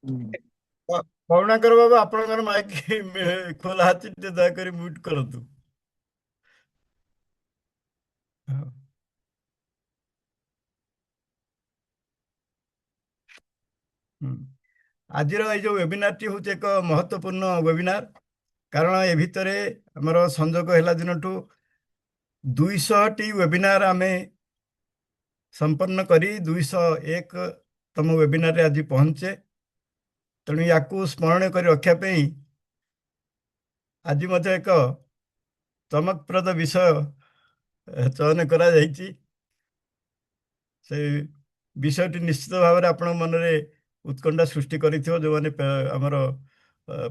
କରୁଣାକର ବାବୁ ଆପଣଙ୍କର ମାଇକ୍ ଖୋଲା ଅଛି, ଟିକେ ଦୟାକରି ମ୍ୟୁଟ୍ କରନ୍ତୁ। ହଁ। ହୁଁ। ଆଜିର ଏଇ ଯୋଉ ୱେବିନାରଟି ହେଉଛି ଏକ ମହତ୍ୱପୂର୍ଣ୍ଣ ୱେବିନାର, କାରଣ ଏ ଭିତରେ ଆମର ସଂଯୋଗ ହେଲା ଦିନଠୁ 200ଟି ୱେବିନାର ଆମେ ସମ୍ପନ୍ନ କରି 201ତମ ୱେବିନାରରେ ଆଜି ପହଞ୍ଚେ। ତେଣୁ ୟାକୁ ସ୍ମରଣୀୟ କରି ରଖିବା ପାଇଁ ଆଜି ମଧ୍ୟ ଏକ ଚମକପ୍ରଦ ବିଷୟ ଚୟନ କରାଯାଇଛି। ସେ ବିଷୟଟି ନିଶ୍ଚିତ ଭାବରେ ଆପଣଙ୍କ ମନରେ ଉତ୍କଣ୍ଠା ସୃଷ୍ଟି କରିଥିବ, ଯେଉଁମାନେ ଆମର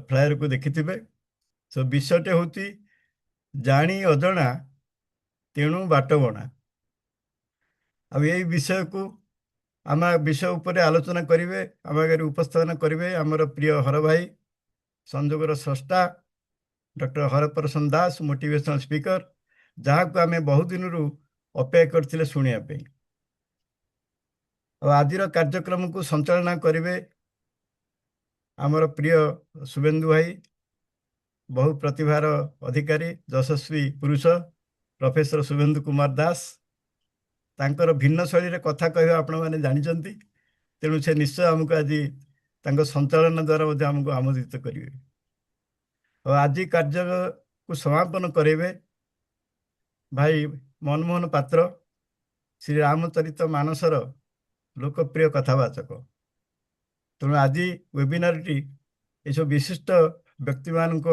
ଫ୍ଲାୟରକୁ ଦେଖିଥିବେ। ସେ ବିଷୟଟି ହେଉଛି ଜାଣି ଅଜଣା ତେଣୁ ବାଟ ବଣା। ଆଉ ଏଇ ବିଷୟକୁ ଆମ ବିଷୟ ଉପରେ ଆଲୋଚନା କରିବେ, ଆମ ଆଗରେ ଉପସ୍ଥାପନ କରିବେ ଆମର ପ୍ରିୟ ହର ଭାଇ, ସଂଯୋଗର ସ୍ରଷ୍ଟା doctor Haraprasanna Das, motivational speaker, ଯାହାକୁ ଆମେ ବହୁ ଦିନରୁ ଅପେକ୍ଷା କରିଥିଲେ ଶୁଣିବା ପାଇଁ। ଆଉ ଆଜିର କାର୍ଯ୍ୟକ୍ରମକୁ ସଞ୍ଚାଳନା କରିବେ ଆମର ପ୍ରିୟ ଶୁଭେନ୍ଦୁ ଭାଇ, ବହୁ ପ୍ରତିଭାର ଅଧିକାରୀ, ଯଶସ୍ୱୀ ପୁରୁଷ, ପ୍ରଫେସର ଶୁଭେନ୍ଦୁ କୁମାର ଦାସ। ତାଙ୍କର ଭିନ୍ନ ଶୈଳୀରେ କଥା କହିବା ଆପଣମାନେ ଜାଣିଛନ୍ତି, ତେଣୁ ସେ ନିଶ୍ଚୟ ଆମକୁ ଆଜି ତାଙ୍କ ସଞ୍ଚାଳନା ଦ୍ୱାରା ମଧ୍ୟ ଆମକୁ ଆମୋଦିତ କରିବେ। ଆଉ ଆଜି କାର୍ଯ୍ୟକୁ ସମାପନ କରିବେ ଭାଇ ମନମୋହନ ପାତ୍ର, ଶ୍ରୀ ରାମଚରିତ ମାନସର ଲୋକପ୍ରିୟ କଥାବାଚକ। ତେଣୁ ଆଜି ୱେବିନାରଟି ଏସବୁ ବିଶିଷ୍ଟ ବ୍ୟକ୍ତିମାନଙ୍କ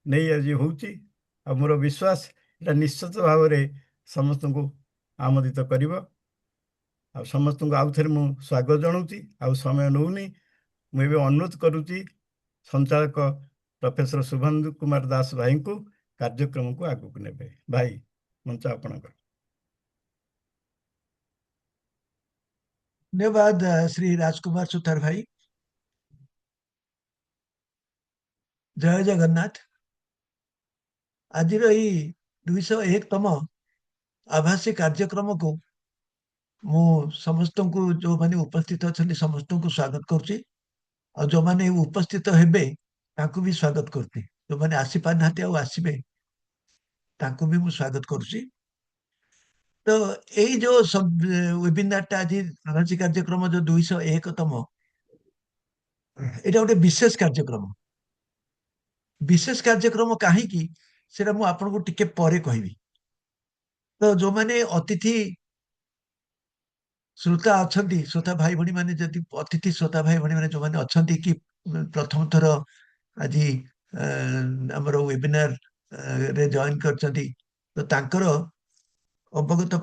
ନେଇ ଆଜି ହେଉଛି, ଆଉ ମୋର ବିଶ୍ୱାସ ଏଟା ନିଶ୍ଚିତ ଭାବରେ ସମସ୍ତଙ୍କୁ ଆମୋଦିତ କରିବ। ଆଉ ସମସ୍ତଙ୍କୁ ଆଉଥରେ ମୁଁ ସ୍ୱାଗତ ଜଣାଉଛି। ଆଉ ସମୟ ନେଉନି, ମୁଁ ଏବେ ଅନୁରୋଧ କରୁଛି ସଞ୍ଚାଳକ ପ୍ରଫେସର ଶୁଭେନ୍ଦୁ କୁମାର ଦାସ ଭାଇଙ୍କୁ କାର୍ଯ୍ୟକ୍ରମକୁ ଆଗକୁ ନେବେ। ଭାଇ, ମଞ୍ଚ ଆପଣଙ୍କର। धन्यवाद श्री राजकुमार सुतार भाई। जय जगन्नाथ। आज 201तम आभासी कार्यक्रम को मु समस्त को जो माने उपस्थित अच्छा समस्त को स्वागत करुच्ची, और जो माने उपस्थित हेबे ताकू भी स्वागत करती, जो माने आसी पार नाते आ आसीबे ताकू भी मु स्वागत करुच्ची। तो यही जो सब वेबिनार आज आभासी कार्यक्रम जो 201तम, এটা ଗୋଟେ ବିଶେଷ କାର୍ଯ୍ୟକ୍ରମ। विशेष कार्यक्रम कहीं से आपको टिके परे कहबी। तो जो माने अतिथि श्रोता अच्छा, श्रोता भाई भाई मैंने जदि अतिथि श्रोता भाई भाई मैंने जो मैंने अच्छा कि प्रथम थर आज आमर वेबिनार रे जॉइन कर, तो तांकर अवगत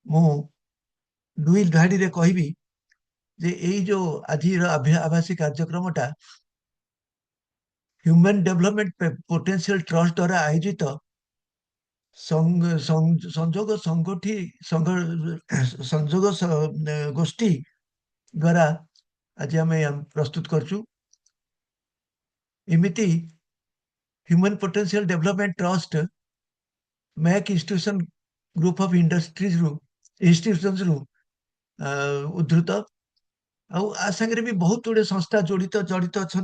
मु दुई धाड़ी रे कहबी जे यही जो आज आभासी कार्यक्रमटा ह्यूमन डेवलपमेंट पोटेंशियल ट्रस्ट द्वारा आयोजित संजोग संगठी संजोग गोष्ठी द्वारा आज आम प्रस्तुत करचु। इमिति ह्यूमन पोटेंशियल डेवलपमेंट ट्रस्ट मैक इंस्टीट्यूशन ग्रुप ऑफ इंडस्ट्रीज रु इंस्टीट्यूशंस रु उद्धृत आ संगे भी बहुत गुड़े संस्था जड़ित जड़ित अच्छा,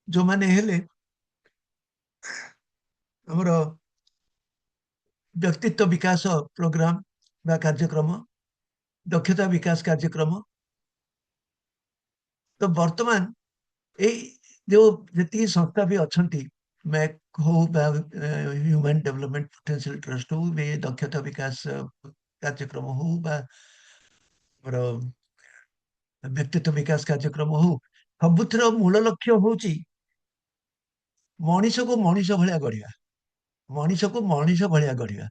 जो माने हेले हमर व्यक्तित्व विकास प्रोग्राम बा कार्यक्रम, दक्षता विकास कार्यक्रम। तो वर्तमान जो जी संस्था भी अच्छा, मैक हो ह्यूमन डेवलपमेंट पोटेंशियल ट्रस्ट हो, दक्षता विकास कार्यक्रम हो, व्यक्तित्व विकास कार्यक्रम हो, सबुथ मूल लक्ष्य हूँ मनीष को मनीष भाया गढ़ा, मनीष को मनीष भाया गढ़ा,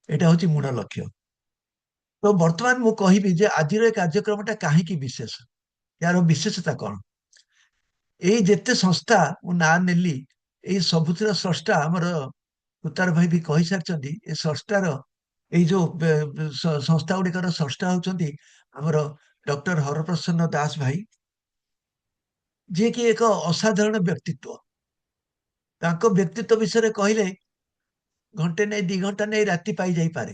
यहाँ हूँ मूल लक्ष्य। तो वर्तमान मु कहि आज कार्यक्रमटा कहीं विशेष, यार विशेषता कौन, ये जिते संस्था मु ना नेली ये सबुतिर स्रष्टा आमर सुतार भाई भी कही सारी, ये संस्थार ये जो संस्था गुड़िकर स्रष्टा होती आमर डॉक्टर हरप्रसन्न दास भाई, जी कि एक असाधारण व्यक्तित्व। तांको व्यक्तित्व विषय कहले घंटे नहीं 2 घंटा नहीं राति पाई जाई पारे,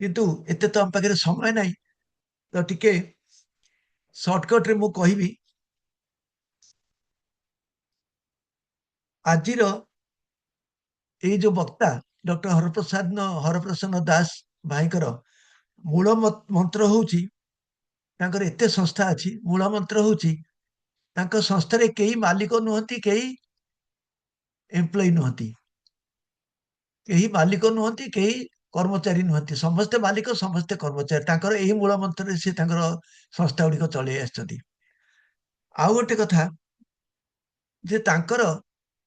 किंतु एते तो हम पाखे समय नहीं, तो टिके सर्टकट रे मु कहबी ଆଜିର ଏଇ ଯୋଉ ବକ୍ତା ଡକ୍ଟର ହରପ୍ରସନ୍ନ ଦାସ ଭାଇଙ୍କର ମୂଳ ମନ୍ତ୍ର ହଉଛି, ତାଙ୍କର ଏତେ ସଂସ୍ଥା ଅଛି, ମୂଳ ମନ୍ତ୍ର ହଉଛି ତାଙ୍କ ସଂସ୍ଥାରେ କେହି ମାଲିକ ନୁହନ୍ତି, କେହି ଏମ୍ପ୍ଲୟି ନୁହନ୍ତି, କେହି ମାଲିକ ନୁହନ୍ତି, କେହି କର୍ମଚାରୀ ନୁହନ୍ତି, ସମସ୍ତେ ମାଲିକ ସମସ୍ତେ କର୍ମଚାରୀ। ତାଙ୍କର ଏହି ମୂଳ ମନ୍ତ୍ରରେ ସେ ତାଙ୍କର ସଂସ୍ଥା ଗୁଡିକ ଚଳେଇ ଆସିଛନ୍ତି। ଆଉ ଗୋଟେ କଥା ଯେ ତାଙ୍କର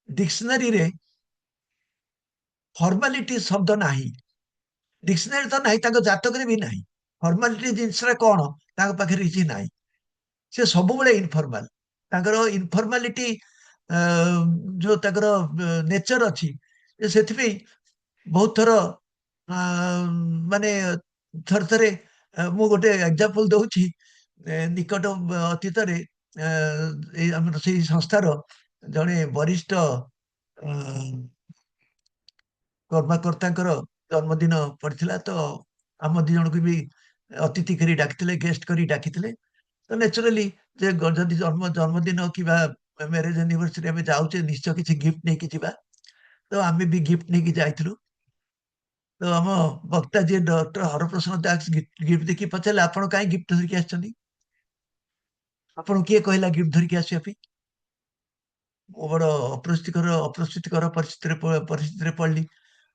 ଡିକ୍ସନାରୀରେ ଫର୍ମାଲିଟି ଶବ୍ଦ ନାହିଁ। ଡିକ୍ସନାରୀ ତ ନାହିଁ, ତାଙ୍କ ଜାତକରେ ବି ନାହିଁ। ଫର୍ମାଲିଟି ଜିନିଷଟା କଣ ତାଙ୍କ ପାଖରେ କିଛି ନାହିଁ। ସେ ସବୁବେଳେ ଇନଫର୍ମାଲ। ତାଙ୍କର ଇନଫର୍ମାଲିଟି ଯୋଉ ତାଙ୍କର ନେଚର ଅଛି, ସେଥିପାଇଁ ବହୁତ ଥର ମାନେ ଥରେ ଥରେ ମୁଁ ଗୋଟେ ଏକ୍ଜାମ୍ପଲ ଦଉଛି। ନିକଟ ଅତୀତରେ ଏଇ ଆମର ସେଇ ସଂସ୍ଥାର ଜଣେ ବରିଷ୍ଠ କର୍ମକର୍ତ୍ତାଙ୍କର ଜନ୍ମଦିନ ପଡିଥିଲା। ତ ଆମ ଦି ଜଣକୁ ବି ଅତିଥି କରି ଡାକିଥିଲେ, ଗେଷ୍ଟ କରି ଡାକିଥିଲେ। ତ ନ୍ୟାଚୁରାଲି ଯେ ଯଦି ଜନ୍ମଦିନ କିମ୍ବା ମ୍ୟାରେଜ ଆନିଭର୍ସରୀ ଆମେ ଯାଉଛେ, ନିଶ୍ଚୟ କିଛି ଗିଫ୍ଟ ନେଇକି ଯିବା। ତ ଆମେ ବି ଗିଫ୍ଟ ନେଇକି ଯାଇଥିଲୁ। ତ ଆମ ବକ୍ତା ଯିଏ ଡକ୍ଟର ହରପ୍ରସନ୍ନ ଦାସ ଗିଫ୍ଟ ଦେଖି ପଚାରିଲେ, ଆପଣ କାହିଁ ଗିଫ୍ଟ ଧରିକି ଆସିଛନ୍ତି? ଆପଣଙ୍କୁ କିଏ କହିଲା ଗିଫ୍ଟ ଧରିକି ଆସିବା ପାଇଁ? ମୁଁ ବଡ ଅପ୍ରସ୍ତୁତିକର ପରିସ୍ଥିତିରେ ପଡିଲି।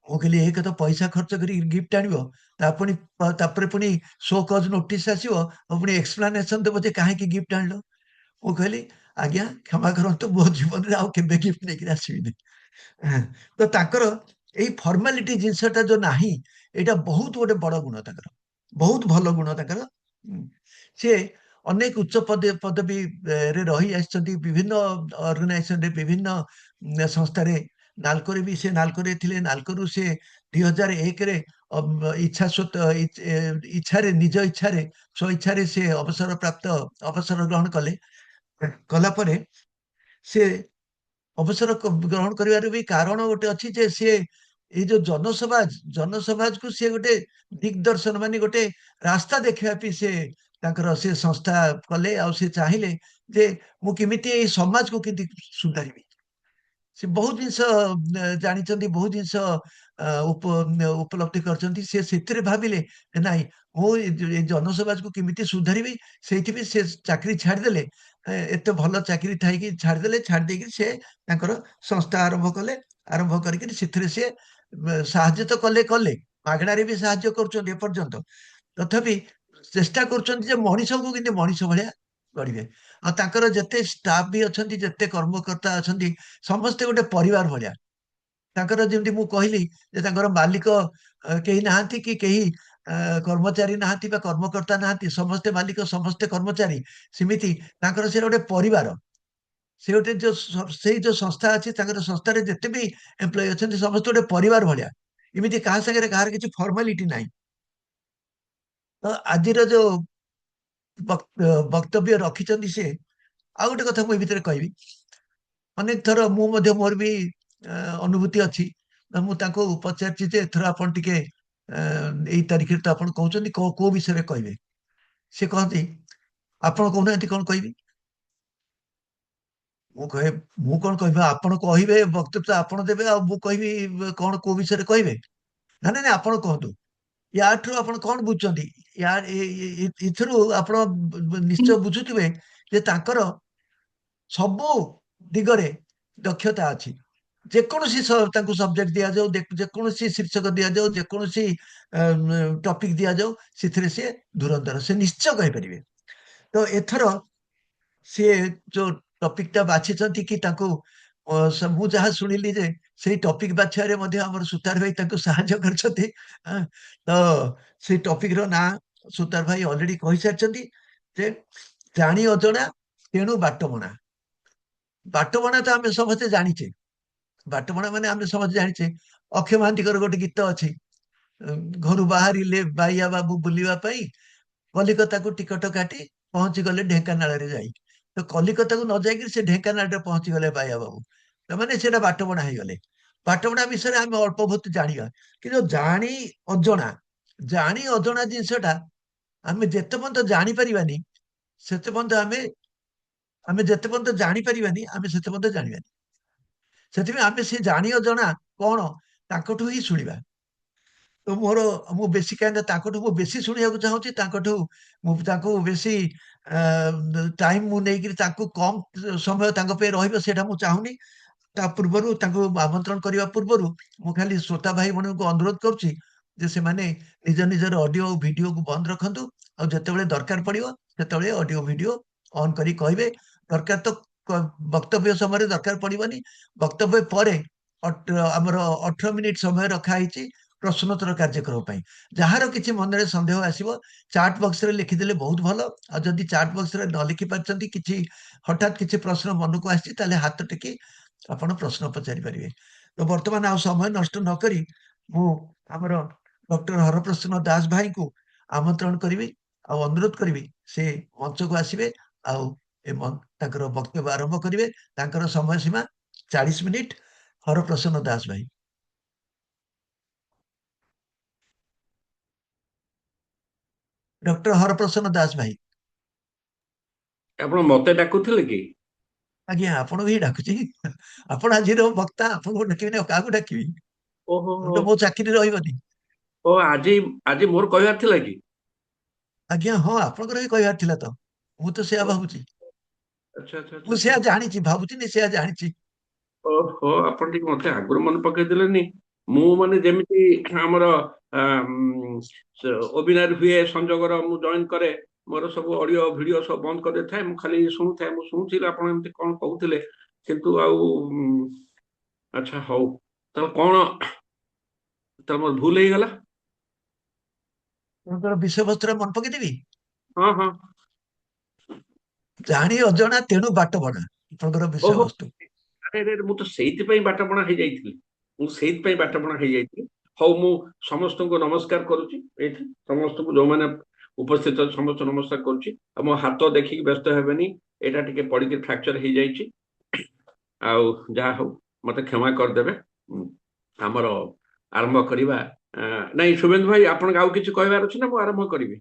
ମୁଁ କହିଲି, ଏକ ତ ପଇସା ଖର୍ଚ୍ଚ କରି ଗିଫ୍ଟ ଆଣିବ, ତାପରେ ପୁଣି ଶୋ କଜ୍ ନୋଟିସ ଆସିବ, ଆଉ ପୁଣି ଏକ୍ସପ୍ଲାନେସନ ଦେବ ଯେ କାହିଁକି ଗିଫ୍ଟ ଆଣିଲ। ମୁଁ କହିଲି, ଆଜ୍ଞା କ୍ଷମା କରନ୍ତୁ, ମୋ ଜୀବନରେ ଆଉ କେବେ ଗିଫ୍ଟ ନେଇକି ଆସିବିନି। ତ ତାଙ୍କର ଏଇ ଫର୍ମାଲିଟି ଜିନିଷଟା ଯୋଉ ନାହିଁ, ଏଇଟା ବହୁତ ଗୋଟେ ବଡ ଗୁଣ ତାଙ୍କର, ବହୁତ ଭଲ ଗୁଣ ତାଙ୍କର। ସେ ଅନେକ ଉଚ୍ଚ ପଦବୀରେ ରହି ଆସିଛନ୍ତି, ବିଭିନ୍ନ ଅର୍ଗାନାଇଜେସନରେ, ବିଭିନ୍ନ ସଂସ୍ଥାରେ। ନାଲକୋରେ ବି ସେ ନାଲକୋରେ ଥିଲେ। ନାଲକୋରୁ ସେ 2001ରେ ଇଚ୍ଛାରେ, ନିଜ ଇଚ୍ଛାରେ, ସ୍ୱ ଇଚ୍ଛାରେ ସେ ଅବସର ଗ୍ରହଣ କଲେ। କଲା ପରେ ସେ ଅବସର ଗ୍ରହଣ କରିବାର ବି କାରଣ ଗୋଟେ ଅଛି ଯେ ସିଏ ଏଇ ଯୋଉ ଜନସମାଜକୁ ସିଏ ଗୋଟେ ଦିଗ୍ଦର୍ଶନ, ମାନେ ଗୋଟେ ରାସ୍ତା ଦେଖେଇବା ପାଇଁ ତାଙ୍କର ସେ ସଂସ୍ଥା କଲେ। ଆଉ ସେ ଚାହିଁଲେ ଯେ ମୁଁ କେମିତି ଏଇ ସମାଜକୁ କେମିତି ସୁଧାରିବି। ସେ ବହୁତ ଜିନିଷ ଜାଣିଛନ୍ତି, ବହୁତ ଜିନିଷ ଉପଲବ୍ଧି କରିଛନ୍ତି। ସେ ସେଥିରେ ଭାବିଲେ ଯେ ନାଇଁ, ମୁଁ ଏଇ ଜନସମାଜକୁ କେମିତି ସୁଧାରିବି। ସେଇଥିପାଇଁ ସେ ଚାକିରି ଛାଡିଦେଲେ। ଏତେ ଭଲ ଚାକିରି ଥାଇକି ଛାଡିଦେଲେ। ଛାଡି ଦେଇକି ସେ ତାଙ୍କର ସଂସ୍ଥା ଆରମ୍ଭ କଲେ। ଆରମ୍ଭ କରିକି ସେଥିରେ ସେ ସାହାଯ୍ୟ ତ କଲେ, ମାଗଣାରେ ବି ସାହାଯ୍ୟ କରୁଛନ୍ତି ଏପର୍ଯ୍ୟନ୍ତ। ତଥାପି ଚେଷ୍ଟା କରୁଛନ୍ତି ଯେ ମଣିଷକୁ କିନ୍ତୁ ମଣିଷ ଭଳିଆ ଗଢିବେ। ଆଉ ତାଙ୍କର ଯେତେ ଷ୍ଟାଫ ବି ଅଛନ୍ତି, ଯେତେ କର୍ମକର୍ତ୍ତା ଅଛନ୍ତି, ସମସ୍ତେ ଗୋଟେ ପରିବାର ଭଳିଆ। ତାଙ୍କର ଯେମିତି ମୁଁ କହିଲି ଯେ ତାଙ୍କର ମାଲିକ କେହି ନାହାନ୍ତି, କି କେହି କର୍ମଚାରୀ ନାହାନ୍ତି ବା କର୍ମକର୍ତ୍ତା ନାହାନ୍ତି, ସମସ୍ତେ ମାଲିକ ସମସ୍ତେ କର୍ମଚାରୀ। ସେମିତି ତାଙ୍କର ସେ ଗୋଟେ ପରିବାର। ସେ ଗୋଟେ ସେଇ ଯୋଉ ସଂସ୍ଥା ଅଛି, ତାଙ୍କର ସଂସ୍ଥାରେ ଯେତେ ବି ଏମ୍ପ୍ଲୟି ଅଛନ୍ତି, ସମସ୍ତେ ଗୋଟେ ପରିବାର ଭଳିଆ। ଏମିତି କାହା ସାଙ୍ଗରେ କାହାର କିଛି ଫର୍ମାଲିଟି ନାହିଁ। ତ ଆଜିର ଯୋଉ ବକ୍ତବ୍ୟ ରଖିଛନ୍ତି ସେ, ଆଉ ଗୋଟେ କଥା ମୁଁ ଏ ଭିତରେ କହିବି। ଅନେକ ଥର ମୁଁ ମଧ୍ୟ, ମୋର ବି ଅନୁଭୂତି ଅଛି। ମୁଁ ତାଙ୍କୁ ପଚାରିଛି ଯେ ଏଥର ଆପଣ ଟିକେ ଏଇ ତାରିଖରେ ତ ଆପଣ କହୁଛନ୍ତି, କୋଉ ବିଷୟରେ କହିବେ? ସେ କହନ୍ତି, ଆପଣ କହୁନାହାନ୍ତି କଣ କହିବି। ମୁଁ କହେ, ମୁଁ କଣ କହିବି? ଆପଣ କହିବେ, ବକ୍ତବ୍ୟ ଆପଣ ଦେବେ, ଆଉ ମୁଁ କହିବି କଣ, କୋଉ ବିଷୟରେ କହିବେ? ନା ନାଇଁ ନାଇଁ, ଆପଣ କୁହନ୍ତୁ। ୟାଠୁ ଆପଣ କଣ ବୁଝୁଛନ୍ତି? ଏଥିରୁ ଆପଣ ନିଶ୍ଚୟ ବୁଝୁଥିବେ ଯେ ତାଙ୍କର ସବୁ ଦିଗରେ ଦକ୍ଷତା ଅଛି। ଯେକୌଣସି ତାଙ୍କୁ ସବଜେକ୍ଟ ଦିଆଯାଉ, ଯେକୌଣସି ଶୀର୍ଷକ ଦିଆଯାଉ, ଯେକୌଣସି ଟପିକ ଦିଆଯାଉ, ସେଥିରେ ସେ ଧୁରନ୍ଧର, ସେ ନିଶ୍ଚୟ କହିପାରିବେ। ତ ଏଥର ସିଏ ଯୋଉ ଟପିକ ଟା ବାଛିଛନ୍ତି, କି ତାଙ୍କୁ ମୁଁ ଯାହା ଶୁଣିଲି ଯେ ସେଇ ଟପିକ ବାଛିବାରେ ମଧ୍ୟ ଆମର ସୁତାର ଭାଇ ତାଙ୍କୁ ସାହାଯ୍ୟ କରିଛନ୍ତି। ତ ସେଇ ଟପିକ ର ନାଁ ସୁତାର ଭାଇ ଅଲରେଡି କହିସାରିଛନ୍ତି ଯେ ଜାଣି ଅଜଣା ତେଣୁ ବାଟମଣା। ବାଟମଣା ତ ଆମେ ସମସ୍ତେ ଜାଣିଛେ। ବାଟମଣା ମାନେ ଆମେ ସମସ୍ତେ ଜାଣିଛେ। ଅକ୍ଷୟ ମହାନ୍ତିଙ୍କର ଗୋଟେ ଗୀତ ଅଛି, ଘରୁ ବାହାରିଲେ ବାଇଆ ବାବୁ ବୁଲିବା ପାଇଁ, କଲିକତାକୁ ଟିକଟ କାଟି ପହଞ୍ଚିଗଲେ ଢେଙ୍କାନାଳରେ ଯାଇ। ତ କଲିକତାକୁ ନ ଯାଇକି ସେ ଢେଙ୍କାନାଳରେ ପହଞ୍ଚିଗଲେ ବାଇଆ ବାବୁ, ତାମାନେ ସେଟା ବାଟବଣା ହେଇଗଲେ। ବାଟବଣା ବିଷୟରେ ଆମେ ଅଳ୍ପ ବହୁତ ଜାଣିବା, କିନ୍ତୁ ଜାଣି ଅଜଣା ଜିନିଷଟା ଆମେ ଯେତେ ପର୍ଯ୍ୟନ୍ତ ଜାଣିପାରିବାନି, ସେତେ ପର୍ଯ୍ୟନ୍ତ ଆମେ ଯେତେ ପର୍ଯ୍ୟନ୍ତ ଜାଣିପାରିବାନି, ଆମେ ସେତେ ପର୍ଯ୍ୟନ୍ତ ଜାଣିବାନି। ସେଥିପାଇଁ ଆମେ ସେ ଜାଣି ଅଜଣା କଣ ତାଙ୍କଠୁ ହିଁ ଶୁଣିବା। ତ ମୁଁ ବେଶୀ କାହିଁକି ତାଙ୍କଠୁ ମୁଁ ବେଶୀ ଶୁଣିବାକୁ ଚାହୁଁଛି, ତାଙ୍କଠୁ ମୁଁ ତାଙ୍କୁ ବେଶୀ ଟାଇମ ମୁଁ ନେଇକିରି ତାଙ୍କୁ କମ ସମୟ ତାଙ୍କ ପାଇଁ ରହିବ ସେଇଟା ମୁଁ ଚାହୁଁନି। ତା ପୂର୍ବରୁ ତାଙ୍କୁ ଆମନ୍ତ୍ରଣ କରିବା ପୂର୍ବରୁ ମୁଁ ଖାଲି ଶ୍ରୋତା ଭାଇ ମାନଙ୍କୁ ଅନୁରୋଧ କରୁଛି ଯେ ସେମାନେ ନିଜ ନିଜର ଅଡିଓ ଆଉ ଭିଡିଓକୁ ବନ୍ଦ ରଖନ୍ତୁ, ଆଉ ଯେତେବେଳେ ଦରକାର ପଡିବ ସେତେବେଳେ ଅଡିଓ ଭିଡିଓ ଅନ୍ କରି କହିବେ। ଦରକାର ତ ବକ୍ତବ୍ୟ ସମୟରେ ଦରକାର ପଡିବନି, ବକ୍ତବ୍ୟ ପରେ ଆମର 18 ମିନିଟ୍ ସମୟ ରଖା ହେଇଛି ପ୍ରଶ୍ନୋତ୍ତର କାର୍ଯ୍ୟକ୍ରମ ପାଇଁ। ଯାହାର କିଛି ମନରେ ସନ୍ଦେହ ଆସିବ ଚାଟ୍ ବକ୍ସରେ ଲେଖିଦେଲେ ବହୁତ ଭଲ। ଆଉ ଯଦି ଚାଟ୍ ବକ୍ସରେ ନ ଲେଖି ପାରିଛନ୍ତି, କିଛି ହଠାତ୍ କିଛି ପ୍ରଶ୍ନ ମନକୁ ଆସିଛି, ତାହେଲେ ହାତ ଟେକି ଆପଣ ପ୍ରଶ୍ନ ପଚାରି ପାରିବେ। ତ ବର୍ତ୍ତମାନ ଆଉ ସମୟ ନଷ୍ଟ ନ କରି ମୁଁ ଆମର ଡକ୍ଟର ହରପ୍ରସନ୍ନ ଦାସ ଭାଇଙ୍କୁ ଆମନ୍ତ୍ରଣ କରିବି ଆଉ ଅନୁରୋଧ କରିବି ସେ ମଞ୍ଚକୁ ଆସିବେ ଆଉ ତାଙ୍କର ବକ୍ତବ୍ୟ ଆରମ୍ଭ କରିବେ। ତାଙ୍କର ସମୟ ସୀମା 40 ମିନିଟ୍। ହରପ୍ରସନ୍ନ ଦାସ ଭାଇ। ଡକ୍ଟର ହରପ୍ରସନ୍ନ ଦାସ ଭାଇ। ଆପଣ ମତେ ଡାକୁଥିଲେ କି? ଆଜ୍ଞା ଆପଣଙ୍କୁ ହିଁ ଡାକୁଛି। ଆପଣ ଆଜିର ବକ୍ତା, ଆପଣଙ୍କୁ ଡାକିବିନି ଆଉ କାହାକୁ ଡାକିବି? ଓହୋ ତ ମୋ ଚାକିରି ରହିବନି। ଓ ଆଜି ଆଜି ମୋର କହିବାର ଥିଲା କି? ଆଜ୍ଞା ହଁ, ଆପଣଙ୍କର ବି କହିବାର ଥିଲା ତ। ମୁଁ ତ ସେୟା ଓ, ଭାବୁଛି। ଆଚ୍ଛା ଆଚ୍ଛା ଆଚ୍ଛା ମୁଁ ଆଚ୍ଛା। ସେୟା ଜାଣିଛି, ଭାବୁଛି ସେୟା ଜାଣିଛି। ଓହୋ, ଆପଣ ଟିକେ ମତେ ଆଗରୁ ମନେ ପକେଇଦେଲେନି। ମୁଁ ମାନେ ଯେମିତି ଆମର ଓବିନାର ହୁଏ ସଂଯୋଗର ମୁଁ ଜଏନ କରେ, ମୋର ସବୁ ଅଡିଓ ଭିଡିଓ ସବୁ ବନ୍ଦ କରିଦେଇଥାଏ, ମୁଁ ଖାଲି ଶୁଣୁଥାଏ। ମୁଁ ଶୁଣୁଥିଲି ଆପଣ ଏମିତି କଣ କହୁଥିଲେ, କିନ୍ତୁ ଆଉ ଆଚ୍ଛା ହଉ, ତାହେଲେ କଣ, ତାହେଲେ ମୋର ଭୁଲ ହେଇଗଲା। ଆପଣଙ୍କର ବିଷୟବସ୍ତୁରେ ମନେ ପକେଇଦେବି। ହଁ ହଁ। ଜାଣି ଅଜଣା ତେଣୁ ବାଟ ବଣା, ଆପଣଙ୍କର ଓହୋ, ବିଷୟବସ୍ତୁ। ଆରେ ଆରେ, ମୁଁ ତ ସେଇଥିପାଇଁ ବାଟବଣା ହେଇଯାଇଥିଲି। ମୁଁ ସେଇଥିପାଇଁ ବାଟବଣା ହେଇଯାଇଥିଲି। ହଉ, ମୁଁ ସମସ୍ତଙ୍କୁ ନମସ୍କାର କରୁଛି। ଏଇଠି ସମସ୍ତଙ୍କୁ ଯୋଉମାନେ ଉପସ୍ଥିତ ଅଛନ୍ତି ସମସ୍ତଙ୍କୁ ନମସ୍କାର କରୁଛି। ଆଉ ମୋ ହାତ ଦେଖିକି ବ୍ୟସ୍ତ ହେବେନି, ଏଇଟା ଟିକେ ପଡିକି ଫ୍ରାକ୍ଚର ହେଇଯାଇଛି। ଆଉ ଯାହା ହଉ, ମତେ କ୍ଷମା କରିଦେବେ। ଆମର ଆରମ୍ଭ କରିବା। ନାଇଁ ଶୁଭେନ୍ଦୁ ଭାଇ, ଆପଣଙ୍କୁ ଆଉ କିଛି କହିବାର ଅଛି ନା ମୁଁ ଆରମ୍ଭ କରିବି?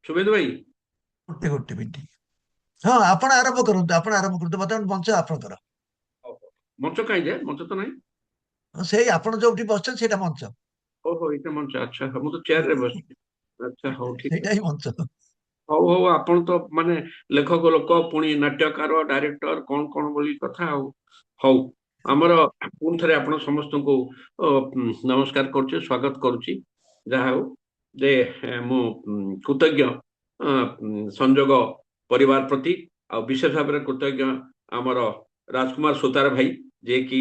ଶୁଭେନ୍ଦୁ ଭାଇ। ଗୋଟେ ମିନିଟ୍। ହଁ, ଆପଣ ଆରମ୍ଭ କରନ୍ତୁ, ଆପଣ ଆରମ୍ଭ କରନ୍ତୁ। ବର୍ତ୍ତମାନ ମଞ୍ଚ ଆପଣଙ୍କର। ହଉ, ହଉ। ମଞ୍ଚ କାହିଁ ଯେ, ମଞ୍ଚ ତ ନାହିଁ। ସେଇ ଆପଣ ଯୋଉଠି ବସିଛନ୍ତି ସେଇଟା ମଞ୍ଚ। ଓହୋ, ଏଇଟା ମଞ୍ଚ। ଆଚ୍ଛା, ମୁଁ ତ ଚେୟାରରେ ବସିଛି। ଆଚ୍ଛା ହଉ, ଠିକ ସେଇଟା ଅଛି। ହିଁ ମଞ୍ଚ। ହଉ ହଉ, ଆପଣ ତ ମାନେ ଲେଖକ ଲୋକ, ପୁଣି ନାଟ୍ୟକାର, ଡାଇରେକ୍ଟର, କଣ କଣ ବୋଲି କଥା ଆଉ। ହଉ, ଆମର ପୁଣି ଥରେ ଆପଣ ସମସ୍ତଙ୍କୁ ନମସ୍କାର କରୁଛି, ସ୍ୱାଗତ କରୁଛି। ଯାହା ହଉ ଯେ ମୁଁ କୃତଜ୍ଞ ସଂଯୋଗ ପରିବାର ପ୍ରତି, ଆଉ ବିଶେଷ ଭାବରେ କୃତଜ୍ଞ ଆମର ରାଜକୁମାର ସୁତାର ଭାଇ, ଯିଏକି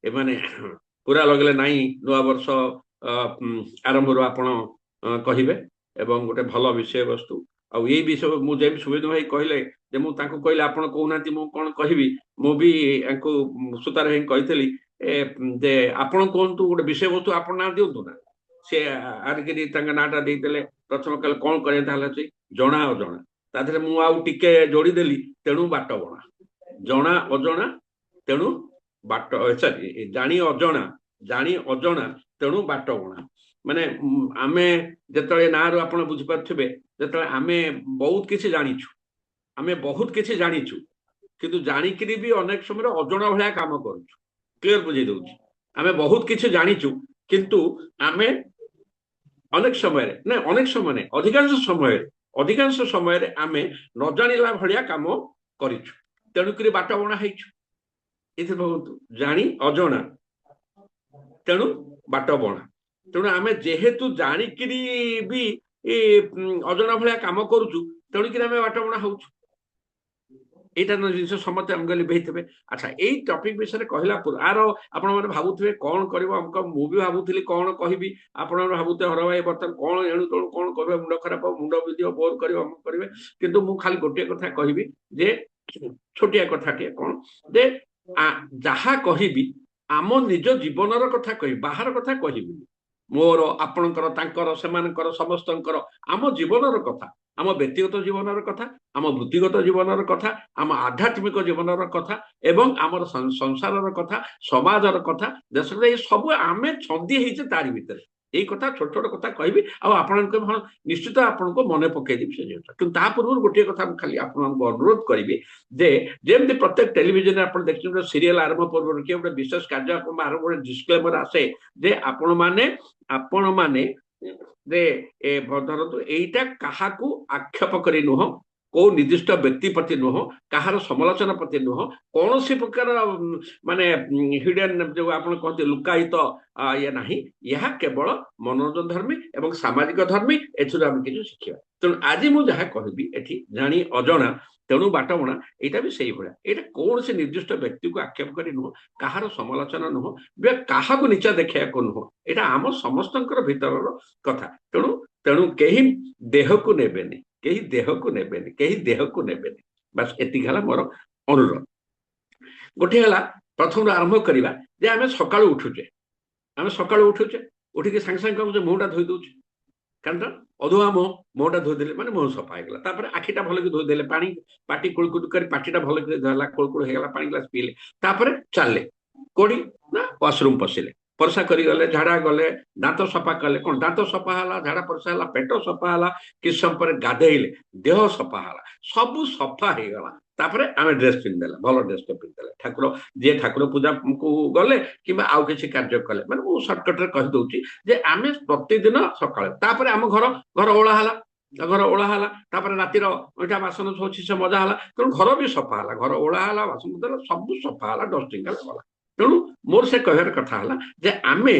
ଏମାନେ ପୁରା ଲଗିଲେ ନାହିଁ ନୂଆ ବର୍ଷ ଆରମ୍ଭରୁ ଆପଣ କହିବେ, ଏବଂ ଗୋଟେ ଭଲ ବିଷୟବସ୍ତୁ। ଆଉ ଏଇ ବିଷୟ ମୁଁ ଯେମିତି ସୁବେନ୍ଦୁ ଭାଇ କହିଲେ ଯେ ମୁଁ ତାଙ୍କୁ କହିଲି ଆପଣ କହୁନାହାନ୍ତି ମୁଁ କଣ କହିବି, ମୁଁ ବି ୟାଙ୍କୁ ସୁତାର ଭାଇ କହିଥିଲି ଯେ ଆପଣ କୁହନ୍ତୁ ଗୋଟେ ବିଷୟବସ୍ତୁ, ଆପଣ ନାଁ ଦିଅନ୍ତୁ ନା। ସେ ଆଣିକିରି ତାଙ୍କ ନାଁଟା ଦେଇଦେଲେ। ପ୍ରଥମେ କହିଲେ କଣ କରିବା, ତାହେଲେ ଅଛି ଜଣା ଅଜଣା। ତା ଦେହରେ ମୁଁ ଆଉ ଟିକେ ଯୋଡ଼ିଦେଲି ତେଣୁ ବାଟ ବଣା। ଜଣା ଅଜଣା ତେଣୁ ବାଟ, ଜାଣି ଅଜଣା, ଜାଣି ଅଜଣା ତେଣୁ ବାଟ ବଣା। ମାନେ ଆମେ ଯେତେବେଳେ ନାଁରୁ ଆପଣ ବୁଝିପାରୁଥିବେ, ଯେତେବେଳେ ଆମେ ବହୁତ କିଛି ଜାଣିଛୁ, ଆମେ ବହୁତ କିଛି ଜାଣିଛୁ, କିନ୍ତୁ ଜାଣିକିରି ବି ଅନେକ ସମୟରେ ଅଜଣା ଭଳିଆ କାମ କରୁଛୁ। କ୍ଲିୟର ବୁଝେଇ ଦଉଛି। ଆମେ ବହୁତ କିଛି ଜାଣିଛୁ, କିନ୍ତୁ ଆମେ ଅନେକ ସମୟରେ, ନା ଅନେକ ସମୟ ନାହିଁ, ଅଧିକାଂଶ ସମୟରେ ଆମେ ନ ଜାଣିଲା ଭଳିଆ କାମ କରିଛୁ, ତେଣୁକରି ବାଟ ବଣା ହେଇଛୁ। ଏଥିରେ ଭାବନ୍ତୁ, ଜାଣି ଅଜଣା ତେଣୁ ବାଟ ବଣା। ତେଣୁ ଆମେ ଯେହେତୁ ଜାଣିକିରି ବି ଅଜଣା ଭଳିଆ କାମ କରୁଛୁ, ତେଣୁକରି ଆମେ ବାଟ ବଣା ହଉଛୁ। এইটা ଜିନିଷ ସମସ୍ତେ ଆମକୁ ଲିଭେଇଥିବେ। ଆଚ୍ଛା, ଏଇ ଟପିକ ବିଷୟରେ କହିଲା ପରେ ଆର ଆପଣମାନେ ଭାବୁଥିବେ କଣ କରିବ ଆମକ, ମୁଁ ବି ଭାବୁଥିଲି କଣ କହିବି। ଆପଣମାନେ ଭାବୁଥିବେ ହର ଭାଇ ବର୍ତ୍ତମାନ କଣ ଏଣୁ ତେଣୁ କଣ କହିବେ, ମୁଣ୍ଡ ଖରାପ ହବ, ମୁଣ୍ଡ ବିନ୍ଧିବ, ବୋର କରିବ, ଅମୁକ କରିବେ। କିନ୍ତୁ ମୁଁ ଖାଲି ଗୋଟିଏ କଥା କହିବି ଯେ ଛୋଟିଆ କଥାଟିଏ, କଣ ଯେ ଯାହା କହିବି ଆମ ନିଜ ଜୀବନର କଥା କହିବି, ବାହାର କଥା କହିବିନି। ମୋର, ଆପଣଙ୍କର, ତାଙ୍କର, ସେମାନଙ୍କର, ସମସ୍ତଙ୍କର, ଆମ ଜୀବନର କଥା, ଆମ ବ୍ୟକ୍ତିଗତ ଜୀବନର କଥା, ଆମ ବୃତ୍ତିଗତ ଜୀବନର କଥା, ଆମ ଆଧ୍ୟାତ୍ମିକ ଜୀବନର କଥା, ଏବଂ ଆମର ସଂସାରର କଥା, ସମାଜର କଥା, ଦେଶରେ, ଏ ସବୁ ଆମେ ଛନ୍ଦି ହେଇଛେ ତାରି ଭିତରେ। ଏଇ କଥା ଛୋଟ ଛୋଟ କଥା କହିବି ଆଉ ଆପଣଙ୍କ ନିଶ୍ଚିତ ଆପଣଙ୍କୁ ମନେ ପକେଇଦେବି ସେ ଜିନିଷ। କିନ୍ତୁ ତା ପୂର୍ବରୁ ଗୋଟିଏ କଥା ମୁଁ ଖାଲି ଆପଣଙ୍କୁ ଅନୁରୋଧ କରିବି ଯେ ଯେମିତି ପ୍ରତ୍ୟେକ ଟେଲିଭିଜନରେ ଆପଣ ଦେଖିଛନ୍ତି ସିରିଏଲ ଆରମ୍ଭ ପୂର୍ବରୁ କି ଗୋଟେ ବିଶେଷ କାର୍ଯ୍ୟକ୍ରମ ଆରମ୍ଭ ଗୋଟେ ଡିସକ୍ଲେମର ଆସେ ଯେ ଆପଣମାନେ ଯେ ଧରନ୍ତୁ ଏଇଟା କାହାକୁ ଆକ୍ଷେପ କରି ନୁହଁ, କୋଉ ନିର୍ଦ୍ଦିଷ୍ଟ ବ୍ୟକ୍ତି ପ୍ରତି ନୁହଁ, କାହାର ସମାଲୋଚନା ପ୍ରତି ନୁହଁ, କୌଣସି ପ୍ରକାର ମାନେ ହିଡେନ ଯୋଉ ଆପଣ କହନ୍ତି ଲୁକାୟିତ ଇଏ ନାହିଁ, ଏହା କେବଳ ମନୋରଞ୍ଜନ ଧର୍ମୀ ଏବଂ ସାମାଜିକ ଧର୍ମୀ, ଏଥିରୁ ଆମେ କିଛି ଶିଖିବା। ତେଣୁ ଆଜି ମୁଁ ଯାହା କହିବି ଏଠି ଜାଣି ଅଜଣା ତେଣୁ ବାଟବଣା ଏଇଟା ବି ସେଇଭଳିଆ। ଏଇଟା କୌଣସି ନିର୍ଦ୍ଦିଷ୍ଟ ବ୍ୟକ୍ତିକୁ ଆକ୍ଷେପ କରି ନୁହଁ, କାହାର ସମାଲୋଚନା ନୁହଁ, କାହାକୁ ନିଚା ଦେଖେଇବାକୁ ନୁହଁ, ଏଇଟା ଆମ ସମସ୍ତଙ୍କର ଭିତରର କଥା। ତେଣୁ କେହି ଦେହକୁ ନେବେନି, କେହି ଦେହକୁ ନେବେନି। ବାସ୍ ଏତିକି ହେଲା ମୋର ଅନୁରୋଧ। ଗୋଟିଏ ହେଲା ପ୍ରଥମରୁ ଆରମ୍ଭ କରିବା ଯେ ଆମେ ସକାଳୁ ଉଠୁଛେ ଉଠିକି ସାଙ୍ଗେ ସାଙ୍ଗେ କହୁଛେ ମୁହଁଟା ଧୋଇ ଦଉଛେ, କାରଣ ଅଧୁଆ ମୁହଁଟା ଧୋଇଦେଲେ ମାନେ ମୁହଁ ସଫା ହେଇଗଲା। ତାପରେ ଆଖିଟା ଭଲକି ଧୋଇଦେଲେ, ପାଟି କୁଳକୁଳ କରି ପାଟିଟା ଭଲକି ଧୋଇଲା, କୁଳକୁଳ ହେଇଗଲା, ପାଣି ଗ୍ଲାସ ପିଇଲେ, ତାପରେ ଚାଲିଲେ କୋଉଠି ନା ୱାସରୁମ ପଶିଲେ, ପରିସ୍ରା କରିଗଲେ, ଝାଡା ଗଲେ, ଦାନ୍ତ ସଫା କଲେ, କଣ ଦାନ୍ତ ସଫା ହେଲା, ଝାଡା ପରିସ୍ରା ହେଲା, ପେଟ ସଫା ହେଲା, କିଛି ସମୟ ପରେ ଗାଧେଇଲେ, ଦେହ ସଫା ହେଲା, ସବୁ ସଫା ହେଇଗଲା। ତାପରେ ଆମେ ଡ୍ରେସ ପିନ୍ଧିଦେଲେ, ଭଲ ଡ୍ରେସଟେ ପିନ୍ଧିଦେଲେ, ଯିଏ ଠାକୁର ପୂଜାକୁ ଗଲେ କିମ୍ବା ଆଉ କିଛି କାର୍ଯ୍ୟ କଲେ, ମାନେ ମୁଁ ସର୍ଟକଟରେ କହିଦଉଛି ଯେ ଆମେ ପ୍ରତିଦିନ ସକାଳେ, ତାପରେ ଆମ ଘର ଓଳା ହେଲା, ତାପରେ ରାତିର ଏଇଟା ବାସନ ଅଛି ସେ ମଜା ହେଲା, ତେଣୁ ଘର ବି ସଫା ହେଲା, ଘର ଓଳା ହେଲା, ବାସନ ସବୁ ସଫା ହେଲା, ଡଷ୍ଟିଂ ହେଲା, ଗଲା। ତେଣୁ ମୋର ସେ କହିବାର କଥା ହେଲା ଯେ ଆମେ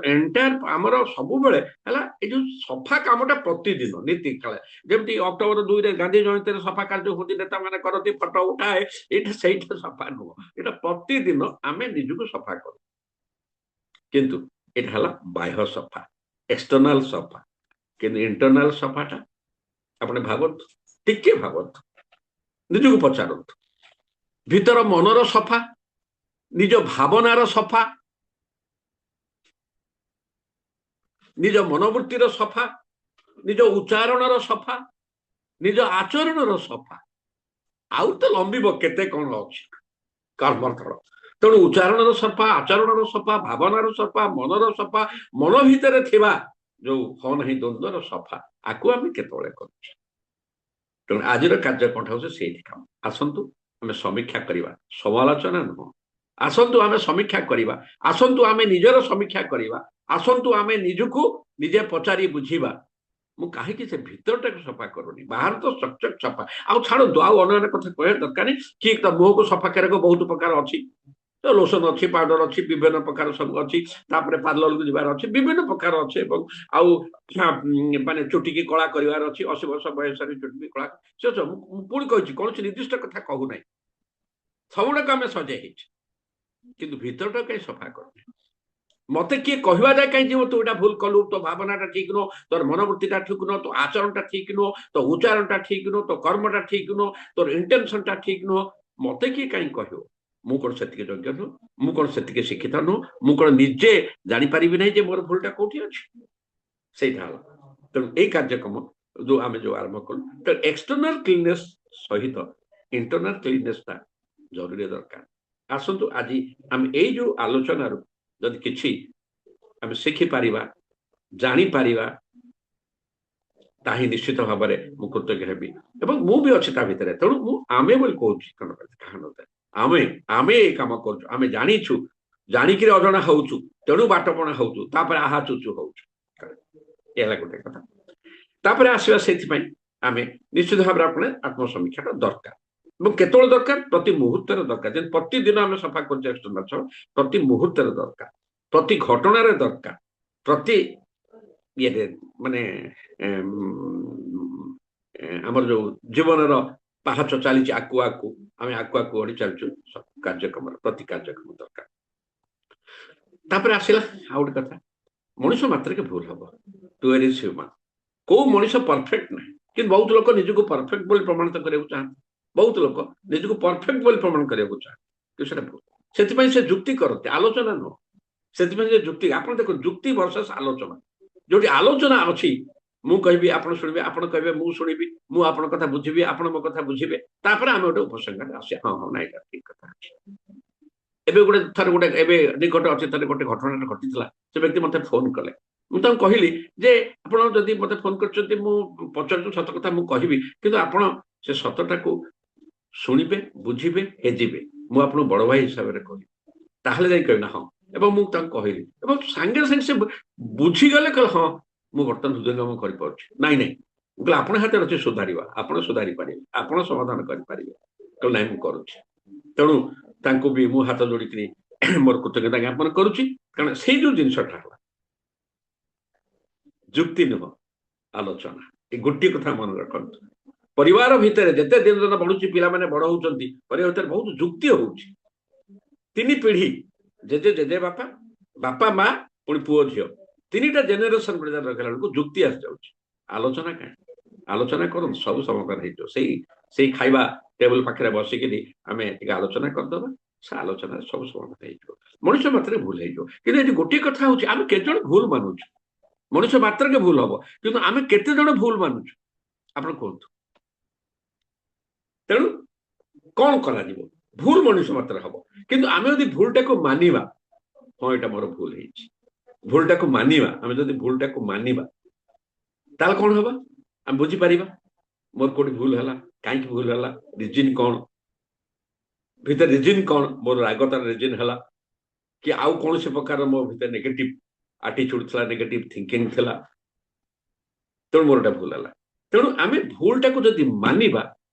ଏଣ୍ଟାୟାର ଆମର ସବୁବେଳେ ହେଲା ଏଇ ଯୋଉ ସଫା କାମଟା ପ୍ରତିଦିନ ନୀତି କାଳେ, ଯେମିତି ଅକ୍ଟୋବର 2ରେ ଗାନ୍ଧୀ ଜୟନ୍ତୀରେ ସଫା କାର୍ଯ୍ୟ ହଉଛି, ନେତା ମାନେ କରନ୍ତି, ଫଟୋ ଉଠାଏ, ସେଇଟା ସଫା ନୁହଁ, ଏଇଟା ପ୍ରତିଦିନ ଆମେ ନିଜକୁ ସଫା କରୁ। କିନ୍ତୁ ଏଇଟା ହେଲା ବାହ୍ୟ ସଫା, ଏକ୍ସଟର୍ନାଲ ସଫା। କିନ୍ତୁ ଇଣ୍ଟରନାଲ ସଫାଟା ଆପଣ ଭାବନ୍ତୁ, ଟିକେ ଭାବନ୍ତୁ, ନିଜକୁ ପଚାରନ୍ତୁ, ଭିତର ମନର ସଫା, ନିଜ ଭାବନାର ସଫା, ନିଜ ମନୋବୃତ୍ତିର ସଫା, ନିଜ ଉଚ୍ଚାରଣର ସଫା, ନିଜ ଆଚରଣର ସଫା, ଆଉ ତ ଲମ୍ବିବ କେତେ କଣ ଅଛି କର୍ମଥଳ। ତେଣୁ ଉଚ୍ଚାରଣର ସଫା, ଆଚରଣର ସଫା, ଭାବନାର ସଫା, ମନର ସଫା, ମନ ଭିତରେ ଥିବା ଯୋଉ ନାହିଁ ଦ୍ୱନ୍ଦ୍ୱର ସଫା, ଆକୁ ଆମେ କେତେବେଳେ କରୁଛେ? ତେଣୁ ଆଜିର କାର୍ଯ୍ୟକ୍ରମ ହଉଛି ସେଇଠି କାମ। ଆସନ୍ତୁ ଆମେ ସମୀକ୍ଷା କରିବା, ସମାଲୋଚନା ନୁହଁ। ଆସନ୍ତୁ ଆମେ ସମୀକ୍ଷା କରିବା, ଆସନ୍ତୁ ଆମେ ନିଜର ସମୀକ୍ଷା କରିବା, ଆସନ୍ତୁ ଆମେ ନିଜକୁ ନିଜେ ପଚାରି ବୁଝିବା, ମୁଁ କାହିଁକି ସେ ଭିତରଟାକୁ ସଫା କରୁନି, ବାହାର ତ ଚକଚକ ସଫା। ଆଉ ଛାଡ଼ନ୍ତୁ, ଆଉ ଅନ୍ୟ କଥା କହିବା ଦରକାର ନାହିଁ। କି ମୁହଁକୁ ସଫା କରିବାକୁ ବହୁତ ପ୍ରକାର ଅଛି, ଲୋସନ ଅଛି, ପାଉଡର ଅଛି, ବିଭିନ୍ନ ପ୍ରକାର ସବୁ ଅଛି, ତାପରେ ପାର୍ଲରକୁ ଯିବାର ଅଛି, ବିଭିନ୍ନ ପ୍ରକାର ଅଛି, ଏବଂ ଆଉ ମାନେ ଚୁଟିକି କଳା କରିବାର ଅଛି, 80 ବର୍ଷ ବୟସରେ ଚୁଟିକି କଳା। ସେ ମୁଁ ପୁଣି କହିଛି, କୌଣସି ନିର୍ଦ୍ଦିଷ୍ଟ କଥା କହୁନାହିଁ, ସବୁଗୁଡାକ ଆମେ ସଜେଇ ହେଇଛି, କିନ୍ତୁ ଭିତରଟା କାହିଁ ସଫା କରୁନି? ମତେ କିଏ କହିବା ଯାଏ କାହିଁ ଯିବ ତୁ ଏଇଟା ଭୁଲ କଲୁ, ତୋ ଭାବନାଟା ଠିକ ନୁହଁ, ତୋର ମନୋବୃତ୍ତିଟା ଠିକ ନୁହଁ, ତୋ ଆଚରଣଟା ଠିକ ନୁହଁ, ତୋ ଉଚ୍ଚାରଣଟା ଠିକ ନୁହଁ, ତୋ କର୍ମଟା ଠିକ ନୁହଁ, ତୋର ଇଣ୍ଟେନସନଟା ଠିକ ନୁହଁ, ମତେ କିଏ କାହିଁ କହିବ? ମୁଁ କଣ ସେତିକି ଯୋଗ୍ୟ ନୁହଁ? ମୁଁ କଣ ସେତିକି ଶିକ୍ଷିତ ନୁହଁ? ମୁଁ କଣ ନିଜେ ଜାଣିପାରିବି ନାହିଁ ଯେ ମୋର ଭୁଲଟା କୋଉଠି ଅଛି? ସେଇଟା ହେଲା। ତେଣୁ ଏଇ କାର୍ଯ୍ୟକ୍ରମ ଯୋଉ ଆମେ ଆରମ୍ଭ କଲୁ, ଏକ୍ସଟର୍ନାଲ କ୍ଲିନନେସ ସହିତ ଇଣ୍ଟରନାଲ କ୍ଲିନନେସଟା ଜରୁରୀ ଦରକାର। ଆସନ୍ତୁ ଆଜି ଆମେ ଏଇ ଯୋଉ ଆଲୋଚନାରୁ ଯଦି କିଛି ଆମେ ଶିଖିପାରିବା, ଜାଣିପାରିବା, ତାହିଁ ନିଶ୍ଚିତ ଭାବରେ ମୁଁ କୃତଜ୍ଞ ହେବି, ଏବଂ ମୁଁ ବି ଅଛି ତା ଭିତରେ। ତେଣୁ ମୁଁ ଆମେ ବୋଲି କହୁଛି, ଆମେ ଏଇ କାମ କରୁଛୁ, ଆମେ ଜାଣିଛୁ, ଜାଣିକିରି ଅଜଣା ହଉଛୁ, ତେଣୁ ବାଟପଣା ହଉଛୁ, ତାପରେ ଆହା ଚୁଚୁ ହଉଛୁ। ଏ ହେଲା ଗୋଟେ କଥା। ତାପରେ ଆସିବା, ସେଇଥିପାଇଁ ଆମେ ନିଶ୍ଚିତ ଭାବରେ ଆପଣ ଆତ୍ମସମୀକ୍ଷାଟା ଦରକାର, ଏବଂ କେତେବେଳେ ଦରକାର? ପ୍ରତି ମୁହୂର୍ତ୍ତରେ ଦରକାର। ଯେମିତି ପ୍ରତିଦିନ ଆମେ ସଫା କରୁଛେ ଏକ୍ସଟର୍ନାଲ, ପ୍ରତି ମୁହୂର୍ତ୍ତରେ ଦରକାର, ପ୍ରତି ଘଟଣାରେ ଦରକାର, ପ୍ରତି ଇଏରେ, ମାନେ ଆମର ଯୋଉ ଜୀବନର ପାହାଚ ଚାଲିଛି ଆକୁ ଆମେ ବଢି ଚାଲିଛୁ, କାର୍ଯ୍ୟକ୍ରମର ପ୍ରତି କାର୍ଯ୍ୟକ୍ରମ ଦରକାର। ତାପରେ ଆସିଲା ଆଉ ଗୋଟେ କଥା, ମଣିଷ ମାତ୍ରକେ ଭୁଲ ହବ, ଟୁ ଏର୍ ଇଜ୍ ହ୍ୟୁମାନ୍। କୋଉ ମଣିଷ ପରଫେକ୍ଟ ନାହିଁ, କିନ୍ତୁ ବହୁତ ଲୋକ ନିଜକୁ ପରଫେକ୍ଟ ବୋଲି ପ୍ରମାଣିତ କରିବାକୁ ଚାହାନ୍ତି, ବହୁତ ଲୋକ ନିଜକୁ ପରଫେକ୍ଟ ବୋଲି ପ୍ରମାଣ କରିବାକୁ ଚାହାନ୍ତି, କିନ୍ତୁ ସେଟା ଭୁଲ। ସେଥିପାଇଁ ସେ ଯୁକ୍ତି କରନ୍ତି, ଆଲୋଚନା ନୁହଁ। ସେଥିପାଇଁ ସେ ଯୁକ୍ତି, ଆପଣ ଦେଖନ୍ତୁ, ଯୁକ୍ତି ଭର୍ସେସ ଆଲୋଚନା। ଯୋଉଠି ଆଲୋଚନା ଅଛି, ମୁଁ କହିବି ଆପଣ ଶୁଣିବେ, ଆପଣ କହିବେ ମୁଁ ଶୁଣିବି, ମୁଁ ଆପଣଙ୍କ କଥା ବୁଝିବି, ଆପଣ ମୋ କଥା ବୁଝିବେ, ତାପରେ ଆମେ ଗୋଟେ ଉପସଂହାରରେ ଆସିବା, ହଁ ନାଇଁ ଏଇଟା ଠିକ କଥା ଅଛି। ଏବେ ଥରେ ଗୋଟେ ଏବେ ନିକଟ ଅଛି, ଥରେ ଗୋଟେ ଘଟଣାଟା ଘଟିଥିଲା। ସେ ବ୍ୟକ୍ତି ମତେ ଫୋନ କଲେ, ମୁଁ ତାଙ୍କୁ କହିଲି ଯେ ଆପଣ ଯଦି ମତେ ଫୋନ କରିଛନ୍ତି ମୁଁ ପଚାରୁଛୁ ସତ କଥା ମୁଁ କହିବି, କିନ୍ତୁ ଆପଣ ସେ ସତଟାକୁ ଶୁଣିବେ, ବୁଝିବେ, ହେଜିବେ। ମୁଁ ଆପଣଙ୍କୁ ବଡ ଭାଇ ହିସାବରେ କହିବି, ତାହେଲେ ଯାଇ କହିବି ନା ହଁ। ଏବଂ ମୁଁ ତାଙ୍କୁ କହିଲି ଏବଂ ସାଙ୍ଗେ ସାଙ୍ଗେ ସେ ବୁଝିଗଲେ, କହିଲେ ହଁ ମୁଁ ବର୍ତ୍ତମାନ ହୃଦୟଙ୍ଗମ କରିପାରୁଛି। ନାଇଁ ନାଇଁ, ମୁଁ କହିଲି ଆପଣ ହାତରେ ଅଛି ସୁଧାରିବା, ଆପଣ ସୁଧାରି ପାରିବେ, ଆପଣ ସମାଧାନ କରିପାରିବେ। କହିଲେ ନାଇଁ ମୁଁ କରୁଛି। ତେଣୁ ତାଙ୍କୁ ବି ମୁଁ ହାତ ଯୋଡ଼ିକିରି ମୋର କୃତଜ୍ଞତା ଜ୍ଞାପନ କରୁଛି, କାରଣ ସେଇ ଯୋଉ ଜିନିଷଟା ହେଲା ଯୁକ୍ତି ନୁହଁ, ଆଲୋଚନା। ଏ ଗୋଟିଏ କଥା ମନେ ରଖନ୍ତୁ, ପରିବାର ଭିତରେ ଯେତେ ଦିନ ଦିନ ବଢୁଛି, ପିଲାମାନେ ବଡ ହଉଛନ୍ତି, ପରିବାର ଭିତରେ ବହୁତ ଯୁକ୍ତି ହଉଛି। 3 ପିଢି, ଜେଜେ ଜେଜେ ବାପା, ବାପା ମା, ପୁଣି ପୁଅ ଝିଅ, 3ଟା ଜେନେରେସନ ରଖିଲା ବେଳକୁ ଯୁକ୍ତି ଆସିଯାଉଛି। ଆଲୋଚନା କାହିଁ? ଆଲୋଚନା କରନ୍ତୁ, ସବୁ ସମାଧାନ ହେଇଯିବ। ସେଇ ଖାଇବା ଟେବୁଲ ପାଖରେ ବସିକିରି ଆମେ ଟିକେ ଆଲୋଚନା କରିଦବା, ସେ ଆଲୋଚନାରେ ସବୁ ସମାଧାନ ହେଇଯିବ। ମଣିଷ ମାତ୍ରେ ଭୁଲ ହେଇଯିବ, କିନ୍ତୁ ଏଠି ଗୋଟିଏ କଥା ହଉଛି, ଆମେ କେତେ ଜଣ ଭୁଲ ମାନୁଛୁ? ମଣିଷ ମାତ୍ରକେ ଭୁଲ ହବ, କିନ୍ତୁ ଆମେ କେତେ ଜଣ ଭୁଲ ମାନୁଛୁ ଆପଣ କୁହନ୍ତୁ। ତେଣୁ କଣ କରାଯିବ? ଭୁଲ ମଣିଷ ମାତ୍ରେ ହବ, କିନ୍ତୁ ଆମେ ଯଦି ଭୁଲଟାକୁ ମାନିବା, ହଁ ଏଇଟା ମୋର ଭୁଲ ହେଇଛି, ଭୁଲଟାକୁ ମାନିବା, ଆମେ ଯଦି ଭୁଲଟାକୁ ମାନିବା ତାହେଲେ କଣ ହବ? ଆମେ ବୁଝିପାରିବା ମୋର କୋଉଠି ଭୁଲ ହେଲା, କାହିଁକି ଭୁଲ ହେଲା, ରିଜିନ କଣ, ଭିତରେ ରିଜିନ କଣ, ମୋର ରାଗତାର ରିଜିନ ହେଲା କି ଆଉ କୌଣସି ପ୍ରକାର ମୋ ଭିତରେ ନେଗେଟିଭ ଆଟିଚ୍ୟୁଡ ଥିଲା, ନେଗେଟିଭ ଥିଙ୍କିଂ ଥିଲା, ତେଣୁ ମୋର ଏଟା ଭୁଲ ହେଲା। ତେଣୁ ଆମେ ଭୁଲଟାକୁ ଯଦି ମାନିବା,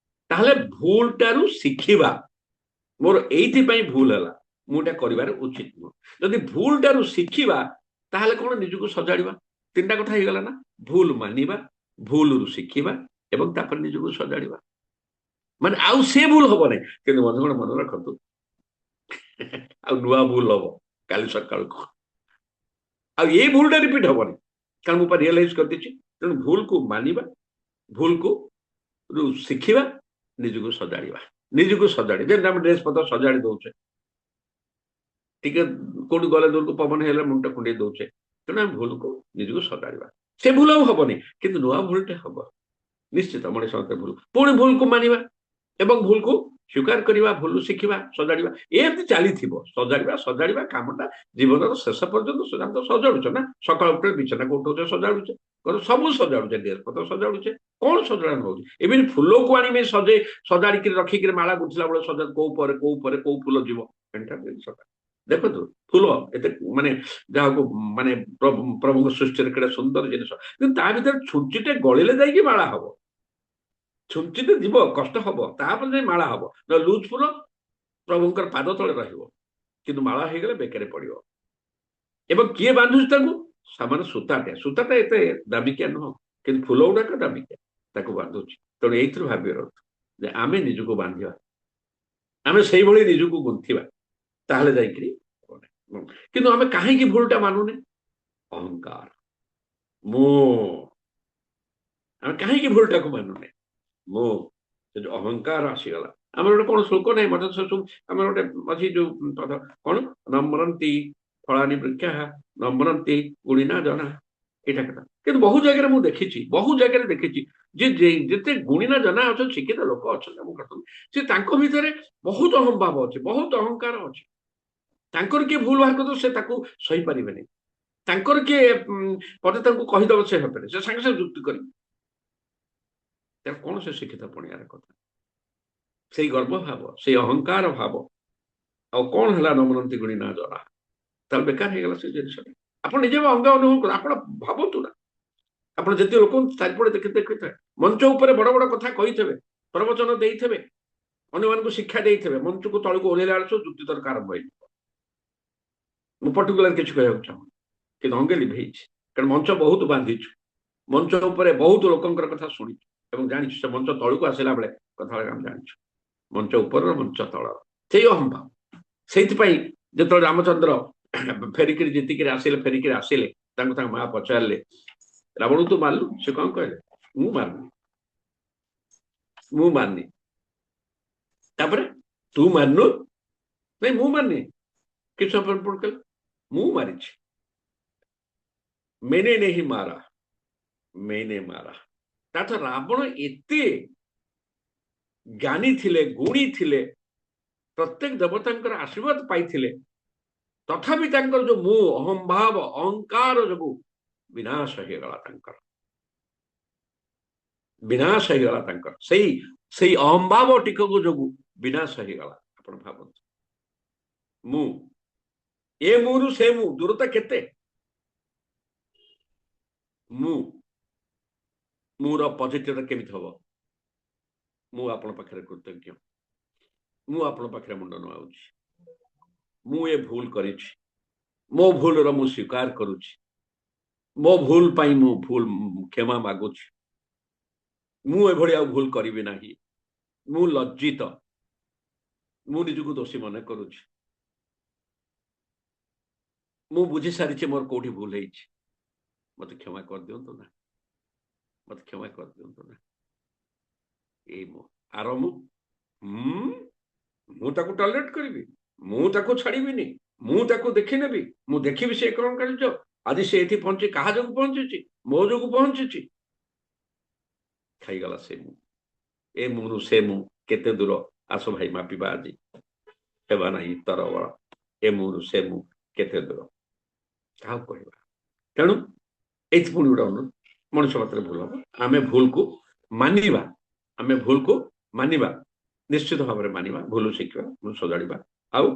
ତାହେଲେ ଭୁଲଟାରୁ ଶିଖିବା, ମୋର ଏଇଥିପାଇଁ ଭୁଲ ହେଲା, ମୁଁ ଏଟା କରିବାର ଉଚିତ ନୁହଁ। ଯଦି ଭୁଲଟାରୁ ଶିଖିବା, ତାହେଲେ କଣ ନିଜକୁ ସଜାଡ଼ିବା। 3ଟା କଥା ହେଇଗଲା ନା, ଭୁଲ ମାନିବା, ଭୁଲରୁ ଶିଖିବା ଏବଂ ତାପରେ ନିଜକୁ ସଜାଡ଼ିବା। ମାନେ ଆଉ ସେ ଭୁଲ ହବ ନାହିଁ। କିନ୍ତୁ ବନ୍ଧୁଗଣ ମନେ ରଖନ୍ତୁ, ଆଉ ନୂଆ ଭୁଲ ହବ କାଲି ସକାଳକୁ, ଆଉ ଏଇ ଭୁଲଟା ରିପିଟ ହବନି, କାରଣ ମୁଁ ରିଏଲାଇଜ କରିଦେଇଛି। ତେଣୁ ଭୁଲକୁ ମାନିବା, ଭୁଲକୁ ଶିଖିବା, ନିଜକୁ ସଜାଡ଼ିବା। ନିଜକୁ ସଜାଡ଼ି, ଯେମିତି ଆମେ ଡ୍ରେସ ପତ୍ର ସଜାଡ଼ି ଦଉଛେ, ଟିକେ କୋଉଠି ଗଲେ ଦୂରକୁ ପବନ ହେଲେ ମୁଣ୍ଡ କୁଣ୍ଡେଇ ଦଉଛେ, ତେଣୁ ଆମେ ଭୁଲକୁ ନିଜକୁ ସଜାଡ଼ିବା। ସେ ଭୁଲ ଆଉ ହବନି, କିନ୍ତୁ ନୂଆ ଭୁଲଟେ ହବ ନିଶ୍ଚିତ। ମଣିଷ ଭୁଲ, ପୁଣି ଭୁଲକୁ ମାନିବା ଏବଂ ଭୁଲକୁ ସ୍ୱୀକାର କରିବା, ଭୁଲ ଶିଖିବା, ସଜାଡ଼ିବା, ଏମିତି ଚାଲିଥିବ। ସଜାଡ଼ିବା କାମଟା ଜୀବନର ଶେଷ ପର୍ଯ୍ୟନ୍ତ ଆମେ ତ ସଜାଡୁଛେ ନା, ସକାଳ ଉଠେ ବିଛଣାକୁ ଉଠଉଛେ ସଜାଡୁଛେ, ସବୁ ସଜାଡୁଛେ, ଡ୍ରେସ ପତ୍ର ସଜାଡୁଛେ, କଣ ସଜାଡା ହଉଛି? ଏମିତି ଫୁଲକୁ ଆଣିବେ ସଜାଡ଼ିକି ରଖିକିରି ମାଳା ଗୁନ୍ଥିଲା ବେଳେ ସଜା କୋଉ ପରେ କୋଉ ଫୁଲ ଯିବ, ଏଇଟା ଜିନିଷଟା ଦେଖନ୍ତୁ। ଫୁଲ ଏତେ ମାନେ ଯାହାକୁ ମାନେ ପ୍ରଭୁଙ୍କ ସୃଷ୍ଟିରେ କେତେ ସୁନ୍ଦର ଜିନିଷ, କିନ୍ତୁ ତା ଭିତରେ ଛୁଞ୍ଚିଟେ ଗଳିଲେ ଯାଇକି ମାଳା ହବ। ଛୁଞ୍ଚିଟେ ଯିବ, କଷ୍ଟ ହବ, ତାପରେ ଯାଇ ମାଳା ହବ। ଲୁଜ ଫୁଲ ପ୍ରଭୁଙ୍କର ପାଦ ତଳେ ରହିବ, କିନ୍ତୁ ମାଳା ହେଇଗଲେ ବେକରେ ପଡିବ। ଏବଂ କିଏ ବାନ୍ଧୁଛି ତାକୁ? ସାମାନ୍ୟ ସୂତାଟା ଏତେ ଦାମିକିଆ ନୁହଁ, କିନ୍ତୁ ଫୁଲ ଗୁଡାକ ଦାମିକିଆ, ତାକୁ ବାନ୍ଧୁଛି। ତେଣୁ ଏଇଥିରୁ ଭାବିବାର ଯେ ଆମେ ନିଜକୁ ବାନ୍ଧିବା, ଆମେ ସେଇଭଳି ନିଜକୁ ଗୁନ୍ଥିବା, ତାହେଲେ ଯାଇକିରି। କିନ୍ତୁ ଆମେ କାହିଁକି ଭୁଲଟା ମାନୁନେ? ଅହଙ୍କାର, ମୁଁ, ଆମେ କାହିଁକି ଭୁଲଟାକୁ ମାନୁନେ? ମୁଁ, ସେ ଯୋଉ ଅହଙ୍କାର ଆସିଗଲା। ଆମର ଗୋଟେ କଣ ଶ୍ଲୋକ ନାହିଁ, ମତେ ଆମର ଗୋଟେ ଅଛି ଯୋଉ କଣ, ନମ୍ରନ୍ତି ଫଳାନି ବୃକ୍ଷା ନମ୍ରନ୍ତି ଗୁଣିନା ଜନା, ଏଇଟା କଥା। କିନ୍ତୁ ବହୁ ଜାଗାରେ ମୁଁ ଦେଖିଛି, ଯେ ଯେତେ ଗୁଣିନା ଜନା ଅଛନ୍ତି, ଶିକ୍ଷିତ ଲୋକ ଅଛନ୍ତି ଆମ କଥା, ସେ ତାଙ୍କ ଭିତରେ ବହୁତ ଅହମ୍ଭାବ ଅଛି, ବହୁତ ଅହଙ୍କାର ଅଛି। ତାଙ୍କର କିଏ ଭୁଲ ବାହାର କରିଦେବ, ସେ ତାକୁ ସହିପାରିବେନି। ତାଙ୍କର କିଏ ପଦେ ତାଙ୍କୁ କହିଦବ, ସେ ହେବେନି, ସେ ସାଙ୍ଗେ ସାଙ୍ଗେ ଯୁକ୍ତି କରିବେ। କଣ ସେ ଶିକ୍ଷିତ ପଣିଆର କଥା? ସେଇ ଗର୍ବ ଭାବ, ସେଇ ଅହଙ୍କାର ଭାବ। ଆଉ କଣ ହେଲା ନମ୍ରନ୍ତି ଗୁଣିନା ଜନା, ତାହେଲେ ବେକାର ହେଇଗଲା ସେ ଜିନିଷଟା। ଆପଣ ନିଜେ ଅଙ୍ଗ ଅନୁଭବ କର, ଆପଣ ଭାବନ୍ତୁ ନା, ଆପଣ ଯେତେ ଲୋକ ଚାରିପଟେ ଦେଖିଥିବେ, ମଞ୍ଚ ଉପରେ ବଡ ବଡ କଥା କହିଥିବେ, ପ୍ରବଚନ ଦେଇଥିବେ, ଅନ୍ୟମାନଙ୍କୁ ଶିକ୍ଷା ଦେଇଥିବେ, ମଞ୍ଚକୁ ତଳକୁ ଓହ୍ଲେଇଲା ବେଳକୁ ଯୁକ୍ତି ତର୍କ ଆରମ୍ଭ ହେଇଯିବ। ମୁଁ ପର୍ଟିକୁଲାର କିଛି କହିବାକୁ ଚାହୁଁନି, କିନ୍ତୁ ଅଙ୍ଗେ ଲିଭେଇଛି, କାରଣ ମଞ୍ଚ ବହୁତ ବାନ୍ଧିଛୁ, ମଞ୍ଚ ଉପରେ ବହୁତ ଲୋକଙ୍କର କଥା ଶୁଣିଛୁ ଏବଂ ଜାଣିଛୁ। ସେ ମଞ୍ଚ ତଳକୁ ଆସିଲା ବେଳେ କଥା ଆମେ ଜାଣିଛୁ, ମଞ୍ଚ ଉପରର ମଞ୍ଚ ତଳର ସେଇ ଅହମ୍ଭାବ। ସେଇଥିପାଇଁ ଯେତେବେଳେ ରାମଚନ୍ଦ୍ର ଫେରିକିରି ଜିତିକିରି ଆସିଲେ, ତାଙ୍କ ମା ପଚାରିଲେ, ରାବଣ ତୁ ମାରିଲୁ? ସେ କଣ କହିଲେ? ମୁଁ ମାରିନି। ତାପରେ ତୁ ମାରିନୁ? ନାଇଁ ମୁଁ ମାରିନି। କିଛି ସମୟ କହିଲେ ମୁଁ ମାରିଛି, मैंने नहीं मारा, मैंने मारा। ତାର ରାବଣ ଏତେ ଜ୍ଞାନୀ ଥିଲେ, ଗୁଣୀ ଥିଲେ, ପ୍ରତ୍ୟେକ ଦେବତାଙ୍କର ଆଶୀର୍ବାଦ ପାଇଥିଲେ, ତଥାପି ତାଙ୍କର ଯୋଉ ମୁଁ ଅହମ୍ଭାବ, ଅହଙ୍କାର ଯୋଗୁ विनाश होगला विनाश होगला सही अहंभाव टिकक जो विनाश होगला आपण भावत मु ए मुरु से मु दूरता केते मु मुर पॉजिटिव केमिति हबो मु आपण पाखरे कृतज्ञ मु आपण पाखरे मुंड नुआउछि मु ए भूल करिछि मो भूल रो मु स्वीकार करूछि मो भूल पाई मु भूल क्षमा मागुछि मु एभଳି ଆଉ ଭୁଲ କରିବି ନାହିଁ ମୁଁ ଲଜ୍ଜିତ ମୁଁ ନିଜକୁ ଦୋଷୀ ମନେ କରୁଛି ମୁଁ ବୁଝି ସାରିଛି ମୋର କୋଉଠି ଭୁଲ ହେଇଛି ମତେ କ୍ଷମା କରିଦିଅନ୍ତୁ ନା ମତେ କ୍ଷମା କରିଦିଅନ୍ତୁ ନା ଏଇ ମୁଁ ଆର ମୁଁ ତାକୁ ଟଲରେଟ୍ କରିବି ମୁଁ ତାକୁ ଛାଡ଼ିବିନି ମୁଁ ତାକୁ ଦେଖିନେବି ମୁଁ ଦେଖିବି ସେ କଣ କାର୍ଯ୍ୟ ଆଜି ସେ ଏଠି ପହଞ୍ଚି କାହା ଯୋଗୁଁ ପହଞ୍ଚିଛି ମୋ ଯୋଗୁଁ ପହଞ୍ଚିଛି ଖାଇଗଲା ସେ ମୁଁ ଏ ମୁରୁ ସେ ମୁଁ କେତେ ଦୂର ଆସ ଭାଇ ମାପିବା ଆଜି ହେବା ନାହିଁ ତରବର ଏ ମୁରୁ ସେ ମୁଁ କେତେ ଦୂର କାହାକୁ କହିବା ତେଣୁ ଏଇଥି ପୁଣି ଗୋଟେ ଅନୁରୋଧ ମଣିଷ ମାତ୍ରେ ଭୁଲ ହବ ଆମେ ଭୁଲକୁ ମାନିବା ନିଶ୍ଚିତ ଭାବରେ ମାନିବା ଭୁଲ ଶିଖିବା ଭୁଲ ସଜାଡ଼ିବା ଆଉ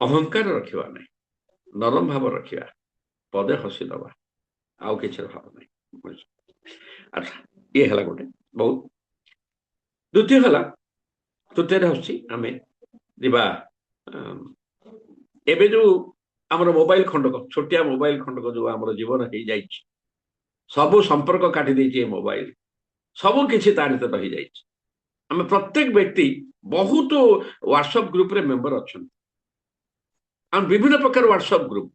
ଅହଙ୍କାର ରଖିବା ନାହିଁ ନରମ ଭାବ ରଖିବା ପଦେ ହସି ଦବା ଆଉ କିଛି ଭାବ ନାହିଁ ଆଚ୍ଛା ये है गोटे बहुत द्वितीय है तृतीय हूँ आम एवं जो आम मोबाइल खंडक छोटिया मोबाइल खंडक जो आम जीवन हो जाए सबू संपर्क काटी दे मोबाइल सबू किसी तार भीतर रही जाए आम प्रत्येक व्यक्ति बहुत व्हाट्सएप ग्रुप रे मेंबर अच्छा आम विभिन्न प्रकार व्हाट्सएप ग्रुप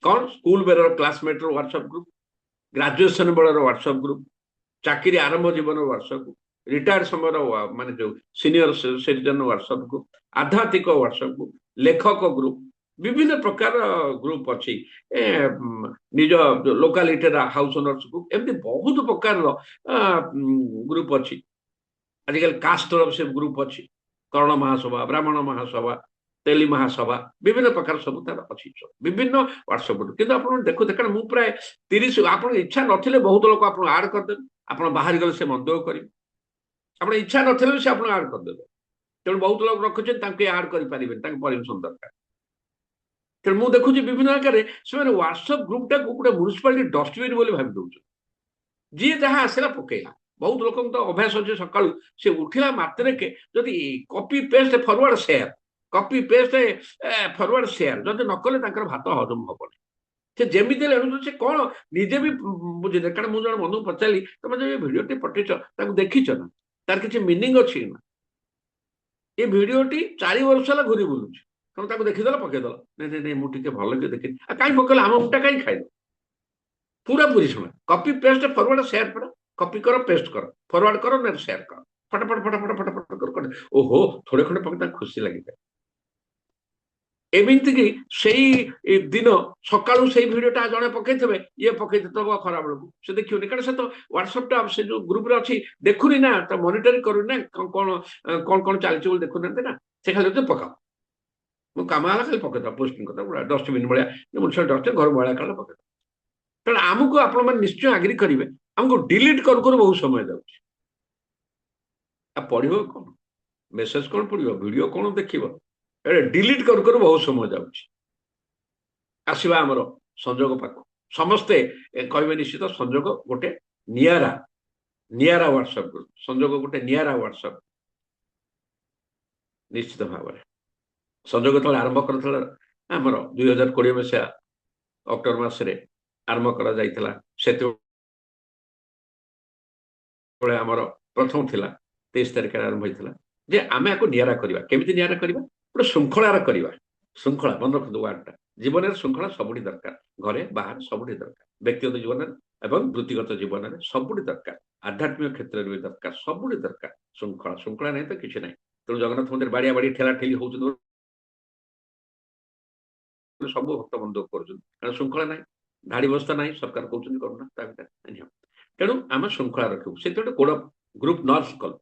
कौन school baler classmate WhatsApp group graduation baler WhatsApp group चाकरी आरंभ जीवन व्हाट्सएप रिटायर समय माने जो सीनियर सिटीजन व्हाट्सएप ग्रुप आध्यात्मिक व्हाट्सएप ग्रुप लेखक ग्रुप विभिन्न प्रकार ग्रुप अच्छी निज लोकालिटी हाउस ओनर्स ग्रुप एमती बहुत प्रकार ग्रुप अच्छी आजिकल कास्ट से ग्रुप अच्छी कर्ण महासभा ब्राह्मण महासभा तेली महासभा विभिन्न प्रकार सब तार अच्छी विभिन्न व्हाट्सएप ग्रुप किंतु आप देखु देख मु प्राय 30 आप इच्छा नथिले बहुत लोग आप आड करदे आप बाहर गले से मंद कर इच्छा नथिले से आप आड करदे तेणु बहुत लोग रखुचे आड कर परमिशन दरकार तेणु मुझे देखुची विभिन्न आकार से व्हाट्सएप ग्रुप टाक गोटे म्यूनिसिपालिटी डस्टबिन बोली भावी दौर जी जहाँ आसला पकेला बहुत लोक तो अभ्यास अच्छे सका से उठिला मात्र के जदि copy paste forward share copy paste forward share जदि नकले भात हजम हेनी से जमी से कौन निजे भी बुझे कारण मुझे जन बंधु पचारि तुम जो भिडटी पठेच देखीच ना तार किसी मीनिंग अच्छी ना ये भिडटी 4 वर्ष है घूरी बुलूँ तुम देखीदेल पकईदेल नहीं नहीं मुझे भल कि देखी कहीं पकड़ आम मुटा कहीं खाइद पूरा पूरी समय कॉपी पेस्ट फॉरवर्ड शेयर पड़ा कॉपी करो पेस्ट करो फॉरवर्ड करो ना शेयर करो फटाफट फटाफट फटाफट कर ओहो थोड़े खंडे पकड़ खुशी लगे एमती कि दिन सका से भिडटा जड़े पकई ये पकई खरा बेलू से देखिए कारण से तो व्हाट्सएप टा से जो ग्रुप रे अच्छी देखुनी ना तो मॉनिटर करूनी ना कौन कौन कौन चलती देखुना ना से खाली पकाओ मो कम खाली पकईद पोस्टिंग करता डस्टबिन भाया म्यूनिसिपल डस्टबिन घर मैला कला पकईद तेणु आमको आप निश्चय आग्री करेंगे आमको डिलीट कर बहुत समय जाऊँगी पढ़ कौन मेसेज कौन पढ़ वीडियो कौन देख डिलीट कर बहुत समय जाऊँगी आसवा आमर संजोग पाख समस्ते कहे निश्चित संजोग गोटे नियारा नियारा व्हाट्सएप ग्रुप संजोग गोटे नियारा व्हाट्सएप निश्चित भाव में संजोग जो आरंभ कर आमर 2020 मसीहा अक्टोबर मसरे आरंभ करा आमर प्रथम थिला 23 तारिख आरंभ होता जे आम आपको नियारा करवा केमी नियारा करवा गोटे श्रृंखलार करवा श्रृंखला मन रखु वार्डटा जीवन में श्रृंखला सबुठी दरकार घरे बाहर सबुठी दरकार व्यक्तिगत जीवन एवं वृत्तिगत जीवन में सबुठी दरकार आध्यात्मिक क्षेत्र में भी दरकार सबुठी दरकार श्रृंखला श्रृंखला नहीं तो किसी ना तेणु जगन्नाथ मंदिर बाड़िया बाड़ी ठेला ठेली हो सब भक्त बंधु कर श्रृंखला ना धाड़ी बस्ता ना सरकार कहते करूना तेणु आम श्रृंखला रखू से गोटे ग्रुप नर्स कल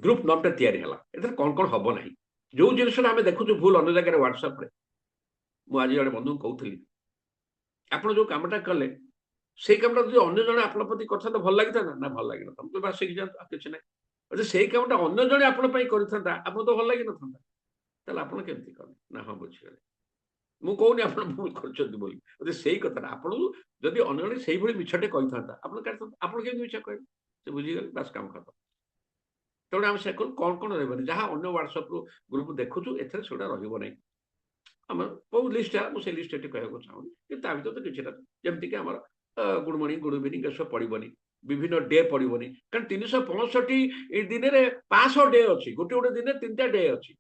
ग्रुप नर्टा या कौन कौन हम ना जो जिन आम देखु भूल अन्य जगह व्हाट्सएप मुझे जड़े बंधु कहती आप जो कमटा कले ସେଇ କାମଟା ଯଦି ଅନ୍ୟ ଜଣେ ଆପଣଙ୍କ ପ୍ରତି କରିଥାନ୍ତା ଭଲ ଲାଗିଥାନ୍ତା ନା ଭଲ ଲାଗିନଥାନ୍ତା ବାସ୍ ଶିଖିଯାଆନ୍ତୁ ଆଉ କିଛି ନାହିଁ। ଯଦି ସେଇ କାମଟା ଅନ୍ୟ ଜଣେ ଆପଣ ପାଇଁ କରିଥାନ୍ତା ଆପଣଙ୍କୁ ତ ଭଲ ଲାଗିନଥାନ୍ତା। ତାହେଲେ ଆପଣ କେମିତି କଲେ ନା ହଁ ବୁଝିଗଲେ। ମୁଁ କହୁନି ଆପଣ ଭୁଲ କରୁଛନ୍ତି ବୋଲି, ଯଦି ସେଇ କଥାଟା ଆପଣଙ୍କୁ ଯଦି ଅନ୍ୟ ଜଣେ ସେଇଭଳି ମିଛଟେ କହିଥାନ୍ତା ଆପଣ କାଟିଥାନ୍ତେ, ଆପଣ କେମିତି ମିଛ କହିବେ? ସେ ବୁଝିଗଲେ ବାସ୍ କାମ ଖତମ। ତେଣୁ ଆମେ ସେ କଣ କଣ ରହିବନି ଯାହା ଅନ୍ୟ ହ୍ୱାଟ୍ସଆପ୍ରୁ ଗ୍ରୁପ ଦେଖୁଛୁ ଏଥିରେ ସେଗୁଡ଼ା ରହିବ ନାହିଁ। ଆମର ବହୁତ ଲିଷ୍ଟ ମୁଁ ସେଇ ଲିଷ୍ଟ ଏଠି କହିବାକୁ ଚାହୁଁନି କିନ୍ତୁ ତା ଭିତରେ ତ କିଛିଟା ଯେମିତିକି ଆମର ଗୁଡ୍ ମର୍ଣ୍ଣିଂ ଗୁଡ୍ ଇଭିନିଂ ଏସବୁ ପଡ଼ିବନି, ବିଭିନ୍ନ ଡେ ପଡ଼ିବନି, କାରଣ 365 ଦିନରେ 500 ଡେ ଅଛି, ଗୋଟେ ଗୋଟେ ଦିନରେ 3ଟା ଡେ ଅଛି।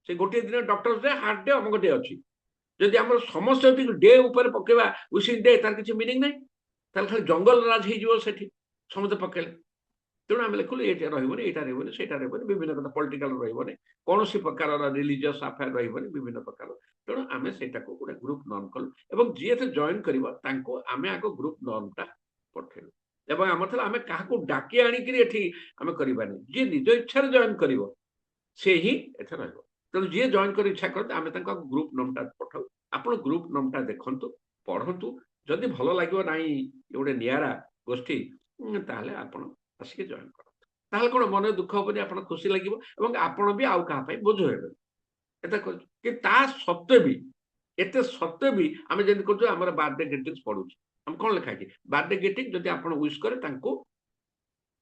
ସେ ଗୋଟିଏ ଦିନ ଡକ୍ଟର୍ସ ଡେ, ହାର୍ଟ ଡେ, ଅମକ ଡେ ଅଛି। ଯଦି ଆମର ସମସ୍ତେ ଯଦି ଡେ ଉପରେ ପକେଇବା ୱିସିଂ ଡେ ତାର କିଛି ମିନିଂ ନାହିଁ, ତାହେଲେ ଖାଲି ଜଙ୍ଗଲ ରାଜ ହେଇଯିବ ସେଠି ସମସ୍ତେ ପକେଇଲେ। ତେଣୁ ଆମେ ଲେଖିଲୁ ଏଇଟା ରହିବନି, ଏଇଟା ରହିବନି, ସେଇଟା ରହିବନି, ବିଭିନ୍ନ କଥା ପଲିଟିକାଲ ରହିବନି, କୌଣସି ପ୍ରକାରର ରିଲିଜିୟସ୍ ଆଫେୟାର ରହିବନି, ବିଭିନ୍ନ ପ୍ରକାର। ତେଣୁ ଆମେ ସେଇଟାକୁ ଗୋଟେ ଗ୍ରୁପ ନର୍ମ କଲୁ ଏବଂ ଯିଏ ଏଥିରେ ଜଏନ୍ କରିବ ତାଙ୍କୁ ଆମେ ଆଗ ଗ୍ରୁପ ନର୍ମଟା ପଠେଇଲୁ ଏବଂ ଆମର ଥିଲା ଆମେ କାହାକୁ ଡାକି ଆଣିକିରି ଏଠି ଆମେ କରିବାନି, ଯିଏ ନିଜ ଇଚ୍ଛାରେ ଜଏନ୍ କରିବ ସେ ହିଁ ଏଥିରେ ରହିବ। ତେଣୁ ଯିଏ ଜଏନ୍ କରି ଇଚ୍ଛା କରନ୍ତି ଆମେ ତାଙ୍କ ଗ୍ରୁପ ନମ୍ବରଟା ପଠାଉ, ଆପଣ ଗ୍ରୁପ ନମ୍ବରଟା ଦେଖନ୍ତୁ, ପଢ଼ନ୍ତୁ, ଯଦି ଭଲ ଲାଗିବ ନାହିଁ ଗୋଟେ ନିଆରା ଗୋଷ୍ଠୀ ତାହେଲେ ଆପଣ ଆସିକି ଜଏନ୍ କରନ୍ତୁ। ତାହେଲେ କ'ଣ ମନରେ ଦୁଃଖ ହେବନି, ଆପଣ ଖୁସି ଲାଗିବ ଏବଂ ଆପଣ ବି ଆଉ କାହା ପାଇଁ ବୋଝ ହେବେନି। ଏତେ କରୁଛୁ କି ତା ସତ୍ତ୍ୱେ ବି ଏତେ ସତ୍ତ୍ୱେ ବି ଆମେ ଯେମିତି କରୁଛୁ ଆମର ବାର୍ଥଡେ ଗ୍ରିଟିଂସ୍ ପଢୁଛି, ଆମେ କ'ଣ ଲେଖା ହେଇଛି ବାର୍ଥଡେ ଗ୍ରିଟିଂ ଯଦି ଆପଣ ୱିଶ୍ କରେ ତାଙ୍କୁ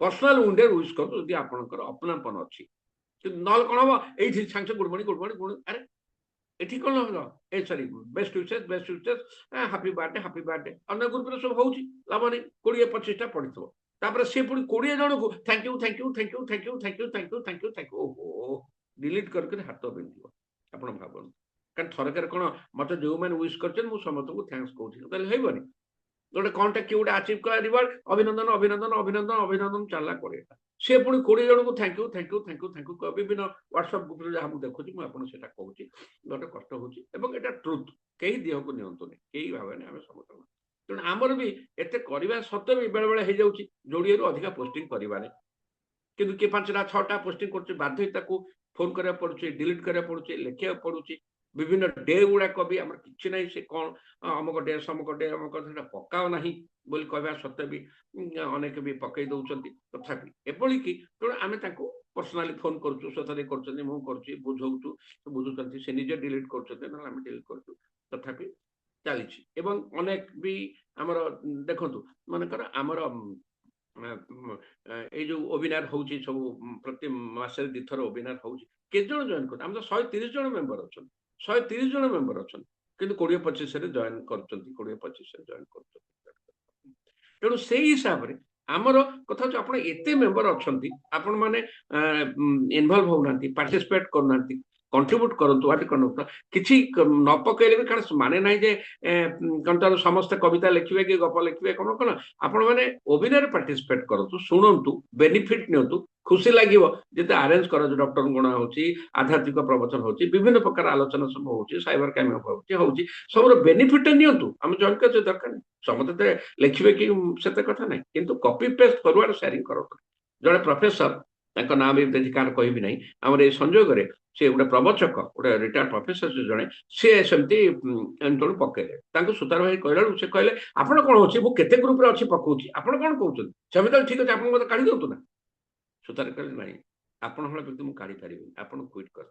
ପର୍ସନାଲ ୱିଣ୍ଡୋରେ ୱିଶ୍ କରନ୍ତୁ ଯଦି ଆପଣଙ୍କର ଅପନାପନ ଅଛି, ନହେଲେ କ'ଣ ହବ ଏଇଠି ସାଙ୍ଗେ ଗୁଡ୍ ମର୍ଣ୍ଣିଂ ଗୁଡ୍ ମର୍ଣ୍ଣିଂ ଆରେ ଏଠି କ'ଣ ହବ ଏ ସରି ବେଷ୍ଟ ୱିଶେସ୍ ହାପି ବାର୍ଥଡେ ଅନ୍ୟ ଗ୍ରୁପରେ ସବୁ ହଉଛି ଲାଭ ନାହିଁ, 20-25ଟା ପଡିଥିବ। ତାପରେ ସେ ପୁଣି 20 ଜଣଙ୍କୁ ଥ୍ୟାଙ୍କ ୟୁ ଓହୋ ଡିଲିଟ୍ କରିକି ହାତ ବିନ୍ଧିବ ଆପଣ ଭାବନ୍ତୁ। କାରଣ ଥରକରେ କ'ଣ ମତେ ଯୋଉମାନେ ୱିଶ୍ କରିଛନ୍ତି ମୁଁ ସମସ୍ତଙ୍କୁ ଥ୍ୟାଙ୍କ୍ସ କହୁଛି ତାହେଲେ ହେଇବନି। ଗୋଟେ କ'ଣଟା କିଏ ଗୋଟେ ଆଚିଭ୍ କଲା ରିୱାର୍ଡ ଅଭିନନ୍ଦନ ଚାଲିଲା 20ଟା, ସେ ପୁଣି 20 ଜଣଙ୍କୁ ଥ୍ୟାଙ୍କ ୟୁ ବିଭିନ୍ନ ହ୍ୱାଟ୍ସଆପ୍ ଗ୍ରୁପରେ ଯାହା ମୁଁ ଦେଖୁଛି ମୁଁ ଆପଣଙ୍କୁ ସେଇଟା କହୁଛି, ଗୋଟେ କଷ୍ଟ ହଉଛି ଏବଂ ଏଇଟା ଟ୍ରୁଥ୍, କେହି ଦେହକୁ ନିଅନ୍ତୁନି, କେହି ଭାବେନି ଆମେ ସମସ୍ତଙ୍କୁ। ତେଣୁ ଆମର ବି ଏତେ କରିବା ସତ୍ତ୍ୱେ ବି ବେଳେବେଳେ ହେଇଯାଉଛି ଯୋଡ଼ିଏରୁ ଅଧିକା ପୋଷ୍ଟିଂ କରିବାନି, କିନ୍ତୁ କିଏ 5ଟା 6ଟା ପୋଷ୍ଟିଂ କରୁଛି, ବାଧ୍ୟ ତାକୁ ଫୋନ୍ କରିବାକୁ ପଡୁଛି, ଡିଲିଟ୍ କରିବାକୁ ପଡୁଛି, ଲେଖିବାକୁ ପଡୁଛି। ବିଭିନ୍ନ ଡେ ଗୁଡାକ ବି ଆମର କିଛି ନାହିଁ, ସେ କ'ଣ ଅମକ ଡେ ସମକ ଡେ ଅମକ ସେଟା ପକାଅ ନାହିଁ ବୋଲି କହିବା ସତ୍ତ୍ୱେ ବି ଅନେକ ବି ପକେଇ ଦଉଛନ୍ତି। ତଥାପି ଏଭଳିକି ତେଣୁ ଆମେ ତାଙ୍କୁ ପର୍ସନାଲି ଫୋନ୍ କରୁଛୁ, ସତରେ କରୁଛନ୍ତି, ମୁଁ କରୁଛି, ବୁଝଉଛୁ, ବୁଝୁଛନ୍ତି, ସେ ନିଜେ ଡିଲିଟ୍ କରୁଛନ୍ତି, ନହେଲେ ଆମେ ଡିଲିଟ୍ କରୁଛୁ, ତଥାପି ଚାଲିଛି। ଏବଂ ଅନେକ ବି ଆମର ଦେଖନ୍ତୁ ମନେକର ଆମର ଏଇ ଯୋଉ ୱେବିନାର ହଉଛି ସବୁ ପ୍ରତି ମାସରେ 2 ଥର ୱେବିନାର ହଉଛି, କେତେ ଜଣ ଜଏନ୍ କରୁଛନ୍ତି? ଆମର ତ 130 ଜଣ ମେମ୍ବର ଅଛନ୍ତି, 130 ଜଣ ମେମ୍ବର ଅଛନ୍ତି, କିନ୍ତୁ 20-25ରେ ଜଏନ୍ କରୁଛନ୍ତି, 20-25ରେ ଜଏନ୍ କରୁଛନ୍ତି। ତେଣୁ ସେଇ ହିସାବରେ ଆମର କଥା ହଉଛି ଆପଣ ଏତେ ମେମ୍ବର ଅଛନ୍ତି, ଆପଣ ମାନେ ଇନଭଲ୍ଭ ହଉନାହାନ୍ତି, ପାର୍ଟିସିପେଟ୍ କରୁନାହାନ୍ତି, କଣ୍ଟ୍ରିବ୍ୟୁଟ୍ କରନ୍ତୁ କିଛି ନ ପକେଇଲେ ବି, କାରଣ ମାନେ ନାହିଁ ଯେ କ'ଣ ସମସ୍ତେ କବିତା ଲେଖିବେ କି ଗପ ଲେଖିବେ, କ'ଣ ଆପଣ ମାନେ ୱେବିନାରରେ ପାର୍ଟିସିପେଟ୍ କରନ୍ତୁ, ଶୁଣନ୍ତୁ, ବେନିଫିଟ୍ ନିଅନ୍ତୁ, ଖୁସି ଲାଗିବ। ଯେତେ ଆରେଞ୍ଜ କରାଯାଉଛି ଡକ୍ଟର ଗଣା ହଉଛି, ଆଧ୍ୟାତ୍ମିକ ପ୍ରବଚନ ହଉଛି, ବିଭିନ୍ନ ପ୍ରକାର ଆଲୋଚନା ସବୁ ହଉଛି, ସାଇବର କ୍ରାଇମ୍ ହଉଛି, ସବୁର ବେନିଫିଟ୍ ନିଅନ୍ତୁ। ଆମେ ଜଏନ୍ କରିବା ଦରକାର ନାହିଁ, ସମସ୍ତେ ଲେଖିବେ କି ସେତେ କଥା ନାହିଁ, କିନ୍ତୁ କପି ପେଷ୍ଟ ଫରୱାର୍ଡ ସେୟାରିଂ କରନ୍ତୁ। ଜଣେ ପ୍ରଫେସର, ତାଙ୍କ ନାଁ ବି ଯଦି କାହାର କହିବି ନାହିଁ, ଆମର ଏଇ ସଂଯୋଗରେ ସେ ଗୋଟେ ପ୍ରବଚକ, ଗୋଟେ ରିଟାୟାର୍ଡ ପ୍ରଫେସର ଜଣେ, ସିଏ ସେମିତି ଜଣେ ପକେଇଲେ, ତାଙ୍କୁ ସୁତାର ଭାଇ କହିଲା ବେଳକୁ ସେ କହିଲେ ଆପଣ କ'ଣ ଅଛି, ମୁଁ କେତେ ଗ୍ରୁପରେ ଅଛି ପକଉଛି, ଆପଣ କ'ଣ କହୁଛନ୍ତି? ସେମିତି ଠିକ ଅଛି, ଆପଣ ମତେ କାଢି ଦିଅନ୍ତୁ ନା। ସୁତାର କହିଲେ ନାହିଁ, ଆପଣ ଭଳି ବ୍ୟକ୍ତି ମୁଁ କାଢି ପାରିବିନି, ଆପଣ କ୍ୱିଟ୍ କର।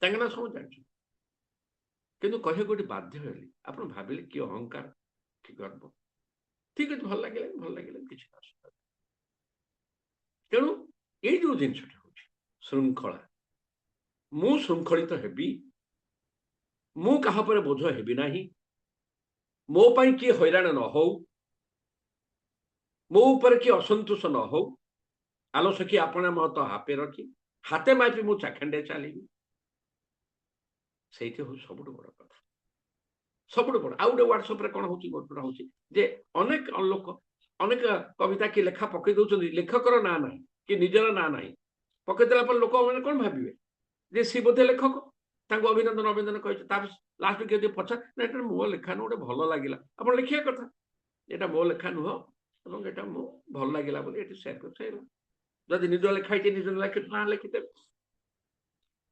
ତାଙ୍କ ନାଁ ସବୁ ଜାଣିଛୁ, କିନ୍ତୁ କହିବାକୁ ଗୋଟେ ବାଧ୍ୟ ହେଲି। ଆପଣ ଭାବିଲେ କି ଅହଙ୍କାର, କି ଗର୍ବ? ଠିକ ଅଛି, ଭଲ ଲାଗିଲା କିଛି ଅସୁବିଧା। ତେଣୁ ଏଇ ଯୋଉ ଜିନିଷଟା ହଉଛି ଶୃଙ୍ଖଳା, ମୁଁ ଶୃଙ୍ଖଳିତ ହେବି, ମୁଁ କାହା ଉପରେ ବୋଝ ହେବି ନାହିଁ, ମୋ ପାଇଁ କିଏ ହଇରାଣ ନ ହଉ, ମୋ ଉପରେ କିଏ ଅସନ୍ତୋଷ ନ ହଉ, ଆଲସଖି ଆପଣା ମହତ ହାପେ ରଖି ହାତେ ମାପି ମୁଁ ଚାଖେଣ୍ଡେ ଚାଲିବି। ସେଇଠି ହଉଛି ସବୁଠୁ ବଡ କଥା, ସବୁଠୁ ବଡ। ଆଉ ଗୋଟେ ହ୍ୱାଟ୍ସଆପରେ କ'ଣ ହଉଛି ଗଡ଼ବଡ଼ ହଉଛି ଯେ ଅନେକ ଲୋକ ଅନେକ କବିତା କି ଲେଖା ପକେଇ ଦଉଛନ୍ତି, ଲେଖକର ନାଁ ନାହିଁ କି ନିଜର ନାଁ ନାହିଁ, ପକେଇ ଦେଲା ପରେ ଲୋକମାନେ କ'ଣ ଭାବିବେ ଯେ ସିଏ ବୋଧେ ଲେଖକ, ତାଙ୍କୁ ଅଭିନନ୍ଦନ କହିଛି। ତାପରେ ଲାଷ୍ଟକୁ ଯଦି ପଚାର ନା ଏଟା ମୋ ଲେଖା ନୁହଁ, ଗୋଟେ ଭଲ ଲାଗିଲା, ଆପଣ ଲେଖିବା କଥା ଏଟା ମୋ ଲେଖା ନୁହଁ ଏବଂ ଏଟା ମୁଁ ଭଲ ଲାଗିଲା ବୋଲି ଏଠି ସେୟାର କରିଛି। ଯଦି ନିଜ ଲେଖା ହେଇଛି ନିଜ ନାଁ ଲେଖିଦେବେ।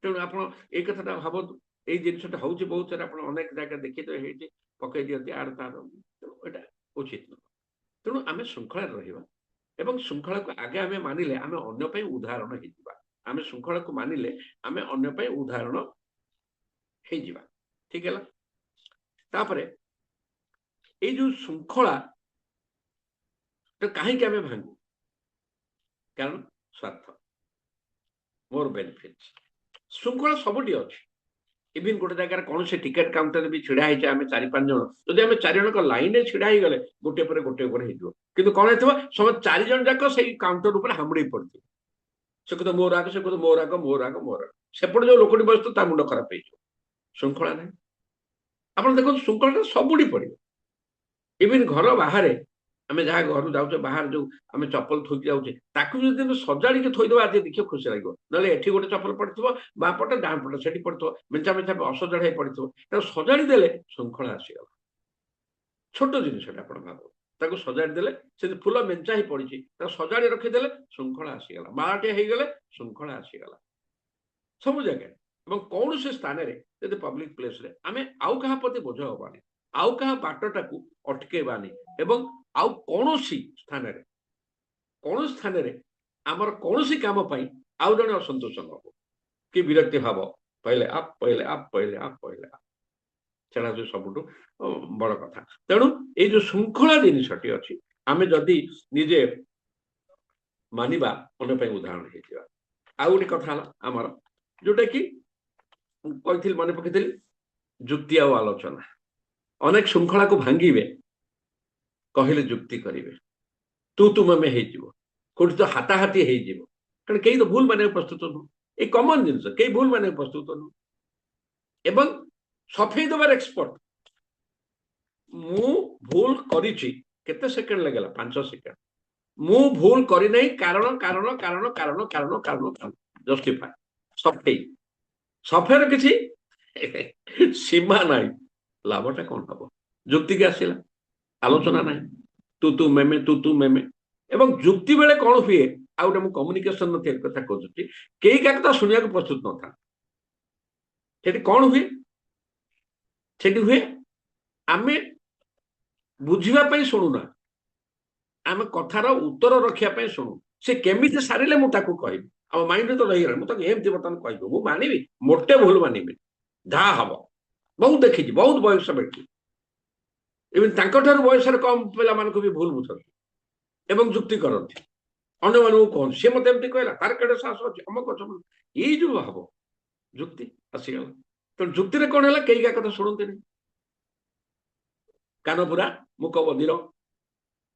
ତେଣୁ ଆପଣ ଏଇ କଥାଟା ଭାବନ୍ତୁ, ଏଇ ଜିନିଷଟା ହଉଛି ବହୁତ ସାରା, ଆପଣ ଅନେକ ଜାଗା ଦେଖିଥିବେ ହେଇଛି, ପକେଇ ଦିଅନ୍ତି ଆର ତାର। ତେଣୁ ଏଟା ଉଚିତ ନୁହଁ। ତେଣୁ ଆମେ ଶୃଙ୍ଖଳାରେ ରହିବା ଏବଂ ଶୃଙ୍ଖଳାକୁ ଆଗେ ଆମେ ମାନିଲେ ଆମେ ଅନ୍ୟ ପାଇଁ ଉଦାହରଣ ହେଇଯିବା। ଆମେ ଶୃଙ୍ଖଳାକୁ ମାନିଲେ ଆମେ ଅନ୍ୟ ପାଇଁ ଉଦାହରଣ ହେଇଯିବା। ଠିକ ହେଲା। ତାପରେ ଏଇ ଯୋଉ ଶୃଙ୍ଖଳା କାହିଁକି ଆମେ ଭାଙ୍ଗୁ? କାରଣ ସ୍ୱାର୍ଥ, ମୋର ବେନିଫିଟ। ଶୃଙ୍ଖଳା ସବୁଠି ଅଛି। ଇଭିନ୍ ଗୋଟେ ଜାଗାରେ କୌଣସି ଟିକେଟ କାଉଣ୍ଟରରେ ବି ଛିଡା ହେଇଛେ ଆମେ 4-5 ଜଣ, ଯଦି ଆମେ 4 ଜଣଙ୍କ ଲାଇନରେ ଛିଡା ହେଇଗଲେ ଗୋଟେ ପରେ ହେଇଯିବ। କିନ୍ତୁ କଣ ହେଇଥିବ, ସମସ୍ତେ 4 ଜଣ ଯାକ ସେଇ କାଉଣ୍ଟର ଉପରେ ହାମୁଡେଇ ପଡିଥିବ। ସେ କଥା ମୋର ଆଗ, ସେ କଥା ମୋର ଆଗ, ମୋର ଆଗ, ମୋର ଆଗ। ସେପଟେ ଯୋଉ ଲୋକଟି ବସିଥିବ ତା ମୁଣ୍ଡ ଖରାପ ହେଇଯିବ। ଶୃଙ୍ଖଳା ନାହିଁ। ଆପଣ ଦେଖନ୍ତୁ ଶୃଙ୍ଖଳାଟା ସବୁଠି ପଡିବ। ଇଭିନ୍ ଘର ବାହାରେ ଆମେ ଯାହା ଘରୁ ଯାଉଛେ, ବାହାରେ ଯୋଉ ଆମେ ଚପଲ ଥୋଇକି ଯାଉଛେ, ତାକୁ ଯଦି ଆମେ ସଜାଡିକି ଥୋଇଦବା ଆଜି ଦେଖିବ ଖୁସି ଲାଗିବ। ନହେଲେ ଏଠି ଗୋଟେ ଚପଲ ପଡିଥିବ, ବାଁ ପଟେ ଡାହାଣ ପଟେ ସେଠି ପଡିଥିବ, ମେଞ୍ଚା ମେଞ୍ଚା ଅସଜାଡି ହେଇ ପଡିଥିବ। ତାକୁ ସଜାଡି ଦେଲେ ଶୃଙ୍ଖଳା ଆସିଗଲା। ଛୋଟ ଜିନିଷଟା ଆପଣ ଭାବନ୍ତୁ, ତାକୁ ସଜାଡି ଦେଲେ ସେଠି ଫୁଲ ମେଞ୍ଚା ହେଇ ପଡିଛି, ତାକୁ ସଜାଡି ରଖିଦେଲେ ଶୃଙ୍ଖଳା ଆସିଗଲା। ମାଳଟିଏ ହେଇଗଲେ ଶୃଙ୍ଖଳା ଆସିଗଲା ସବୁ ଜାଗାରେ। ଏବଂ କୌଣସି ସ୍ଥାନରେ ଯଦି ପବ୍ଲିକ ପ୍ଲେସରେ ଆମେ ଆଉ କାହା ପ୍ରତି ବୋଝ ହବାନି, ଆଉ କାହା ବାଟଟାକୁ ଅଟକେଇବାନି, ଏବଂ ଆଉ କୌଣସି ସ୍ଥାନରେ ଆମର କୌଣସି କାମ ପାଇଁ ଆଉ ଜଣେ ଅସନ୍ତୋଷ ନ ହବ କି ବିରକ୍ତି ଭାବ ପହିଲେ ଆପ ସେଟା ହଉଛି ସବୁଠୁ ବଡ କଥା। ତେଣୁ ଏଇ ଯୋଉ ଶୃଙ୍ଖଳା ଜିନିଷଟି ଅଛି, ଆମେ ଯଦି ନିଜେ ମାନିବା ଅନ୍ୟ ପାଇଁ ଉଦାହରଣ ହେଇଯିବା। ଆଉ ଗୋଟେ କଥା ହେଲା ଆମର, ଯୋଉଟା କି କହିଥିଲି, ମନେ ପକେଇଥିଲି, ଯୁକ୍ତି ଆଉ ଆଲୋଚନା। ଅନେକ ଶୃଙ୍ଖଳାକୁ ଭାଙ୍ଗିବେ, କହିଲେ ଯୁକ୍ତି କରିବେ, ତୁ ମେ ହେଇଯିବ, କୋଉଠି ତ ହାତାହାତି ହେଇଯିବ। କାରଣ କେହି ତ ଭୁଲ ମାନିବାକୁ ପ୍ରସ୍ତୁତ ନୁହଁ। ଏଇ କମନ ଜିନିଷ, କେହି ଭୁଲ ମାନିବାକୁ ପ୍ରସ୍ତୁତ ନୁହଁ। ଏବଂ ସଫେଇ ଦେବାର ଏକ୍ସପର୍ଟ। ମୁଁ ଭୁଲ କରିଛି, କେତେ ସେକେଣ୍ଡ ଲାଗିଲା? 5 ସେକେଣ୍ଡ। ମୁଁ ଭୁଲ କରିନାହିଁ, କାରଣ ଜଷ୍ଟିଫାଏ। ସଫେଇର କିଛି ସୀମା ନାହିଁ। ଲାଭଟା କଣ ହବ? ଯୁକ୍ତିକି ଆସିଲା, ଆଲୋଚନା ନାହିଁ, ତୁ ମେମେ। ଏବଂ ଯୁକ୍ତି ବେଳେ କଣ ହୁଏ, ଆଉ ଗୋଟେ ମୁଁ କମ୍ୟୁନିକେସନ କଥା କହୁଛି, କେହି କାହା କଥା ଶୁଣିବାକୁ ପ୍ରସ୍ତୁତ ନଥାନ୍ତି। ସେଠି କଣ ହୁଏ? ସେଠି ହୁଏ ଆମେ ବୁଝିବା ପାଇଁ ଶୁଣୁନା, ଆମେ କଥାର ଉତ୍ତର ରଖିବା ପାଇଁ ଶୁଣୁ। ସେ କେମିତି ସାରିଲେ ମୁଁ ତାକୁ କହିବି, ଆମ ମାଇଣ୍ଡରେ ତ ରହିଗଲା, ମୁଁ ତାକୁ ଏମିତି ବର୍ତ୍ତମାନ କହିବି, ମୁଁ ମାନିବି, ମୋଟେ ଭୁଲ ମାନିବି, ଯାହା ହବ। ବହୁତ ଦେଖିଛି, ବହୁତ ବୟସ ବ୍ୟକ୍ତି, ଇଭେନ୍ ତାଙ୍କଠାରୁ ବୟସରେ କମ ପିଲାମାନଙ୍କୁ ବି ଭୁଲ ବୁଝନ୍ତି ଏବଂ ଯୁକ୍ତି କରନ୍ତି, ଅନ୍ୟମାନଙ୍କୁ କହନ୍ତି, ସେ ମତେ ଏମିତି କହିଲା, ତାର କେଡେ ସାହସ ଅଛି, ଅମକ ଅଛି। ଏଇ ଯୋଉ ହବ ଯୁକ୍ତି ଆସିଗଲା। ତେଣୁ ଯୁକ୍ତିରେ କଣ ହେଲା, କେହି କାହା କଥା ଶୁଣନ୍ତିନି। କାନ ପୁରା ମୁକ ବଧିର,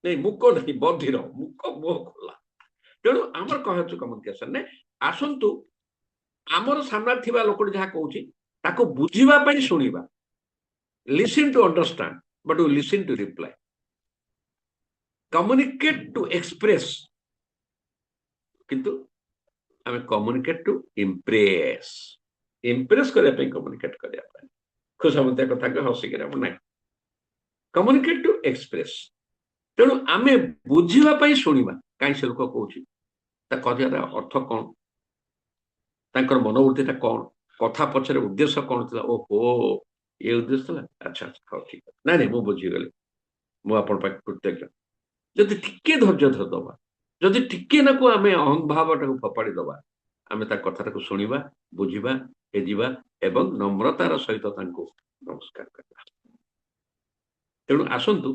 ନାଇଁ ମୁକ ନାହିଁ ବଧିର, ମୁକ ମୁହ ଖୋଲା। ତେଣୁ ଆମର କଣ ହଉଛି କମ୍ୟୁନିକେସନରେ, ଆସନ୍ତୁ ଆମର ସାମ୍ନାରେ ଥିବା ଲୋକଟି ଯାହା କହୁଛି ତାକୁ ବୁଝିବା ପାଇଁ ଶୁଣିବା। Listen to understand, but you listen to reply. Communicate to express, କିନ୍ତୁ ଆମେ କମ୍ୟୁନିକେଟ୍ ଟୁ ଇମ୍ପ୍ରେସ। ଇମ୍ପ୍ରେସ କରିବା ପାଇଁ କମ୍ୟୁନିକେଟ୍ କରିବା ପାଇଁ, ଖୁସାମତିଆ କଥାକୁ ହସିକିରି ନାହିଁ, କମ୍ୟୁନିକେଟ୍ ଟୁ ଏକ୍ସପ୍ରେସ। ତେଣୁ ଆମେ ବୁଝିବା ପାଇଁ ଶୁଣିବା, କାହିଁ ସେ ଲୋକ କହୁଛି, ତା କହିବାର ଅର୍ଥ କଣ, ତାଙ୍କର ମନୋବୃତ୍ତିଟା କଣ, କଥା ପଛରେ ଉଦ୍ଦେଶ୍ୟ କଣ ଥିଲା। ଓହୋ, ଏ ଉଦ୍ଦେଶ୍ୟ ଥିଲା, ଆଚ୍ଛା ହଉ ଠିକ ଅଛି, ନାଇଁ ମୁଁ ବୁଝିଗଲି, ମୁଁ ଆପଣ ପାଖରେ କୃତଜ୍ଞ। ଯଦି ଟିକେ ଧୈର୍ଯ୍ୟ ଧରିଦବା, ଯଦି ଟିକେ ନାକୁ ଆମେ ଅହଂଭାବଟାକୁ ଫୋପାଡ଼ି ଦବା, ଆମେ ତା କଥାଟାକୁ ଶୁଣିବା, ବୁଝିବା, ହେଯିବା ଏବଂ ନମ୍ରତାର ସହିତ ତାଙ୍କୁ ନମସ୍କାର କରିବା। ତେଣୁ ଆସନ୍ତୁ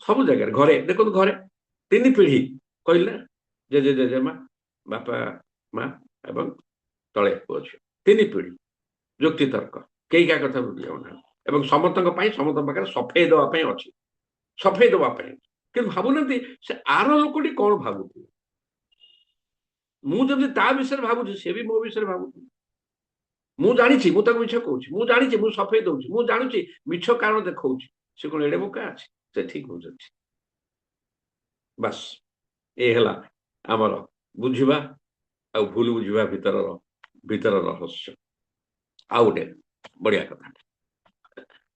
ସବୁ ଜାଗାରେ, ଘରେ ଦେଖନ୍ତୁ, ଘରେ 3 ପିଢି କହିଲେ, ଜେଜେମା, ବାପା ମା ଏବଂ ତଳେ ପୁଅ ଝିଅ, 3 ପିଢି, ଯୁକ୍ତି ତର୍କ, କେହି କାହା କଥା ବୁଝିଯାଉନାହାନ୍ତି। ଏବଂ ସମସ୍ତଙ୍କ ପାଇଁ, ସମସ୍ତଙ୍କ ପାଖରେ ସଫେଇ ଦେବା ପାଇଁ ଅଛି, ସଫେଇ ଦେବା ପାଇଁ। କିନ୍ତୁ ଭାବୁନାହାନ୍ତି ସେ ଆର ଲୋକଟି କଣ ଭାବୁଥିବ। ମୁଁ ଯେମିତି ତା ବିଷୟରେ ଭାବୁଛି, ସେ ବି ମୋ ବିଷୟରେ ଭାବୁଛି। ମୁଁ ଜାଣିଛି ମୁଁ ତାକୁ ମିଛ କହୁଛି, ମୁଁ ଜାଣିଛି ମୁଁ ସଫେଇ ଦଉଛି, ମୁଁ ଜାଣୁଛି ମିଛ କାରଣ ଦେଖଉଛି, ସେ କଣ ଏଡେ ବୋକା ଅଛି? ସେ ଠିକ ବୁଝୁଛି। ବାସ୍, ଏ ହେଲା ଆମର ବୁଝିବା ଆଉ ଭୁଲ ବୁଝିବା ଭିତର ରହସ୍ୟ। ଆଉ ଗୋଟେ ବଢିଆ କଥା,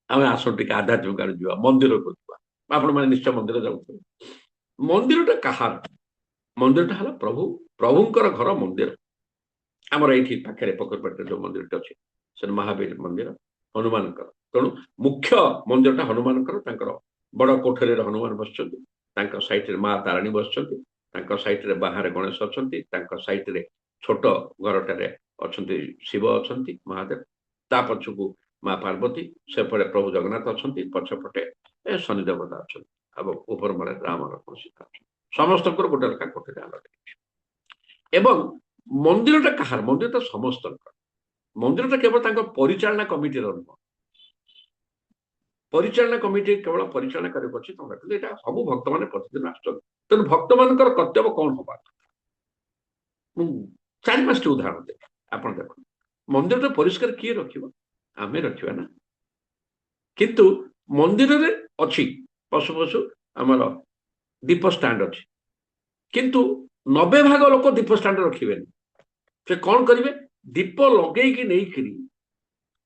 ଆମେ ଆସ ଟିକେ ଆଧ୍ୟାତ୍ମିକ ଆଡେ ଯିବା, ମନ୍ଦିରକୁ ଯିବା। ଆପଣ ମାନେ ନିଶ୍ଚୟ ମନ୍ଦିର ଯାଉଥିବେ। ମନ୍ଦିରଟା କାହାର? ମନ୍ଦିରଟା ହେଲା ପ୍ରଭୁଙ୍କର ଘର ମନ୍ଦିର। ଆମର ଏଇଠି ପାଖରେ ପୋଖରୀପାଟରେ ଯୋଉ ମନ୍ଦିରଟି ଅଛି, ସେ ମହାବୀର ମନ୍ଦିର, ହନୁମାନଙ୍କର। ତେଣୁ ମୁଖ୍ୟ ମନ୍ଦିରଟା ହନୁମାନଙ୍କର, ତାଙ୍କର ବଡ କୋଠରୀରେ ହନୁମାନ ବସିଛନ୍ତି, ତାଙ୍କ ସାଇଟରେ ମା ତାରିଣୀ ବସିଛନ୍ତି, ତାଙ୍କ ସାଇଟରେ ବାହାରେ ଗଣେଶ ଅଛନ୍ତି, ତାଙ୍କ ସାଇଟରେ ଛୋଟ ଘରଟାରେ ଅଛନ୍ତି ଶିବ ଅଛନ୍ତି ମହାଦେବ, ତା ପଛକୁ ମା ପାର୍ବତୀ, ସେପଟେ ପ୍ରଭୁ ଜଗନ୍ନାଥ ଅଛନ୍ତି, ପଛପଟେ ଶନି ଦେବତା ଅଛନ୍ତି, ଏବଂ ଉପର ମଳେ ରାମ ଲକ୍ଷ୍ମଣ ସୀତା ଅଛନ୍ତି। ସମସ୍ତଙ୍କର ଗୋଟେ ଲେଖା କୋଠରୀ ଆଲୋକ ଏବଂ ମନ୍ଦିରଟା କାହାର? ମନ୍ଦିରଟା ସମସ୍ତଙ୍କର। ମନ୍ଦିରଟା କେବଳ ତାଙ୍କ ପରିଚାଳନା କମିଟିର ନୁହଁ। ପରିଚାଳନା କମିଟି କେବଳ ପରିଚାଳନା କରିପାରୁଛି ତମେ କିନ୍ତୁ ଏଇଟା ସବୁ ଭକ୍ତମାନେ ପ୍ରତିଦିନ ଆସୁଛନ୍ତି। ତେଣୁ ଭକ୍ତମାନଙ୍କର କର୍ତ୍ତବ୍ୟ କଣ ହବା କଥା? ମୁଁ 4-5ଟି ଉଦାହରଣ ଦେବି। ଆପଣ ଦେଖନ୍ତୁ, ମନ୍ଦିରଟା ପରିଷ୍କାର କିଏ ରଖିବ? ଆମେ ରଖିବା ନା। କିନ୍ତୁ ମନ୍ଦିରରେ ଅଛି ପଶୁ ଆମର ଦୀପ ଷ୍ଟାଣ୍ଡ ଅଛି, କିନ୍ତୁ 90% ଲୋକ ଦୀପ ଷ୍ଟାଣ୍ଡ ରଖିବେନି। ସେ କଣ କରିବେ? ଦୀପ ଲଗେଇକି ନେଇକିରି,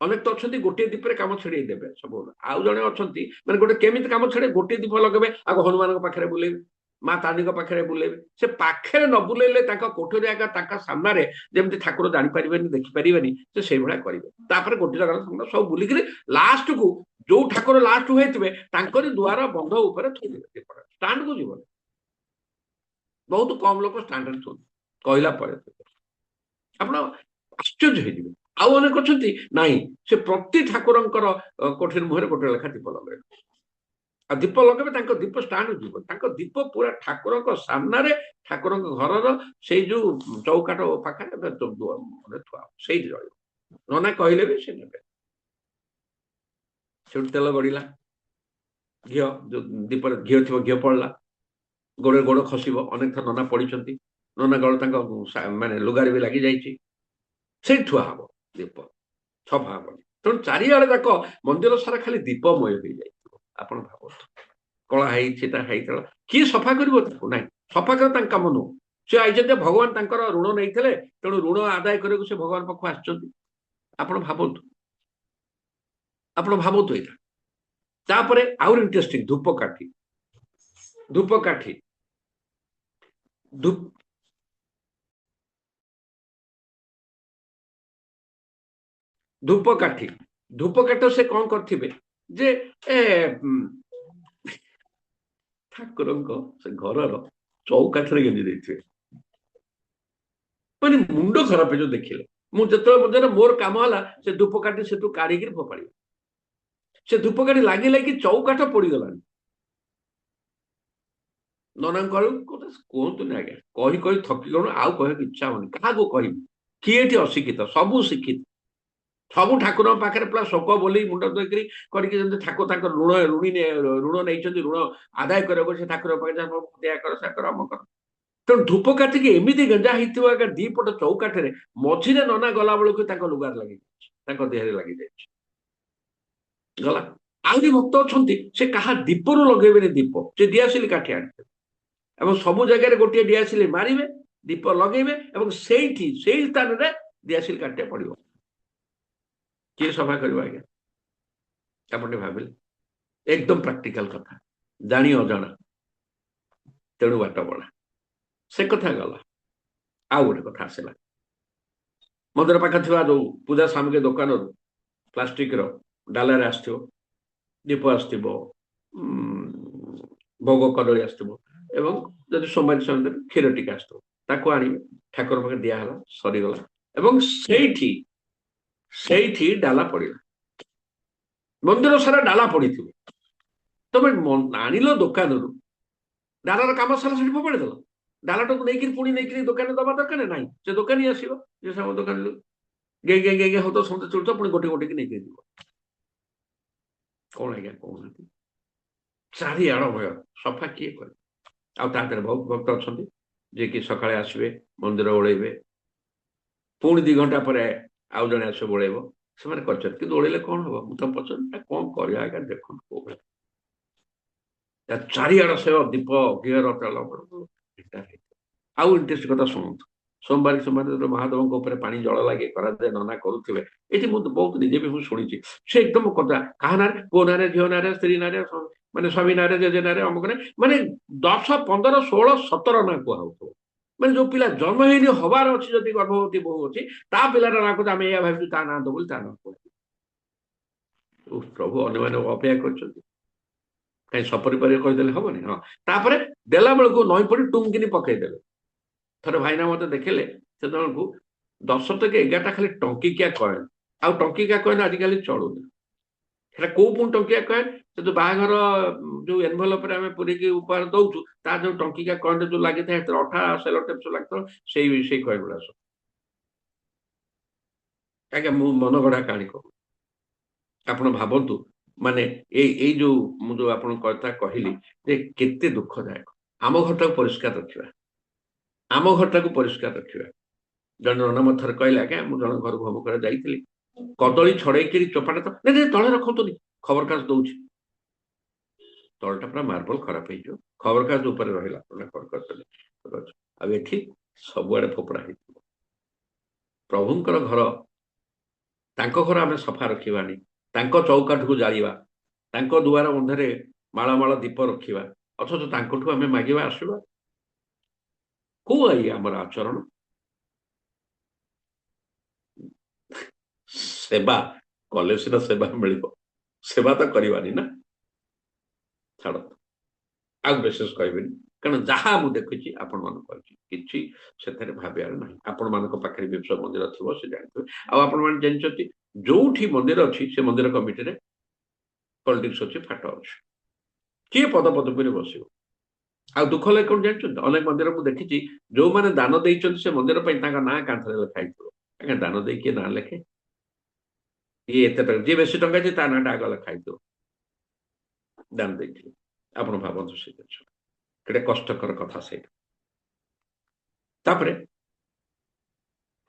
ଅନେକ ତ ଅଛନ୍ତି ଗୋଟିଏ ଦୀପରେ କାମ ଛିଡେଇ ଦେବେ ସବୁ, ଆଉ ଜଣେ ଅଛନ୍ତି ମାନେ ଗୋଟେ କେମିତି କାମ ଛିଡେ, ଗୋଟିଏ ଦୀପ ଲଗେଇବେ, ଆଗ ହନୁମାନଙ୍କ ପାଖରେ ବୁଲେଇବେ, ମା ତାରିଣୀଙ୍କ ପାଖରେ ବୁଲେଇବେ। ସେ ପାଖରେ ନ ବୁଲେଇଲେ ତାଙ୍କ କୋଠରୀ ଆଗ ତାଙ୍କ ସାମ୍ନାରେ ଯେମିତି ଠାକୁର ଜାଣିପାରିବେନି, ଦେଖିପାରିବେନି, ସେ ସେଇଭଳିଆ କରିବେ। ତାପରେ ଗୋଟେ ଜାଗାରେ ସବୁ ବୁଲିକିରି ଲାଷ୍ଟକୁ ଯୋଉ ଠାକୁର ଲାଷ୍ଟ ହେଇଥିବେ ତାଙ୍କରି ଦୁଆର ବନ୍ଧ ଉପରେ ଥୋଇଦେବେ ଦୀପଟା, ଷ୍ଟାଣ୍ଡକୁ ଯିବନି। ବହୁତ କମ ଲୋକ ଷ୍ଟାଣ୍ଡରେ ଥୋଇବେ, କହିଲା ପରେ ଆପଣ ଆଶ୍ଚର୍ଯ୍ୟ ହେଇଯିବେ। ଆଉ ଅନେକ ଅଛନ୍ତି ନାଇଁ, ସେ ପ୍ରତି ଠାକୁରଙ୍କର କୋଠରୀ ମୁହଁରେ ଗୋଟେ ଲେଖା ଦୀପ ଲଗେଇବେ, ଆଉ ଦୀପ ଲଗେଇବେ, ତାଙ୍କ ଦୀପ ଷ୍ଟାଣ୍ଡ ଯିବ, ତାଙ୍କ ଦୀପ ପୁରା ଠାକୁରଙ୍କ ସାମ୍ନାରେ, ଠାକୁରଙ୍କ ଘରର ସେଇ ଯୋଉ ଚୌକାଟ ପାଖରେ ଥୁଆ, ସେଇଠି ରହିବ। ନନା କହିଲେ ବି ସେ ନେବେ। ସେଠୁ ତେଲ ଗଡ଼ିଲା, ଘିଅ, ଯୋଉ ଦୀପରେ ଘିଅ ଥିବ ଘିଅ ପଡ଼ିଲା, ଗୋଡେ ଗୋଡ ଖସିବ। ଅନେକ ଥର ନନା ପଡିଛନ୍ତି, ନନା ଗଳ ତାଙ୍କ ମାନେ ଲୁଗାରେ ବି ଲାଗି ଯାଇଛି, ସେଇଠି ଥୁଆ ହବ ଦୀପ, ସଫା ହବନି। ତେଣୁ ଚାରିଆଡେ ଯାକ ମନ୍ଦିର ସାରା ଖାଲି ଦୀପମୟ ହେଇଯାଇଥିବ। ଆପଣ ଭାବନ୍ତୁ, କଳା ହେଇଛିଟା ହେଇଥିଲା, କିଏ ସଫା କରିବ ତାକୁ? ନାହିଁ, ସଫା କରିବା ତାଙ୍କ କାମ ନୁହଁ। ସେ ଆଇଛନ୍ତି, ଭଗବାନ ତାଙ୍କର ଋଣ ନେଇଥିଲେ, ତେଣୁ ଋଣ ଆଦାୟ କରିବାକୁ ସେ ଭଗବାନ ପାଖକୁ ଆସିଛନ୍ତି। ଆପଣ ଭାବନ୍ତୁ, ଏଇଟା। ତାପରେ ଆହୁରି ଇଣ୍ଟରେଷ୍ଟିଂ, ଧୂପକାଠି। ଧୂପକାଠ ସେ କଣ କରିଥିବେ ଯେ ଠାକୁରଙ୍କ ସେ ଘରର ଚୌକାଠରେ ଗେଞ୍ଜି ଦେଇଥିବେ। ମାନେ ମୁଣ୍ଡ ଖରାପ ହେଇଯିବ ଦେଖିଲେ। ମୁଁ ଯେତେବେଳେ ମଧ୍ୟ ମୋର କାମ ହେଲା ସେ ଧୂପକାଠି ସେଠୁ କାଢିକିରି ଫୋପାଡ଼ିବି। ସେ ଧୂପକାଠି ଲାଗି ଲାଗି ଚୌକାଠ ପୋଡିଗଲାଣି। ନନାଙ୍କୁ କୁହନ୍ତୁନି ଆଜ୍ଞା, କହି ଥକି ଗଲୁ, ଆଉ କହିବାକୁ ଇଚ୍ଛା ହଉନି। କାହାକୁ କହିବି? କିଏ ଏଠି ଅଶିକ୍ଷିତ? ସବୁ ଶିକ୍ଷିତ। ସବୁ ଠାକୁରଙ୍କ ପାଖରେ ପୁରା ଶୋକ ବୋଲି ମୁଣ୍ଡ ଧୋଇକିରି କରିକି, ଯେମିତି ଠାକୁର ତାଙ୍କର ଋଣ ନେଇଛନ୍ତି, ଋଣ ଆଦାୟ କରିବାକୁ ସେ ଠାକୁର ପାଖରେ ଦୟା କର, ସାକର, ଅମ କର। ତେଣୁ ଧୂପକାଠିକି ଏମିତି ଗେଞ୍ଜା ହେଇଥିବ ଆଜ୍ଞା, ଦିପଟ ଚୌକାଠରେ, ମଝିରେ ନନା ଗଲା ବେଳକୁ ତାଙ୍କ ଲୁଗାରେ ଲାଗିଯାଇଛି, ତାଙ୍କ ଦେହରେ ଲାଗିଯାଇଛି। ଗଲା। ଆହୁରି ଭକ୍ତ ଅଛନ୍ତି, ସେ କାହା ଦୀପରୁ ଲଗେଇବେନି ଦୀପ, ସେ ଦିଆସିଲି କାଠି ଆଣିବେ ଏବଂ ସବୁ ଜାଗାରେ ଗୋଟିଏ ଦିଆସିଲି ମାରିବେ, ଦୀପ ଲଗେଇବେ, ଏବଂ ସେଇ ସ୍ଥାନରେ ଦିଆସିଲି କାଠିଟା ପଡିବ। କିଏ ସଫା କରିବ ଆଜ୍ଞା? ଆପଣ ଟିକେ ଭାବିଲେ, ଏକଦମ ପ୍ରାକ୍ଟିକାଲ କଥା। ଜାଣି ଅଜଣା, ତେଣୁ ବାଟ ବଳା। ସେ କଥା ଗଲା। ଆଉ ଗୋଟେ କଥା ଆସିଲା, ମନ୍ଦିର ପାଖରେ ଥିବା ଯୋଉ ପୂଜା ସାମଗ୍ରୀ ଦୋକାନରୁ ପ୍ଲାଷ୍ଟିକର ଡାଲାରେ ଆସିଥିବ, ଦୀପ ଆସିଥିବ, ଭୋଗ କଦଳୀ ଆସିଥିବ, ଏବଂ ଯଦି ସୋମବାରୀ ସମୟରେ କ୍ଷୀର ଟିକେ ଆସିଥିବ, ତାକୁ ଆଣିବେ, ଠାକୁର ପାଖରେ ଦିଆହେଲା, ସରିଗଲା, ଏବଂ ସେଇଠି ଡାଲା ପଡିଲା। ମନ୍ଦିର ସାରା ଡାଲା ପଡିଥିବ, ତମେ ଆଣିଲ ଦୋକାନରୁ, ଡାଲାର କାମ ସାରା ସେଠି ଫୋପାଡ଼ିଦେଲ। ଡାଲାଟାକୁ ନେଇକିରି ପୁଣି ନେଇକିରି ଦୋକାନରେ ଦବା ଦରକାର ନାହିଁ। ସେ ଦୋକାନୀ ଆସିବ, ଯେ ସାମ ଦୋକାନରୁ ଗେଁ ହଉ ତ ସମସ୍ତେ ଚଳୁଛ, ପୁଣି ଗୋଟେକି ନେଇକିରି ଯିବ। କଣ ଆଜ୍ଞା କହୁନାହାନ୍ତି? ଚାରିଆଡ ଭୟ, ସଫା କିଏ କରିବ? ଆଉ ତା ଦେହରେ ବହୁତ ଭକ୍ତ ଅଛନ୍ତି ଯିଏକି ସକାଳେ ଆସିବେ, ମନ୍ଦିର ଓଳେଇବେ, ପୁଣି 2 ଘଣ୍ଟା ପରେ ଆଉ ଜଣେ ଆସିବ ଓଳେଇବ। ସେମାନେ କରିଛନ୍ତି, କିନ୍ତୁ ଓଳେଇଲେ କଣ ହବ? ମୁଁ ତ ପଚାରିଲି, କଣ କରିବା ଆଜ୍ଞା? ଦେଖନ୍ତୁ କୋଉ ଭଳିଆ ଚାରିଆଡ ସେ ଦୀପ, ଘିଅର ତେଲ। ଆଉ ଇଣ୍ଟରେଷ୍ଟ କଥା ଶୁଣନ୍ତୁ, ସୋମବାର ମହାଦେବଙ୍କ ଉପରେ ପାଣି ଜଳ ଲାଗି କରାଯାଏ, ନନା କରୁଥିବେ। ଏଠି ମୁଁ ବହୁତ ନିଜେ ବି ମୁଁ ଶୁଣିଛି। ସେ ଏକଦମ କଥା, କାହା ନାଁରେ? ପୁଅ ନାଁରେ, ଝିଅ ନାଁରେ, ସ୍ତ୍ରୀ ନାଁରେ, ମାନେ ସ୍ୱାମୀ ନାଁରେ, ଜେଜେ ନାଁରେ, ଅମୁକ ନାଁରେ, ମାନେ 10, 15, 16, 17 ନାଁ କୁହା ହଉଥିବ। ମାନେ ଯୋଉ ପିଲା ଜନ୍ମ ହେଇନି, ହବାର ଅଛି, ଯଦି ଗର୍ଭବତୀ ବୋହୁ ଅଛି, ତା ପିଲାର ନାଁ କହୁଛି, ଆମେ ଏଇଆ ଭାବିଛୁ ତା ନାଁ ଦବୁ ବୋଲି ତା ନାଁ କହୁଛୁ। ପ୍ରଭୁ ଅନ୍ୟମାନେ ଅପେକ୍ଷା କରିଛନ୍ତି। କାହିଁ ସପରିବାରରେ କହିଦେଲେ ହବନି? ହଁ, ତାପରେ ଦେଲା ବେଳକୁ ନଈ ପଡି ଟୁଙ୍ଗିନି ପକେଇଦେଲେ। ଥରେ ଭାଇନା ମତେ ଦେଖିଲେ ସେତେବେଳକୁ 10 থেকে 11ଟା ଖାଲି ଟଙ୍କିକିଆ କଏନ୍, ଆଉ ଟଙ୍କିକିଆ କଏନ୍ ଆଜିକାଲି ଚଳୁନି। ସେଟା କୋଉ ପୁଣି ଟଙ୍କିଆ କଏନ୍? ସେ ଯୋଉ ବାହାଘର ଯୋଉ ଏନଭଲପରେ ଆମେ ପୁରେଇକି ଉପହାର ଦଉଛୁ, ତା ଯୋଉ ଟଙ୍କିକିଆ କଏନ୍ ଯୋଉ ଲାଗିଥାଏ ସେଥିରେ ଅଠା ସେଲୋ ଟେପ ସବୁ ଲାଗିଥାଏ, ସେଇ କଏନ୍ ଗୁଡା ସବୁ। ଆଜ୍ଞା ମୁଁ ମନ ଗଢା କାହାଣୀ କହୁଛି। ଆପଣ ଭାବନ୍ତୁ, ମାନେ ଏଇ ଯୋଉ ମୁଁ ଯୋଉ ଆପଣଙ୍କ କଥା କହିଲି ଯେ କେତେ ଦୁଃଖଦାୟକ। ଆମ ଘରଟାକୁ ପରିଷ୍କାର ରଖିବା, ଆମ ଘରଟାକୁ ପରିଷ୍କାର ରଖିବା। ଜଣେ ନନା ମତେ ଥରେ କହିଲେ, ଆଜ୍ଞା ମୁଁ ଜଣେ ଘରକୁ ହୋମ କରିବାକୁ ଯାଇଥିଲି, କଦଳୀ ଛଡେଇକିରି ଚୋପାଟା ତ ନାଇଁ ତଳେ ରଖନ୍ତୁନି, ଖବରକାଗଜ ଦଉଛି। ତଳଟା ପୁରା ମାର୍ବଲ ଖରାପ ହେଇଯିବ, ଖବରକାଗଜ ଉପରେ ରହିଲା ଆଉ ଏଠି ସବୁଆଡେ ଫୋପଡା ହେଇଯିବ। ପ୍ରଭୁଙ୍କର ଘର, ତାଙ୍କ ଘର ଆମେ ସଫା ରଖିବାନି, ତାଙ୍କ ଚୌକାଠକୁ ଜାଳିବା, ତାଙ୍କ ଦୁଆର ବନ୍ଧରେ ମାଳ ମାଳ ଦୀପ ରଖିବା, ଅଥଚ ତାଙ୍କଠୁ ଆମେ ମାଗିବା ଆଶୀର୍ବାଦ। କୋଉ ଏଇ ଆମର ଆଚରଣ? ସେବା କଲେ ସିନା ସେବା ମିଳିବ, ସେବା ତ କରିବାନି ନା। ଛାଡ଼ନ୍ତୁ, ଆଉ ବିଶେଷ କହିବେନି, କାରଣ ଯାହା ମୁଁ ଦେଖିଛି ଆପଣମାନଙ୍କୁ କହିଛି, କିଛି ସେଥିରେ ଭାବିବାର ନାହିଁ। ଆପଣମାନଙ୍କ ପାଖରେ ବି ସବୁ ମନ୍ଦିର ଥିବ, ସେ ଜାଣିଥିବେ। ଆଉ ଆପଣମାନେ ଜାଣିଛନ୍ତି, ଯୋଉଠି ମନ୍ଦିର ଅଛି ସେ ମନ୍ଦିର କମିଟିରେ ପଲିଟିକ୍ସ ଅଛି, ଫାଟ ଅଛି, କିଏ ପଦ ପଦବୀରେ ବସିବ। ଆଉ ଦୁଃଖ ଲାଗେ କଣ ଜାଣିଛନ୍ତି? ଅନେକ ମନ୍ଦିର ମୁଁ ଦେଖିଛି, ଯୋଉମାନେ ଦାନ ଦେଇଛନ୍ତି ସେ ମନ୍ଦିର ପାଇଁ ତାଙ୍କ ନାଁ କାନ୍ଥରେ ଲେଖା ହେଇଥିବ। ଆଜ୍ଞା ଦାନ ଦେଇ କିଏ ନାଁ ଲେଖେ? ଇଏ ଏତେ ଟଙ୍କା, ଯିଏ ବେଶୀ ଟଙ୍କା ଅଛି ତା ନାଁଟା ଆଗ ଲେଖା ହେଇଥିବ, ଦାନ ଦେଇଥିଲେ। ଆପଣ ଭାବନ୍ତୁ ସେ ଜିନିଷ କେତେ କଷ୍ଟକର କଥା ସେଇଟା। ତାପରେ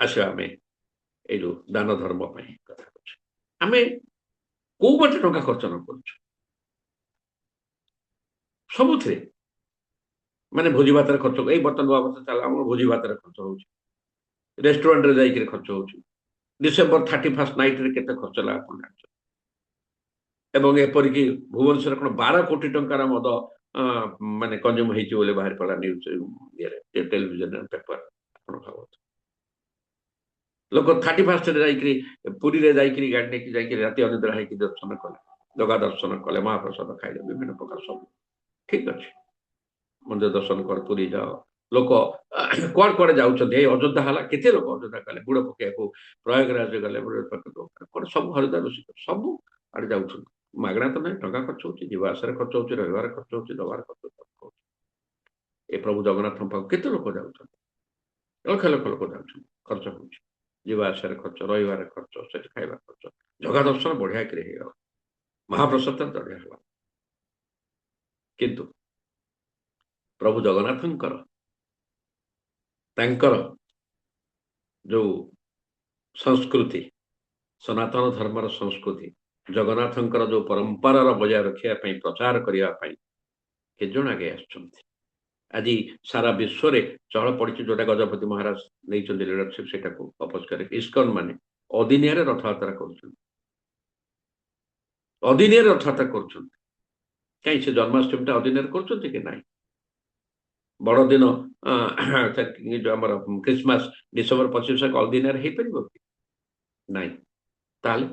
ଆସିବା ଆମେ ଏଇ ଯୋଉ ଦାନ ଧର୍ମ ପାଇଁ କଥା କହୁଛୁ, ଆମେ କୋଉ ବାଟେ ଟଙ୍କା ଖର୍ଚ୍ଚ ନ କରୁଛୁ ସବୁଥିରେ। ମାନେ ଭୋଜି ଭାତରେ ଖର୍ଚ୍ଚ, ଏଇ ବର୍ତ୍ତମାନ ନୂଆ ବର୍ଷ ଚାଲିଲା, ଆମର ଭୋଜି ଭାତରେ ଖର୍ଚ୍ଚ ହଉଛି, ରେଷ୍ଟୁରାଣ୍ଟରେ ଯାଇକିରି ଖର୍ଚ୍ଚ ହଉଛି, ଡିସେମ୍ବର 31 ନାଇଟରେ କେତେ ଖର୍ଚ୍ଚ ହେଲା ଆପଣ ଜାଣିଛନ୍ତି। ଏବଂ ଏପରିକି ଭୁବନେଶ୍ୱରରେ କଣ 12 କୋଟି ଟଙ୍କାର ମଦ ମାନେ କଞ୍ଜୁମ ହେଇଛି ବୋଲି ବାହାରି ପଡିଲା ନ୍ୟୁଜ ଇଏରେ, ଟେଲିଭିଜନ ପେପର। ଆପଣ ଭାବନ୍ତୁ, ଲୋକ 31ରେ ଯାଇକିରି ପୁରୀରେ ଯାଇକିରି ଗାଡି ନେଇକି ଯାଇକିରି ରାତି ଅନିଦ୍ରା ହେଇକି ଦର୍ଶନ କଲେ, ଜଗା ଦର୍ଶନ କଲେ, ମହାପ୍ରସାଦ ଖାଇଲେ, ବିଭିନ୍ନ ପ୍ରକାର ସବୁ ଠିକ ଅଛି। ମନ୍ଦିର ଦର୍ଶନ କର, ପୁରୀ ଯାଅ, ଲୋକ କୁଆଡେ କୁଆଡେ ଯାଉଛନ୍ତି। ଏଇ ଅଯୋଧ୍ୟା ହେଲା, କେତେ ଲୋକ ଅଯୋଧ୍ୟା ଗଲେ, ବୁଡ ପକେଇବାକୁ ପ୍ରୟାଗରାଜ ଗଲେ, କୁଆଡେ ସବୁ ହରିଦ୍ୱାର ସବୁ ଆଡେ ଯାଉଛନ୍ତି। ମାଗଣା ତ ନାହିଁ, ଟଙ୍କା ଖର୍ଚ୍ଚ ହଉଛି, ଯିବା ଆସିବାରେ ଖର୍ଚ୍ଚ ହଉଛି, ରହିବାର ଖର୍ଚ୍ଚ ହଉଛି, ଦବାର ଖର୍ଚ୍ଚ ହଉଛି। ଏ ପ୍ରଭୁ ଜଗନ୍ନାଥଙ୍କ ପାଖକୁ କେତେ ଲୋକ ଯାଉଛନ୍ତି, ଲକ୍ଷ ଲକ୍ଷ ଲୋକ ଯାଉଛନ୍ତି, ଖର୍ଚ୍ଚ ହଉଛି, ଯିବା ଆସିବାରେ ଖର୍ଚ୍ଚ, ରହିବାର ଖର୍ଚ୍ଚ, ସେଠି ଖାଇବା ଖର୍ଚ୍ଚ। ଜଗା ଦର୍ଶନ ବଢିଆ କିରି ହେଇଗଲା, ମହାପ୍ରସାଦ ବଢିଆ ହେଲା। କିନ୍ତୁ ପ୍ରଭୁ ଜଗନ୍ନାଥଙ୍କର ତାଙ୍କର ଯୋଉ ସଂସ୍କୃତି, ସନାତନ ଧର୍ମର ସଂସ୍କୃତି, ଜଗନ୍ନାଥଙ୍କର ଯୋଉ ପରମ୍ପରାର ବଜାୟ ରଖିବା ପାଇଁ, ପ୍ରଚାର କରିବା ପାଇଁ କେତେ ଜଣ ଆଗେଇ ଆସୁଛନ୍ତି। ଆଜି ସାରା ବିଶ୍ୱରେ ଚହଳ ପଡିଛି, ଯୋଉଟା ଗଜପତି ମହାରାଜ ନେଇଛନ୍ତି ଲିଡରସିପ, ସେଇଟାକୁ ଅପୋଜ କରି ଇସ୍କନ ମାନେ ଅଦିନିଆରେ ରଥଯାତ୍ରା କରୁଛନ୍ତି, ଅଦିନିଆରେ ରଥଯାତ୍ରା କରୁଛନ୍ତି। କାହିଁ ସେ ଜନ୍ମାଷ୍ଟମୀଟା ଅଦିନରେ କରୁଛନ୍ତି କି ନାହିଁ? ବଡଦିନ ଯୋଉ ଆମର ଖ୍ରୀଷ୍ଟମାସ ଡିସେମ୍ବର 25 ଅଦିନରେ ହେଇପାରିବ କି? ନାଇଁ। ତାହେଲେ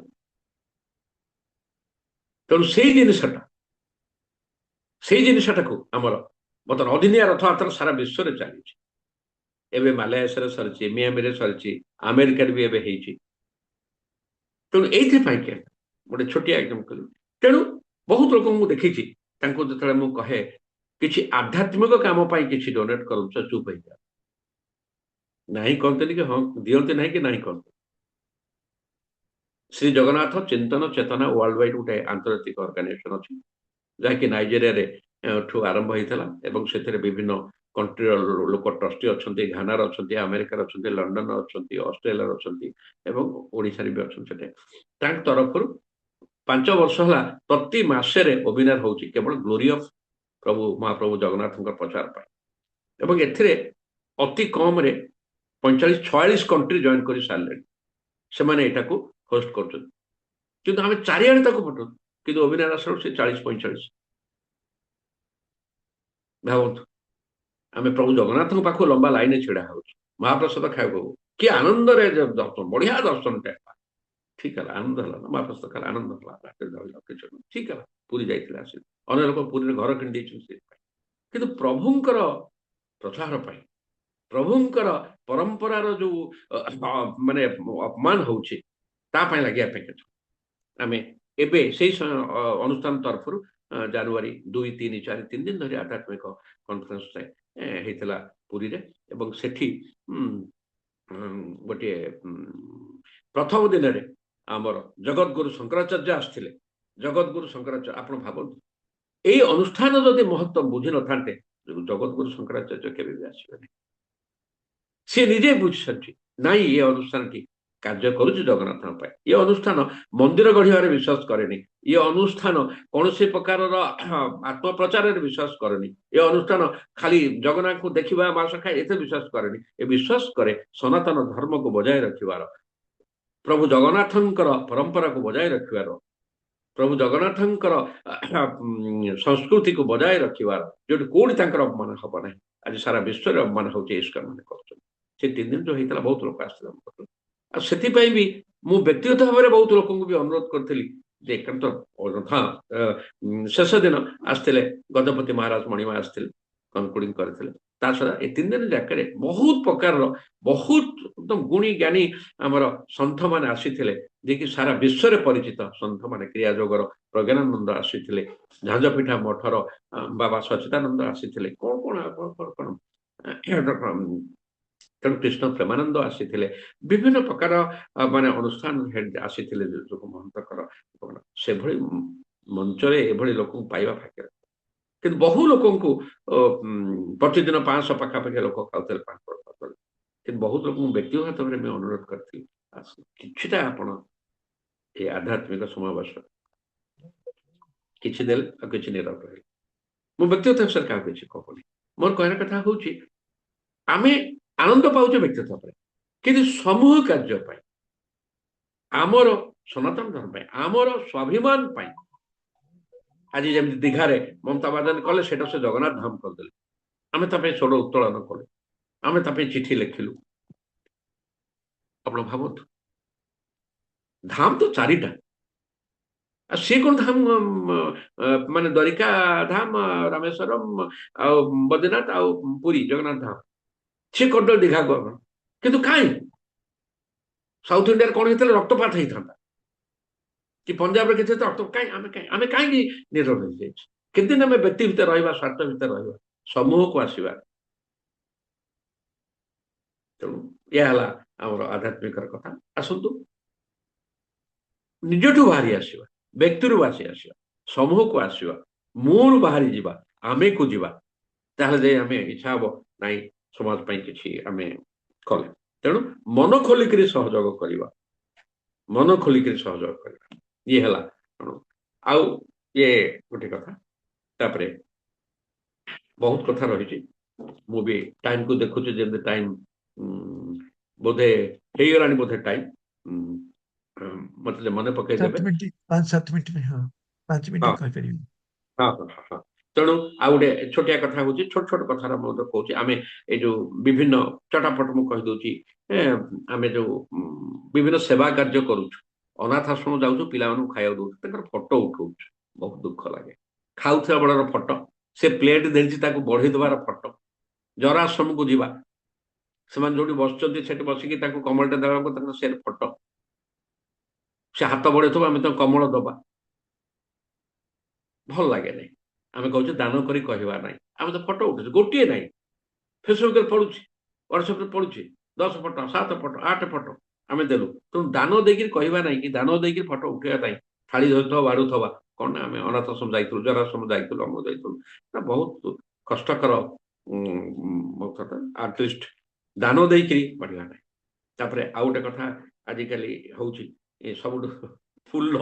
ତେଣୁ ସେଇ ଜିନିଷଟାକୁ ଆମର ବର୍ତ୍ତମାନ ଅଦିନିଆ ରଥଯାତ୍ରା ସାରା ବିଶ୍ୱରେ ଚାଲିଛି। ଏବେ ମାଲୟସିଆରେ ସରିଛି, ମିଆମିରେ ସରିଛି, ଆମେରିକାରେ ବି ଏବେ ହେଇଛି। ତେଣୁ ଏଇଥିପାଇଁ କି ଗୋଟେ ଛୋଟିଆ ଏକ୍ଜାମ୍ କଲି। ତେଣୁ ବହୁତ ଲୋକଙ୍କୁ ମୁଁ ଦେଖିଛି, ତାଙ୍କୁ ଯେତେବେଳେ ମୁଁ କହେ କିଛି ଆଧ୍ୟାତ୍ମିକ କାମ ପାଇଁ କିଛି ଡୋନେଟ୍ କରୁଛ, ଚୁପ୍ ହେଇଯାଅ। ନାହିଁ କହନ୍ତନି କି ହଁ ଦିଅନ୍ତି ନାହିଁ କି ନାହିଁ କହନ୍ତି। ଶ୍ରୀ ଜଗନ୍ନାଥ ଚିନ୍ତନ ଚେତନା ୱାର୍ଲଡ ୱାଇଡ୍ ଗୋଟେ ଆନ୍ତର୍ଜାତିକ ଅର୍ଗାନାଇଜେସନ ଅଛି, ଯାହାକି ନାଇଜେରିଆରେ ଠୁ ଆରମ୍ଭ ହେଇଥିଲା ଏବଂ ସେଥିରେ ବିଭିନ୍ନ କଣ୍ଟ୍ରିର ଲୋକ ଟ୍ରଷ୍ଟି ଅଛନ୍ତି, ଘାନାର ଅଛନ୍ତି, ଆମେରିକାର ଅଛନ୍ତି, ଲଣ୍ଡନ ଅଛନ୍ତି, ଅଷ୍ଟ୍ରେଲିଆର ଅଛନ୍ତି ଏବଂ ଓଡ଼ିଶାରେ ବି ଅଛନ୍ତି। ସେଠି ତାଙ୍କ ତରଫରୁ 5 ବର୍ଷ ହେଲା ପ୍ରତି ମାସରେ ୱେବିନାର ହଉଛି, କେବଳ ଗ୍ଲୋରି ଅଫ୍ ପ୍ରଭୁ ମହାପ୍ରଭୁ ଜଗନ୍ନାଥଙ୍କ ପ୍ରଚାର ପାଇଁ। ଏବଂ ଏଥିରେ ଅତି କମରେ 45-46 କଣ୍ଟ୍ରି ଜଏନ୍ କରି ସାରିଲେଣି, ସେମାନେ ଏଟାକୁ ହୋଷ୍ଟ କରୁଛନ୍ତି। କିନ୍ତୁ ଆମେ ଚାରିଆଡେ ତାକୁ ପଠାଉ, କିନ୍ତୁ ୱେବିନାର ଆସିଲା ସେ 40-45। ଭାବନ୍ତୁ, ଆମେ ପ୍ରଭୁ ଜଗନ୍ନାଥଙ୍କ ପାଖକୁ ଲମ୍ବା ଲାଇନରେ ଛିଡା ହଉଛୁ, ମହାପ୍ରସାଦ ଖାଇବାକୁ, କି ଆନନ୍ଦରେ ଦର୍ଶନ, ବଢିଆ ଦର୍ଶନଟା ହେଲା। ଠିକ ହେଲା, ଆନନ୍ଦ ହେଲା ନା, ମହାପ୍ରସାଦ ଖାଇଲା, ଆନନ୍ଦ ହେଲା, ଠିକ ହେଲା, ପୁରୀ ଯାଇଥିଲେ ଆସିଲେ, ଅନ୍ୟ ଲୋକ ପୁରୀରେ ଘର କିଣି ଦେଇଛନ୍ତି ସେଥିପାଇଁ। କିନ୍ତୁ ପ୍ରଭୁଙ୍କର ପ୍ରଚାର ପାଇଁ, ପ୍ରଭୁଙ୍କର ପରମ୍ପରାର ଯୋଉ ମାନେ ଅପମାନ ହଉଛି ତା ପାଇଁ ଲାଗିବା ପାଇଁ ଆମେ ଏବେ ସେଇ ଅନୁଷ୍ଠାନ ତରଫରୁ ଜାନୁଆରୀ 2, 3, 4 3 ଦିନ ଧରି ଆଧ୍ୟାତ୍ମିକ କନଫରେନ୍ସ ହେଇଥିଲା ପୁରୀରେ। ଏବଂ ସେଠି ଗୋଟିଏ ପ୍ରଥମ ଦିନରେ ଆମର ଜଗତଗୁରୁ ଶଙ୍କରାଚାର୍ଯ୍ୟ ଆସିଥିଲେ। ଜଗତଗୁରୁ ଶଙ୍କରାଚାର୍ଯ୍ୟ, ଆପଣ ଭାବନ୍ତୁ ଏଇ ଅନୁଷ୍ଠାନ ଯଦି ମହତ୍ତ୍ୱ ବୁଝି ନଥାନ୍ତେ ଜଗତଗୁରୁ ଶଙ୍କରାଚାର୍ଯ୍ୟ କେବେ ବି ଆସିବେନି। ସେ ନିଜେ ବୁଝିଛନ୍ତି ନାଇଁ ଏ ଅନୁଷ୍ଠାନଟି କାର୍ଯ୍ୟ କରୁଛି ଜଗନ୍ନାଥଙ୍କ ପାଇଁ। ଏ ଅନୁଷ୍ଠାନ ମନ୍ଦିର ଗଢିବାରେ ବିଶ୍ୱାସ କରେନି। ଏ ଅନୁଷ୍ଠାନ କୌଣସି ପ୍ରକାରର ଆତ୍ମପ୍ରଚାରରେ ବିଶ୍ୱାସ କରେନି। ଏ ଅନୁଷ୍ଠାନ ଖାଲି ଜଗନ୍ନାଥଙ୍କୁ ଦେଖିବା ମାସ ଖାଇ ଏତେ ବିଶ୍ୱାସ କରେନି। ଏ ବିଶ୍ୱାସ କରେ ସନାତନ ଧର୍ମକୁ ବଜାୟ ରଖିବାର, ପ୍ରଭୁ ଜଗନ୍ନାଥଙ୍କର ପରମ୍ପରାକୁ ବଜାୟ ରଖିବାର, ପ୍ରଭୁ ଜଗନ୍ନାଥଙ୍କର ସଂସ୍କୃତିକୁ ବଜାୟ ରଖିବାର, ଯୋଉଠି କୋଉଠି ତାଙ୍କର ଅପମାନ ହବ ନାହିଁ। ଆଜି ସାରା ବିଶ୍ୱରେ ଅପମାନ ହଉଛି ଇସ୍କନ ମାନେ କରୁଛନ୍ତି। ସେ 3 ଦିନ ଯୋଉ ହେଇଥିଲା ବହୁତ ଲୋକ ଆସିଥିଲେ। ଆଉ ସେଥିପାଇଁ ବି ମୁଁ ବ୍ୟକ୍ତିଗତ ଭାବରେ ବହୁତ ଲୋକଙ୍କୁ ବି ଅନୁରୋଧ କରିଥିଲି ଯେ ଏକାନ୍ତ ଶେଷ ଦିନ ଆସିଥିଲେ ଗଜପତି ମହାରାଜ ମଣିମା ଆସିଥିଲେ, କନକ୍ଲୁଡିଂ କରିଥିଲେ। ତା ଛଡା ଏ 3 ଦିନ ଯାକରେ ବହୁତ ପ୍ରକାରର ବହୁତ ଏକଦମ ଗୁଣୀ ଜ୍ଞାନୀ ଆମର ସନ୍ଥ ମାନେ ଆସିଥିଲେ, ଯିଏକି ସାରା ବିଶ୍ୱରେ ପରିଚିତ ସନ୍ଥ ମାନେ। କ୍ରିୟା ଯୋଗର ପ୍ରଜ୍ଞାନାନନ୍ଦ ଆସିଥିଲେ, ଝାଞ୍ଜପିଠା ମଠର ବାବା ସଚିଦାନନ୍ଦ ଆସିଥିଲେ, କଣ ତେଣୁ କୃଷ୍ଣ ପ୍ରେମାନନ୍ଦ ଆସିଥିଲେ, ବିଭିନ୍ନ ପ୍ରକାର ମାନେ ଅନୁଷ୍ଠାନ ଆସିଥିଲେ ଯୋଗ ମହନ୍ତଙ୍କର। ସେଭଳି ମଞ୍ଚରେ ଏଭଳି ଲୋକଙ୍କୁ ପାଇବା ଭାଗ୍ୟ। କିନ୍ତୁ ବହୁ ଲୋକଙ୍କୁ ପ୍ରତିଦିନ 500 ପାଖାପାଖି ଲୋକ ଖାଉଥିଲେ ପାମ୍ପଡ଼। କିନ୍ତୁ ବହୁତ ଲୋକଙ୍କୁ ବ୍ୟକ୍ତିଗତ ଭାବରେ ମୁଁ ଅନୁରୋଧ କରିଥିଲି କିଛିଟା ଆପଣ ଏ ଆଧ୍ୟାତ୍ମିକ ସମାବେଶ କିଛି ଦେଲେ ଆଉ କିଛି ନିରବ ରହିଲେ। ମୁଁ ବ୍ୟକ୍ତିଗତ ହିସାବରେ କାହାକୁ କିଛି କହୁନି। ମୋର କହିବା କଥା ହଉଛି ଆମେ ଆନନ୍ଦ ପାଉଛେ ବ୍ୟକ୍ତିଗତ ଭାବରେ, କିନ୍ତୁ ସମୂହ କାର୍ଯ୍ୟ ପାଇଁ, ଆମର ସନାତନ ଧର୍ମ ପାଇଁ, ଆମର ସ୍ୱାଭିମାନ ପାଇଁ, ଆଜି ଯେମିତି ଦୀଘାରେ ମମତା ବାଦାନୀ କଲେ ସେଟା ସେ ଜଗନ୍ନାଥ ଧାମ କରିଦେଲେ। ଆମେ ତା ପାଇଁ ସ୍ୱର ଉତ୍ତୋଳନ କଲୁ, ଆମେ ତା ପାଇଁ ଚିଠି ଲେଖିଲୁ। ଆପଣ ଭାବନ୍ତୁ ଧାମ ତ 4ଟା, ଆଉ ସିଏ କଣ ଧାମ ମାନେ ଦ୍ୱାରିକା ଧାମ, ରାମେଶ୍ୱରମ ଆଉ ବଦ୍ରୀନାଥ ଆଉ ପୁରୀ ଜଗନ୍ନାଥ ଧାମ ସିଏ କରିଦେଲେ ଦୀଘାକୁ। ଆପଣ କିନ୍ତୁ କାହିଁ ସାଉଥ ଇଣ୍ଡିଆରେ କଣ ହେଇଥିଲା, ରକ୍ତପାତ ହେଇଥାନ୍ତା, କି ପଞ୍ଜାବରେ କିଛି ରକ୍ତ ଆମେ କାହିଁକି ନିରବ ହେଇଯାଇଛି? କେତେଦିନ ଆମେ ବ୍ୟକ୍ତି ଭିତରେ ରହିବା, ସ୍ୱାର୍ଥ ଭିତରେ ରହିବା, ସମୂହକୁ ଆସିବା। ତେଣୁ ଏହା ହେଲା ଆମର ଆଧ୍ୟାତ୍ମିକର କଥା। ଆସନ୍ତୁ ନିଜଠୁ ବାହାରି ଆସିବା, ବ୍ୟକ୍ତିରୁ ବାସି ଆସିବା, ସମୂହକୁ ଆସିବା, ମୁଁରୁ ବାହାରି ଯିବା, ଆମେକୁ ଯିବା। ତାହେଲେ ଯାଇ ଆମେ ଇଚ୍ଛା ହବ ନାଇଁ ସମାଜ ପାଇଁ କିଛି ଆମେ କଲେ। ତେଣୁ ମନ ଖୋଲିକିରି ସହଯୋଗ କରିବା, ମନ ଖୋଲିକିରି ସହଯୋଗ କରିବା, ଇଏ ହେଲା। ଆଉ ଇଏ ଗୋଟେ କଥା। ତାପରେ ବହୁତ କଥା ରହିଛି। ମୁଁ ବି ଟାଇମକୁ ଦେଖୁଛି, ଯେମିତି ଟାଇମ ବୋଧେ ହେଇଗଲାଣି, ବୋଧେ ଟାଇମ ମତେ ମନେ ପକେଇ ଦେବେ। 5-7 ମିନିଟ, ହଁ 5 ମିନିଟ କହିପାରିବି। ହଁ। ତେଣୁ ଆଉ ଗୋଟେ ଛୋଟିଆ କଥା ହଉଛି, ଛୋଟ ଛୋଟ କଥାର ମଧ୍ୟ କହୁଛି। ଆମେ ଏଇ ଯୋଉ ବିଭିନ୍ନ ଚଟାପଟ ମୁଁ କହିଦଉଛି, ଆମେ ଯୋଉ ବିଭିନ୍ନ ସେବା କାର୍ଯ୍ୟ କରୁଛୁ, ଅନାଥ ଆଶ୍ରମ ଯାଉଛୁ, ପିଲାମାନଙ୍କୁ ଖାଇବାକୁ ଦଉଛୁ, ତାଙ୍କର ଫଟୋ ଉଠଉଛୁ, ବହୁତ ଦୁଃଖ ଲାଗେ। ଖାଉଥିବା ବେଳର ଫଟୋ, ସେ ପ୍ଲେଟ ଦେଇଛି ତାକୁ ବଢେଇ ଦେବାର ଫଟୋ, ଜରା ଆଶ୍ରମକୁ ଯିବା, ସେମାନେ ଯୋଉଠି ବସୁଛନ୍ତି ସେଠି ବସିକି ତାଙ୍କୁ କମଳଟେ ଦେବାକୁ ତାଙ୍କ ସେ ଫଟୋ, ସେ ହାତ ବଢେଇଥିବ, ଆମେ ତାଙ୍କୁ କମଳ ଦବା, ଭଲ ଲାଗେ ନାହିଁ। ଆମେ କହୁଛୁ ଦାନ କରି କହିବା ନାହିଁ, ଆମେ ତ ଫଟୋ ଉଠୁଛୁ, ଗୋଟିଏ ନାହିଁ, ଫେସବୁକରେ ପଡୁଛି, ହ୍ୱାଟ୍ସଆପରେ ପଡୁଛି, 10 ଫଟୋ, 7 ଫଟୋ, 8 ଫଟୋ ଆମେ ଦେଲୁ। ତେଣୁ ଦାନ ଦେଇକିରି କହିବା ନାହିଁ, କି ଦାନ ଦେଇକିରି ଫଟୋ ଉଠେଇବା ନାହିଁ, ଥାଳି ଧରୁଥିବା ବାଢୁଥିବା, କଣ ନା ଆମେ ଅନାଥ ଆଶ୍ରମ ଯାଇଥିଲୁ, ଜରାଶ୍ରମ ଯାଇଥିଲୁ, ଅମୁକ ଯାଇଥିଲୁ, ବହୁତ କଷ୍ଟକର ଆଟଲିଷ୍ଟ ଦାନ ଦେଇକିରି ବଢିବା ନାହିଁ। ତାପରେ ଆଉ ଗୋଟେ କଥା ଆଜିକାଲି ହଉଛି, ଏ ସବୁଠୁ ଫୁଲ,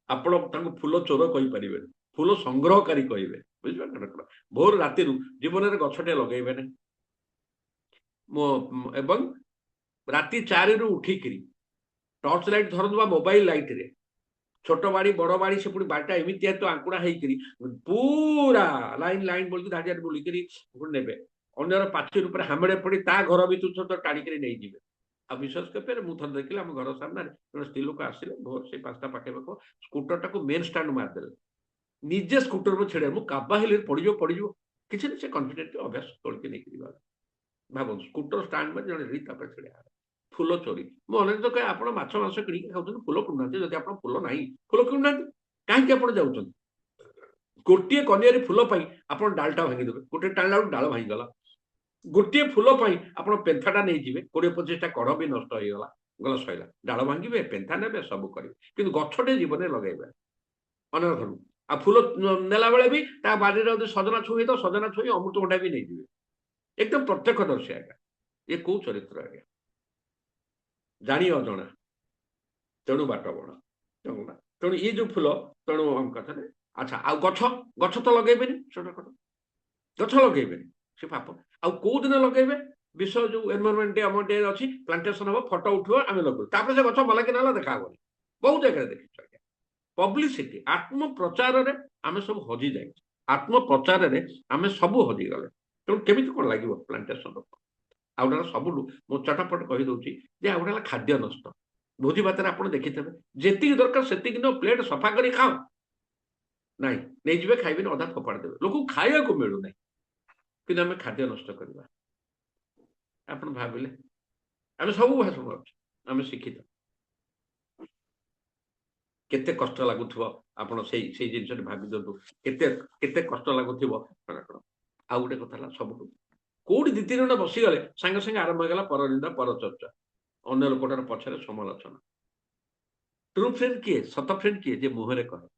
ଆପଣ ତାଙ୍କୁ ଫୁଲ ଚୋର କହିପାରିବେନି, ଫୁଲ ସଂଗ୍ରହକାରୀ କହିବେ, ବୁଝିପାରିଲେ? ଭୋର ରାତିରୁ ଜୀବନରେ ଗଛଟେ ଲଗେଇବେ ନାହିଁ। ଏବଂ ରାତି 4ରୁ ଉଠିକିରି ଟର୍ଚ୍ଚ ଲାଇଟ୍ ଧରୁଥିବା ମୋବାଇଲ ଲାଇଟରେ, ଛୋଟ ବାଡି ବଡ ବାଡି, ସେ ପୁଣି ବାଡିଟା ଏମିତି ତ ଆଙ୍କୁଡା ହେଇକିରି ପୁରା ଲାଇନ ବୋଲିକି ଧାଡିଆରେ ବୁଲିକିରି ନେବେ। ଅନ୍ୟର ପାଚେରୀ ଉପରେ ହାମେଡେ ପଡି ତା ଘର ଭିତରୁ ଟାଣିକିରି ନେଇଯିବେ। ଆଉ ବିଶ୍ୱାସ କରିପାରିବେ, ମୁଁ ଥରେ ଦେଖିଲି ଆମ ଘର ସାମ୍ନାରେ ଜଣେ ସ୍ତ୍ରୀ ଲୋକ ଆସିଲେ, ଭୋର ସେଇ 5ଟା ପାଖାପାଖି, ସ୍କୁଟରଟାକୁ ମେନ୍ ଷ୍ଟାଣ୍ଡ ମାରିଦେଲେ, ନିଜେ ସ୍କୁଟର ଛିଡ଼ା ମୁଁ କାବା ହେଲେ ପଡ଼ିଯିବ କିଛି ନାହିଁ। ସେ କନଫିଡେଣ୍ଟ ଅଭ୍ୟାସ ତୋଳିକି ନେଇକି ଯିବା। ଭାବନ୍ତୁ ସ୍କୁଟର ଷ୍ଟାଣ୍ଡ ମାନେ ଜଣେ ରି ତାପରେ ଛିଡ଼ା ହେଲା। ଫୁଲ ଚୋରି। ମୁଁ ଅନେକ ତ କହେ ଆପଣ ମାଛ ମାଂସ କିଣିକି ଖାଉଛନ୍ତି, ଫୁଲ କିଣୁନାହାନ୍ତି। ଯଦି ଆପଣ ଫୁଲ ନାହିଁ ଫୁଲ କିଣୁନାହାନ୍ତି, କାହିଁକି ଆପଣ ଯାଉଛନ୍ତି? ଗୋଟିଏ କନିଆରୀ ଫୁଲ ପାଇଁ ଆପଣ ଡାଳଟା ଭାଙ୍ଗିଦେବେ, ଗୋଟେ ଟାଣିଲା ବେଳକୁ ଡାଳ ଭାଙ୍ଗିଗଲା। ଗୋଟିଏ ଫୁଲ ପାଇଁ ଆପଣ ପେନ୍ଥାଟା ନେଇଯିବେ, 20-25ଟା କଢ଼ ବି ନଷ୍ଟ ହେଇଗଲା, ଗଲା ସଇଲା। ଡାଳ ଭାଙ୍ଗିବେ, ପେନ୍ଥା ନେବେ, ସବୁ କରିବେ, କିନ୍ତୁ ଗଛଟେ ଜୀବନରେ ଲଗେଇବେ ଅନ୍ୟ ଘରକୁ। ଆଉ ଫୁଲ ନେଲା ବେଳେ ବି ତା ବାଡ଼ିରେ ଯଦି ସଜନା ଛୁଇଁ ହେଇଥିବ, ସଜନା ଛୁଇଁ ଅମୃତଭଣ୍ଡା ବି ନେଇଯିବେ। एकदम प्रत्यक्षदर्शी आज्ञा। ये कौ चरित्र आज्ञा? जानी अजणा तेणु बाट बण तेणु ये जो फूल तेणु हम कथा अच्छा आ गछ गछ तो लगेबेनी छोट छोट गछ लगेबेनी से पाप आ कौ दिन लगेबे विश्व जो एनवायरनमेंट डे अमर डे अच्छी प्लांटेशन हम फटो उठो आम लगू तापर से गछ भला कि ना देखा हेनी बहुत जगह देखी आज्ञा। पब्लिसिटी आत्म प्रचार आम सब हजि जाए आत्म प्रचार आम सब हजिगले तेणु केमी कौन लगे प्लांटेशन आउटा सब मु चटापट कहीदे जे आउटा खाद्य नष्ट भोजी भात आप देखी जी दरकार से प्लेट सफा कर खाओ ना नहीं जी खाइबे अधा फोपाड़ देवे लोक खाया मिलूना कि आम खाद्य नष्ट करवा आप भाविले आम सब भाषण आम शिक्षित केते कष्ट लगुव आप जिन भावी दिंतु केते कष्ट लगुव आउ गोटे कथा सब कौटी 2-3 घंटा बसीगले सांगे सांगे आरंभ होगा परनिंदा पर चर्चा अन्य लोकटार पछरे समालोचना। ट्रू फ्रेंड किए सत फ्रेंड किए जे मुहरे कहे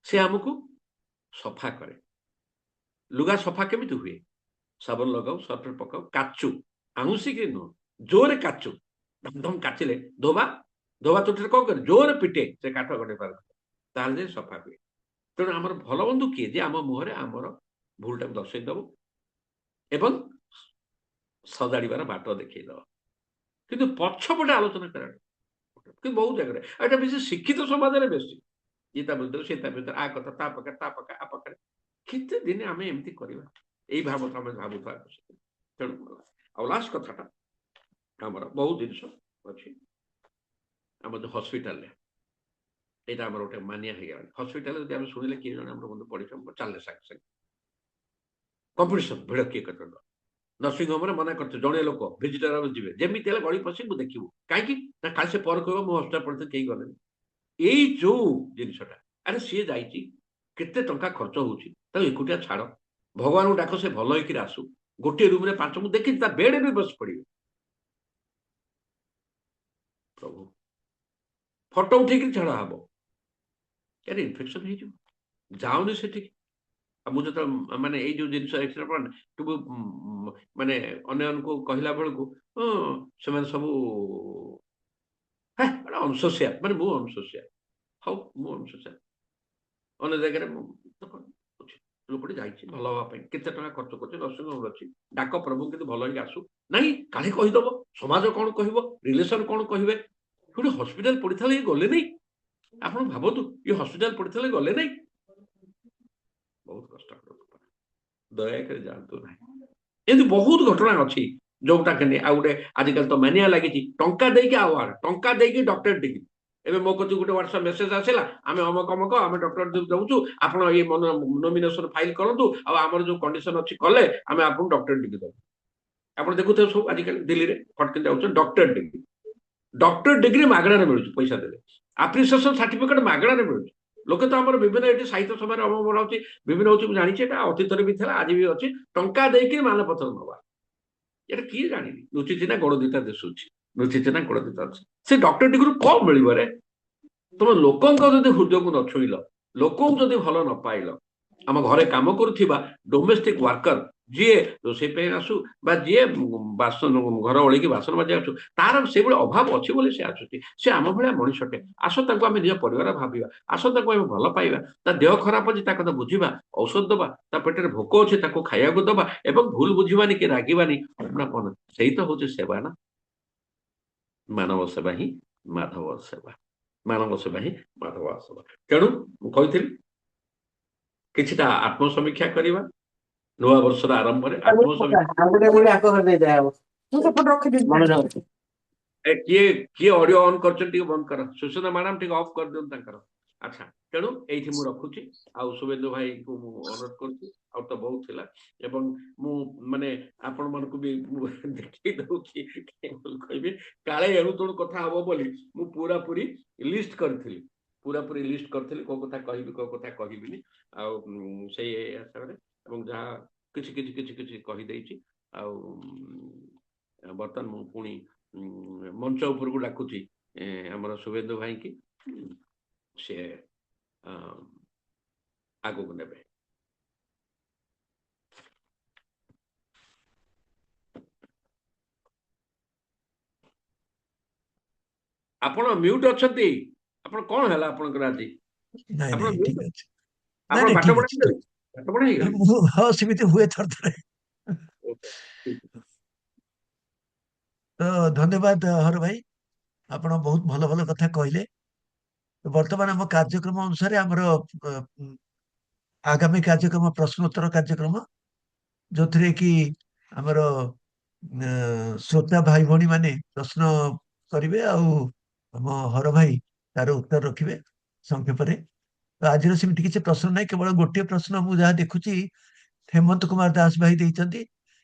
से आमको सफा करे लुगा सफा केमिति हुए साबुन लगाओ सर्फ पकाओ काचु आउसी कि नुह जोरे काचु धम धम काचिले धोबा धोबा चोटी कौन करे जोरे पिटे से काठ गटे पार ताले सफा हुए। तेणु आमर भल बंधु किए जे आम मुहरे आमर भूलटा दर्शई दब एवं सजाड़बार बाट देखद कि पछपटे आलोचना कर बहुत जगह एटा बेसी शिक्षित समाज में बेसी ये भर से भर आ कथा ता पका ता पका आ पका केते दिन आम एमती करवा यही भाव आम भावुता तेणु आ लास्ट कथाटा आमर बहुत जिन अच्छी आम जो हस्पिटाल यहाँ आम गोटे मानिया हो गला हस्पिटाल जब शुणिले किए जन बंधु पढ़ी चलने सागे सागे कंपिटिशन भिड़ किए कत नर्सिंग होम मना करते जड़े लोक भिजिटर जी जमी गड़ी पशि देखू कहीं खाली से पर कह मुझे हस्पिटाल पड़ते कहीं गले यही जो जिनसा अरे सी जाते टंका खर्च होकुटिया छाड़ भगवान को डाक से भल होकर आसु गोटे रूम में 5 मुझे देखी बेड भी बस पड़े प्रभु फटो उठे छाड़ हम यार इनफेक्शन हो जाऊनी से मुझे तो माने ये जो जिन माने अन्य को कहला बेलू से सब अनसोसिया माने मु अनसोसिया हाँ मु अनसोसिया अन्य जगह लोकटी जाइए भल हाँपाई केते टका खर्च कर नर्सिंग होम अच्छी डाक प्रभु कि भल होगी आसु ना काली कहीदब समाज कौन कह रिलेसन कौन कहे गोटे हस्पिटाल पड़ी था गले नहीं आप भावतु ये हस्पिटाल पड़ी था गले नहीं बहुत कष्ट दयाकर जानतु ना एमती बहुत घटना अच्छी जोटा के गोटे आजिकल तो मानिया लगी टंका देकी आवार्ड टंका देकी डॉक्टर डिग्री एवं मो कति गोटे व्हाट्सएप मेसेज आसला आम अमक अमक आम डॉक्टर देवु आप नॉमिनेशन फाइल करूँ आमर जो कंडीशन अच्छी कले आम आप डॉक्टर डिग्री देव आप देखुते सब आजिकल दिल्ली में फटकिन जाऊँ डॉक्टर डिग्री मागणार मिलूँ पैसा दे एप्रिसिएशन सर्टिफिकेट मागणार मिलूँ लोके तो आम विभिन्न ये साहित्य सभा अमर हो विभिन्न हो जानी अतीत भी था आज भी अच्छी टंका देकी मानपत्र नवा ये किए जानी लुचिची ना गोड़ दुटा दिशुची लुचिची ना गोड़ दुटा से डॉक्टर डिग्री कौन मिले तुम लोक हृदय को न छुईल लोक भल न पाइल आम घरे कम करुवा डोमेस्टिक वर्कर जी रोसे आसु जी बासन घर ओलिकी बासन बाजी आसु तार से अभाव अच्छी से आसुची से आम भाया मनीषटे आस आम निज परिवार भाविया आस भल पाइबा ता देह खराब अच्छी कथा बुझा औषध दबा ता पेटे भोक अच्छे खाया दबा एवं भूल बुझानी कि रागवानी कौन से तो हूँ सेवा ना मानव सेवा ही माधव सेवा मानव सेवा ही माधव सेवा तेणु मुझे कि आत्मसमीक्षा करवा नुआ वर्ष आरंभ में किए किए ऑडियो ऑन कर बंद कर सुषमा मैडम टी ऑफ कर दियो अच्छा तेणु ये मुझे रखुची आउ शुभेंदु भाई को अनुरोध करुच्ची आउ तो बहुत थिला एवं मु माने आपण मन को भी देखि दउ कि कहबे काले एरु तोड़ कथा हबो बोली मु पूरा पूरी लिस्ट करथिली पूरा पूरी लिस्ट करथिली को कथा कहबी को कथा कहबिनी आउ से हिसाब रे एवं जहा किछि कहि देछि आउ बर्तन मु पुणी मंच ऊपर को डाकुची हमर शुभेंदु भाई की से आगो को नेबे आपण म्यूट अछंती आपण कोन हला आपण कराती ନାଇଁ आपण ନାଇଁ म्यूट ଠିକ ଅଛି ନାଇଁ आपण ନାଇଁ बाटो ଠିକ ଅଛି बढा बाटो बढा ही गले ମୁଁ ହଁ ସେମିତି ହୁଏ ଥରେ ଥରେ। ତ ଧନ୍ୟବାଦ ହର ଭାଇ, ଆପଣ ବହୁତ ଭଲ ଭଲ କଥା କହିଲେ। ବର୍ତ୍ତମାନ ଆମ କାର୍ଯ୍ୟକ୍ରମ ଅନୁସାରେ ଆମର ଆଗାମୀ କାର୍ଯ୍ୟକ୍ରମ ପ୍ରଶ୍ନୋତ୍ତର କାର୍ଯ୍ୟକ୍ରମ, ଯୋଉଥିରେ କି ଆମର ଶ୍ରୋତା ଭାଇ ଭଉଣୀ ମାନେ ପ୍ରଶ୍ନ କରିବେ ଆଉ ଆମ ହର ଭାଇ ତାର ଉତ୍ତର ରଖିବେ ସଂକ୍ଷେପରେ। ତ ଆଜିର ସେମିତି କିଛି ପ୍ରଶ୍ନ ନାହିଁ, କେବଳ ଗୋଟିଏ ପ୍ରଶ୍ନ ମୁଁ ଯାହା ଦେଖୁଛି ହେମନ୍ତ କୁମାର ଦାସ ଭାଇ ଦେଇଛନ୍ତି।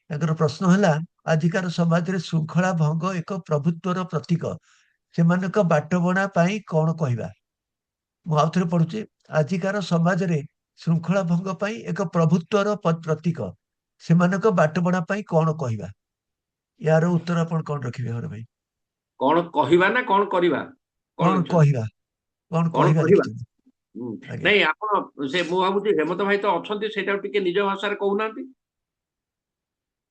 ତାଙ୍କର ପ୍ରଶ୍ନ ହେଲା, ଆଜିକାର ସମାଜରେ ଶୃଙ୍ଖଳା ଭଙ୍ଗ ଏକ ପ୍ରଭୁତ୍ୱର ପ୍ରତୀକ, ସେମାନଙ୍କ ବାଟବଣା ପାଇଁ କଣ କହିବା? ମୁଁ ଆଉ ଥରେ ପଢୁଛି, ଆଜିକାର ସମାଜରେ ଶୃଙ୍ଖଳା ଭଙ୍ଗ ପାଇଁ ଏକ ପ୍ରଭୁତ୍ୱର ପ୍ରତୀକ, ସେମାନଙ୍କ ବାଟବଣା ପାଇଁ କଣ କହିବା? यार उत्तर अपन कौन रखिबे हर भाई? कोन कहिबा ना कोन करिबा कोन कौन लिखछन कहिबा? कौन कोन कहिबा कहिबा लिखिଛନ୍ତି? आगे नहीं आपण से मु भाबुची हेमंत भाई तो अछंती सेटा टिके निज भाषा रे कहउनांती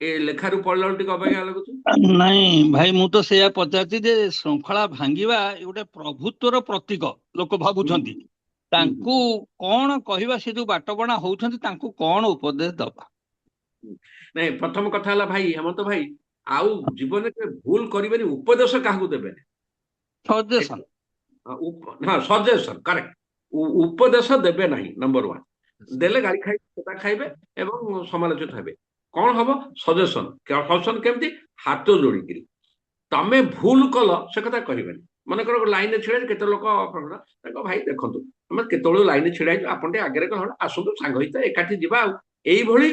ए लेखारु पढला टिके अबाग्या लागुची ନାଇଁ ଭାଇ, ମୁଁ ତ ସେଇଆ ପଚାରିଛି ଯେ ଶୃଙ୍ଖଳା ଭାଙ୍ଗିବା ଏ ଗୋଟେ ପ୍ରଭୁତ୍ୱର ପ୍ରତୀକ ଲୋକ ଭାବୁଛନ୍ତି, ତାଙ୍କୁ କଣ କହିବା? ସେ ଯୋଉ ବାଟବଣା ହଉଛନ୍ତି ତାଙ୍କୁ କଣ ଉପଦେଶ ଦବା? नहीं प्रथम कथा हला भाई हेमंत भाई आउ जीवन में भूल करिबेनी उपदेश काहू देबेनी ସଜେସନ हाँ सजेशन करेक्ट उपदेश देबे नहीं नंबर 1 देले गाड़ी खाई सेटा खाइबे एवं समालोचित हेबे कौन हबो सजेशन सजेशन केमती हाथ जोड़ी किरी तमे भूल कल से कथा कहबेनी मन कर लाइन छिड़ा केते लोक भाई देखंतु हम केतोळ लाइन छिड़ा आपन टे आगे कह आसंतु सांग हित एकाठी जिबा एई भली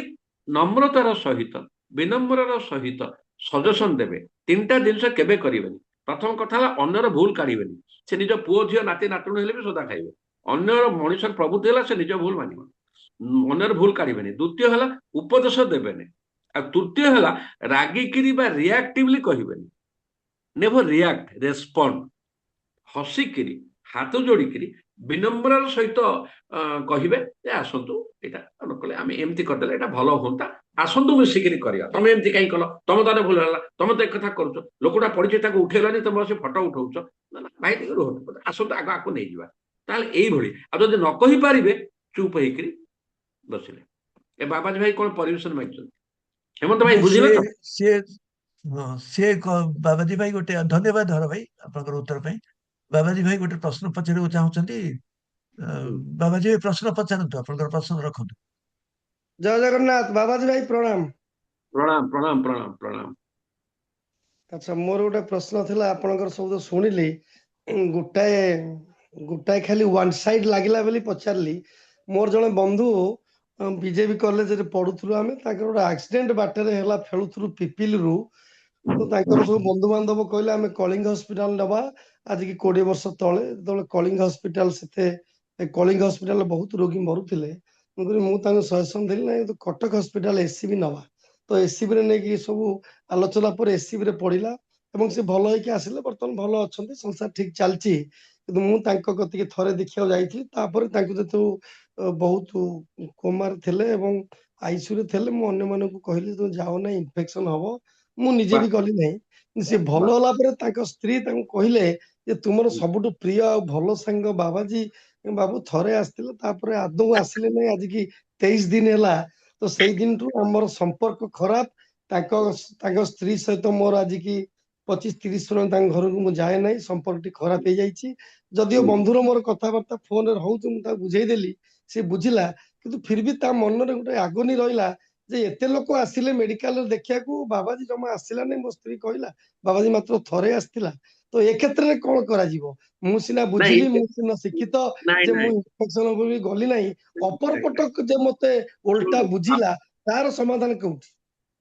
नम्रतार सहित विनम्रर सहित सजेशन देबे तीनटा जिनस केबे करिवेनी प्रथम कथा हला अन्यर भूल काढिबेनी से निज पुओ झियो नाती नातुणी हेले भी सदा खाइबे अन्यर मनुष्य प्रभुति हला से निज भूल मानिबो अन्यर भूल काढिबेनी द्वितीय हला उपदेश देबेनी आ तृतीय हला रागिकिरी बा रिएक्टिवली कहिबेनी नेवर रिएक्ट रेस्पोंड हसिकिरी हाथ जोड़िकिरी विनम्र सहित कहिबे जे आसंतु एटा नकले आमे एमती करदेले एटा भलो होंता आसंतु मिसिकिरी करिया तमे एमती काई कलो तमे ताने भूल हला तमे तो एक कथा करूछ लोकटा पडिचे ताको उठेलानी तमे बसे फोटो उठौछ ना ना भाई टिके रोह आसंतु आगो आको नै जिबा ताले एई भली आ जदि न कहि पारिबे चुप हेकिरी बसिले ए बाबाजी भाई कोन परमिशन मागछन हेमंत भाई बुझिले तो से से बाबाजी भाई गोटे धन्यवाद हर भाई आपनकर उत्तर ପାଇଁ। बाबाजी भाई गोटे प्रश्न पचारिବାକୁ ଚାହୁଁଛନ୍ତି। बाबाजी भाई प्रश्न पचारନ୍ତୁ, ଆପଣଙ୍କର प्रश्न रखନ୍ତୁ। जय जगन्नाथ बाबाजी भाई प्रणाम। प्रणाम प्रणाम प्रणाम प्रणाम। अच्छा मोर गोटे प्रश्न थिला आपनकर सब सुनिली गोटाए गोटाए खाली वन साइड लागिला बोली पचारली। मोर जने बंधु बीजेपी कॉलेज रे पढुथुलु आमे ताकर गोटे एक्सीडेंट बाटे रे हला फेलुथुलु पिपिल रु तो ताकर सब बंधु बांधव कहले आमे कलिंग हॉस्पिटल नबा आज की 20 वर्ष तळे तळे कलिंग हॉस्पिटल सेते कलिंग हॉस्पिटल बहुत रोगी मरुथिले मु तांको सजेशन देली ना तो कटक हॉस्पिटल एसीबी नबा तो एसीबी रे नै कि सब आलोचना पर एसीबी रे पड़िला एवं से भल होइके आसिले बर्तमान भल अछंती संसार ठीक चलची किंतु मु तांको कति थरे देखिया जाईथि तापर तांको जतो बहुत कोमार थिले एवं आईसीयू रे थिले मु अन्य माने को कहली तो जाओ ना इन्फेक्शन हबो मु निजे भी गली नै से भल होला पर तांको स्त्री तांको कहिले जे तुमर सबटु प्रिय आ भल संग बाबाजी बाबू थरे आस्तिले तापर आदौ आसिले नै आज की 23 दिन हैला तो सेई दिन टू हमर संपर्क खराब तांको स्त्री सहित मोर आज की 25-30 दिन तांको घर को मु जाए नै संपर्क खराब हे जाईची जदियो बंधुर मोर कथाबार्ता फोन रे होउ तुम ता बुझेई देली से बुझिला किंतु फिर भी ता मन रे गुटे आगोनी रहिला जे एते लोक आसिले मेडिकल देखिया को बाबाजी जमा आसिला नै मो स्त्री कहला बाबाजी मात्र थरे आस्तिला ତ ଏ କ୍ଷେତ୍ରରେ କଣ କରାଯିବ? ମୁଁ ସିନା ନାଇଁ ବୁଝିଲି, ମୁଁ ସିନା ଶିକ୍ଷିତ ନାଇଁ ଯେ ମୁଁ ନାଇଁ ଇନଫେକ୍ସନ ବୋଲି ଗଲି ନାହିଁ, ଅପର ନାଇଁ ପଟକ ଯେ ମତେ ଓଲଟା ଶୁଣନ୍ତୁ, ବୁଝିଲା, ତାର ସମାଧାନ କୋଉଠି?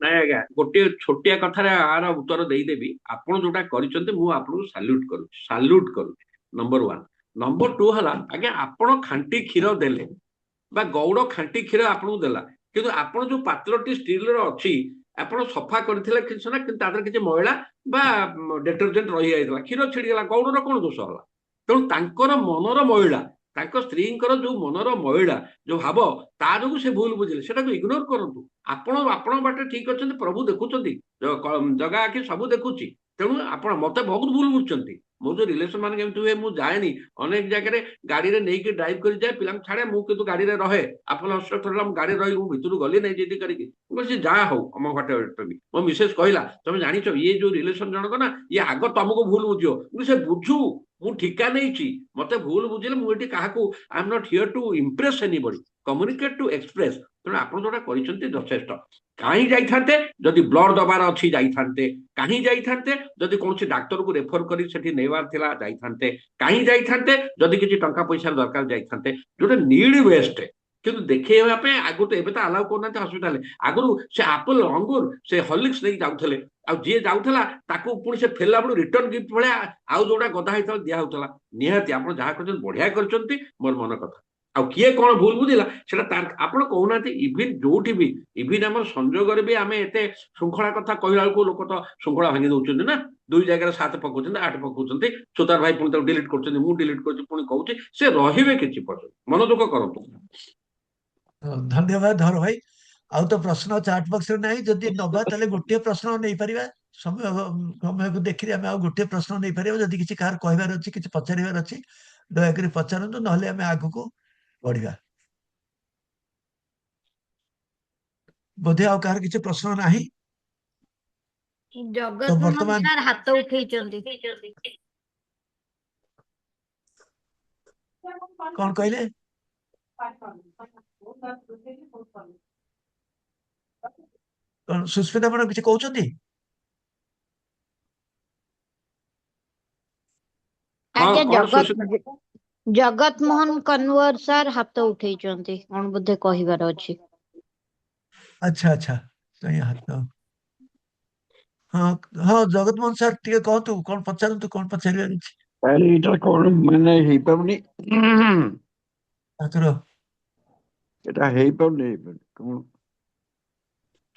ନାଇଁ ଆଜ୍ଞା ଗୋଟିଏ ଛୋଟିଆ କଥାରେ ଆର ଉତ୍ତର ଦେଇଦେବି। ଆପଣ ଯୋଉଟା କରିଛନ୍ତି ମୁଁ ଆପଣଙ୍କୁ ସାଲ୍ୟୁଟ କରୁଛି ନମ୍ବର 1। ନମ୍ବର 2 ହେଲା ଆଜ୍ଞା ଆପଣ ଖାଣ୍ଟି କ୍ଷୀର ଦେଲେ ବା ଗୌଡ଼ ଖାଣ୍ଟି କ୍ଷୀର ଆପଣଙ୍କୁ ଦେଲା, କିନ୍ତୁ ଆପଣ ଯୋଉ ପାତ୍ରଟି ଷ୍ଟିଲର ଅଛି ଆପଣ ସଫା କରିଥିଲେ କିଛି ନା, କିନ୍ତୁ ତା ଦେହରେ କିଛି ମଇଳା ବା ଡେଟର୍ଜେଣ୍ଟ ରହିଯାଇଥିଲା, କ୍ଷୀର ଛିଡ଼ିଗଲା, ଗୌଡ଼ର କଣ ଦୋଷ ହେଲା? ତେଣୁ ତାଙ୍କର ମନର ମଇଳା, ତାଙ୍କ ସ୍ତ୍ରୀଙ୍କର ଯୋଉ ମନର ମଇଳା, ଯୋଉ ଭାବ, ତା ଯୋଗୁଁ ସେ ଭୁଲ ବୁଝିଲେ, ସେଟାକୁ ଇଗ୍ନୋର କରନ୍ତୁ। ଆପଣ ଆପଣଙ୍କ ବାଟରେ ଠିକ ଅଛନ୍ତି, ପ୍ରଭୁ ଦେଖୁଛନ୍ତି, ଜଗା ଆଖି ସବୁ ଦେଖୁଛି। ତେଣୁ ଆପଣ ମତେ ବହୁତ ଭୁଲ ବୁଝୁଛନ୍ତି। ମୋ ଯୋଉ ରିଲେସନ ମାନେ କେମିତି ହୁଏ ମୁଁ ଯାଏନି, ଅନେକ ଜାଗାରେ ଗାଡିରେ ନେଇକି ଡ୍ରାଇଭ କରି ଯାଏ, ପିଲାଙ୍କୁ ଛାଡେ, ମୁଁ କିନ୍ତୁ ଗାଡିରେ ରହେ। ଆପଣ ଥରିଲା ମୁଁ ଗାଡିରେ ରହିକି ମୁଁ ଭିତରୁ ଗଲି ନାହିଁ ଜିଦି କରିକି, ମୁଁ କହିଲି ଯାହା ହଉ ଆମ ଘଟେ ବି। ମୋ ମିସେସ୍ କହିଲା ତମେ ଜାଣିଛ ଇଏ ଯୋଉ ରିଲେସନ ଜଣକ ନା, ଇଏ ଆଗ ତମକୁ ଭୁଲ ବୁଝିବ। ମୁଁ ସେ ବୁଝୁ, ମୁଁ ଠିକା ନେଇଛି, ମତେ ଭୁଲ ବୁଝିଲେ ମୁଁ ଏଠି କାହାକୁ I am not here to impress anybody, communicate to express. ତେଣୁ ଆପଣ ଯୋଉଟା କରିଛନ୍ତି ଯଥେଷ୍ଟ। କାହିଁ ଯାଇଥାନ୍ତେ? ଯଦି ବ୍ଲଡ ଦବାର ଅଛି ଯାଇଥାନ୍ତେ। କାହିଁ ଯାଇଥାନ୍ତେ? ଯଦି କୌଣସି ଡାକ୍ତରକୁ ରେଫର କରି ସେଠି ନେବାର ଥିଲା ଯାଇଥାନ୍ତେ। କାହିଁ ଯାଇଥାନ୍ତେ? ଯଦି କିଛି ଟଙ୍କା ପଇସା ଦରକାର ଯାଇଥାନ୍ତେ, ଯୋଉଟା ନିଡ୍ ବେଷ୍ଟ। କିନ୍ତୁ ଦେଖେଇବା ପାଇଁ ଆଗରୁ ଏବେ ତ ଆଲାଉ କରୁନାହାନ୍ତି ହସ୍ପିଟାଲ, ଆଗରୁ ସେ ଆପଲ ଅଙ୍ଗୁର ସେ ହର୍ଲିକ୍ସ ନେଇକି ଯାଉଥିଲେ, ଆଉ ଯିଏ ଯାଉଥିଲା ତାକୁ ପୁଣି ସେ ଫେରିଲା ବେଳୁ ରିଟର୍ନ ଗିଫ୍ଟ ଭଳିଆ ଆଉ ଯୋଉଟା ଗଦା ହେଇଥିଲା ଦିଆ ହଉଥିଲା। ନିହାତି ଆପଣ ଯାହା କରିଛନ୍ତି ବଢିଆ କରିଛନ୍ତି, ମୋର ମନ କଥା। ଆଉ କିଏ କଣ ଭୁଲ ବୁଝିଲା ସେଟା ତାର, ଆପଣ କହୁନାହାନ୍ତି। ଇଭିନ୍ ଯୋଉଠି ବି, ଇଭିନ୍ ଆମର ସଂଯୋଗରେ ବି ଆମେ ଏତେ ଶୃଙ୍ଖଳା କଥା କହିଲା ବେଳକୁ ଲୋକ ତ ଶୃଙ୍ଖଳା ଭାଙ୍ଗି ଦଉଛନ୍ତି ନା, 2 ଜାଗାରେ 7 ପକଉଛନ୍ତି, 8 ପକଉଛନ୍ତି, ସୁତାର ଭାଇ ପୁଣି ତାକୁ ଡିଲିଟ କରୁଛନ୍ତି, ମୁଁ ଡିଲିଟ କରୁଛି, ପୁଣି କହୁଛି ସେ ରହିବେ କିଛି ପର୍ଯ୍ୟନ୍ତ, ମନୋଯୋଗ କରନ୍ତୁ। ଧନ୍ୟବାଦ ଧର ଭାଇ। ଆଉ ତ ପ୍ରଶ୍ନ ଚାଟ ବକ୍ସରେ ନାହିଁ, ଯଦି ନବା ତାହେଲେ ଗୋଟିଏ ପ୍ରଶ୍ନ ନେଇପାରିବା। ସମୟକୁ ଦେଖିକି ଆମେ ଆଉ ଗୋଟିଏ ପ୍ରଶ୍ନ ନେଇପାରିବା। ଯଦି କିଛି କାହାର କହିବାର ଅଛି, କିଛି ପଚାରିବାର ଅଛି, ଦୟାକରି ପଚାରନ୍ତୁ, ନହେଲେ ଆମେ ଆଗକୁ ବଢିବା। ବୋଧେ ଆଉ କାହାର କିଛି ପ୍ରଶ୍ନ ନାହିଁ। ତ ଜଗତ ମୋହନ ବର୍ତ୍ତମାନ ସାର୍ ହାତ ଉଠେଇଛନ୍ତି। କଣ କହିଲେ? କଣ ସୁସ୍ମିତା ମ୍ୟାଡାମ କିଛି କହୁଛନ୍ତି? ହଁ ଆଜ୍ଞା କଣ ସୁସ୍ମିତା? ଜଗତ ମୋହନ କନୱର ସାର୍ ହାତ ଉଠେଇଛନ୍ତି, କଣ ବୋଧେ କହିବାର ଅଛି। ଆଚ୍ଛା ଆଚ୍ଛା, କାଇଁ ହାତ, ହଁ ହଁ ଜଗତମୋହନ ସାର୍ ଟିକେ କହନ୍ତୁ, କଣ ପଚାରନ୍ତୁ, କଣ ପଚାରିବାର ଅଛି ତାହେଲେ ଏଇଟା କଣ ମାନେ ହେଇପାରୁନି? ଠାକୁର? ଏଟା ହେଇପାରୁନି କଣ?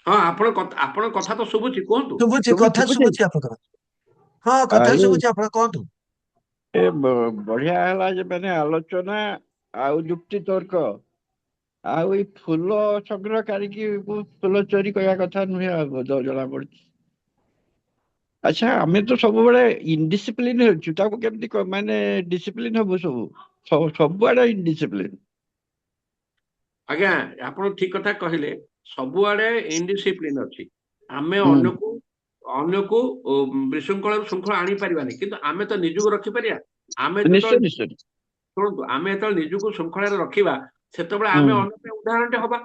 ହଁ ଆପଣଙ୍କ କଥା ତ ଶୁଭୁଛି, କୁହନ୍ତୁ। ଶୁଭୁଛି, କଥା ଶୁଭୁଛି ଆପଣଙ୍କର। ହଁ କଥା ଆରେ ଶୁଭୁଛି, ଆପଣ କୁହନ୍ତୁ। ବଢିଆ ହେଲା ଯେ ମାନେ ଆଲୋଚନା ଆଉ ଯୁକ୍ତି ତର୍କ, ଆଉ ଏଇ ଫୁଲ ସଂଗ୍ରହ କାରିକି ଫୁଲ ଚୋରି କରିବା କଥା ନୁହେଁ, ଆଉ ଜଣା ପଡୁଛି। ଆଚ୍ଛା ଆମେ ତ ସବୁବେଳେ ଇନଡିସିପ୍ଲିନ ହେଉଛୁ, ତାକୁ କେମିତି ମାନେ ଡିସିପ୍ଲିନ ହବୁ? ସବୁଆଡେ ଇନଡିସିପ୍ଲିନ। ଆଜ୍ଞା ଆପଣ ଠିକ କଥା କହିଲେ, ସବୁଆଡେ ଇନଡିସିପ୍ଲିନ ଅଛି। ଆମେ ହୁଁ ଅନ୍ୟକୁ ବିଶୃଙ୍ଖଳାରୁ ଶୃଙ୍ଖଳା ଆଣିପାରିବାନି, କିନ୍ତୁ ଆମେ ତ ନିଜକୁ ରଖିପାରିବା। ଆମେ ନିଶ୍ଚୟ ଯେତେବେଳେ, ନିଶ୍ଚୟ। ଶୁଣନ୍ତୁ, ଆମେ ଯେତେବେଳେ ନିଜକୁ ଶୃଙ୍ଖଳାରେ ରଖିବା, ସେତେବେଳେ ହୁଁ ଆମେ ଅନ୍ୟ ପାଇଁ ଉଦାହରଣଟେ ହବା।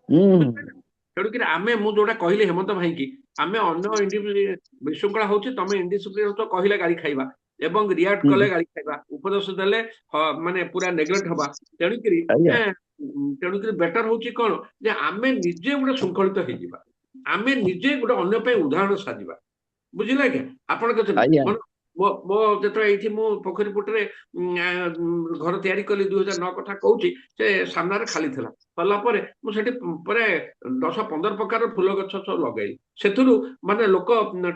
ହୁଁ ବୁଝିପାରିଲେ? ତେଣୁକରି ମୁଁ ଯୋଉଟା କହିଲି ହେମନ୍ତ ଭାଇକି, ଆମେ ଅନ୍ୟ ବିଶୃଙ୍ଖଳା ହଉଛି, ତମେ ଇନଡିସିପ୍ଲିନ ହଉଛ କହିଲେ ଗାଳି ଖାଇବା, ଏବଂ ରିଆକ୍ଟ ହୁଁ କଲେ ଗାଳି ଖାଇବା, ଉପଦେଶ ଦେଲେ ମାନେ ପୁରା ନେଗ୍ଲେକ୍ଟ ହବା। ତେଣୁକରି ଆଜ୍ଞା ବେଟର ହଉଛି କଣ, ଯେ ଆମେ ନିଜେ ଗୋଟେ ଶୃଙ୍ଖଳିତ ହେଇଯିବା, ଆମେ ନିଜେ ଗୋଟେ ଅନ୍ୟ ପାଇଁ ଉଦାହରଣ ସାଜିବା। ବୁଝିଲେ ଆଜ୍ଞା? ଆପଣ କେତେ ଆଜ୍ଞା ମୋ ଯେତେବେଳେ ଏଇଠି ମୁଁ ପୋଖରୀ ପୁଟରେ ଘର ତିଆରି କଲି 2009 କଥା କହୁଛି, ସେ ସାମ୍ନାରେ ଖାଲି ଥିଲା। କଲା ପରେ ମୁଁ ସେଠି ପରେ 10-15 ପ୍ରକାର ଫୁଲ ଗଛ ସବୁ ଲଗାଇଲି। ସେଥିରୁ ମାନେ ଲୋକ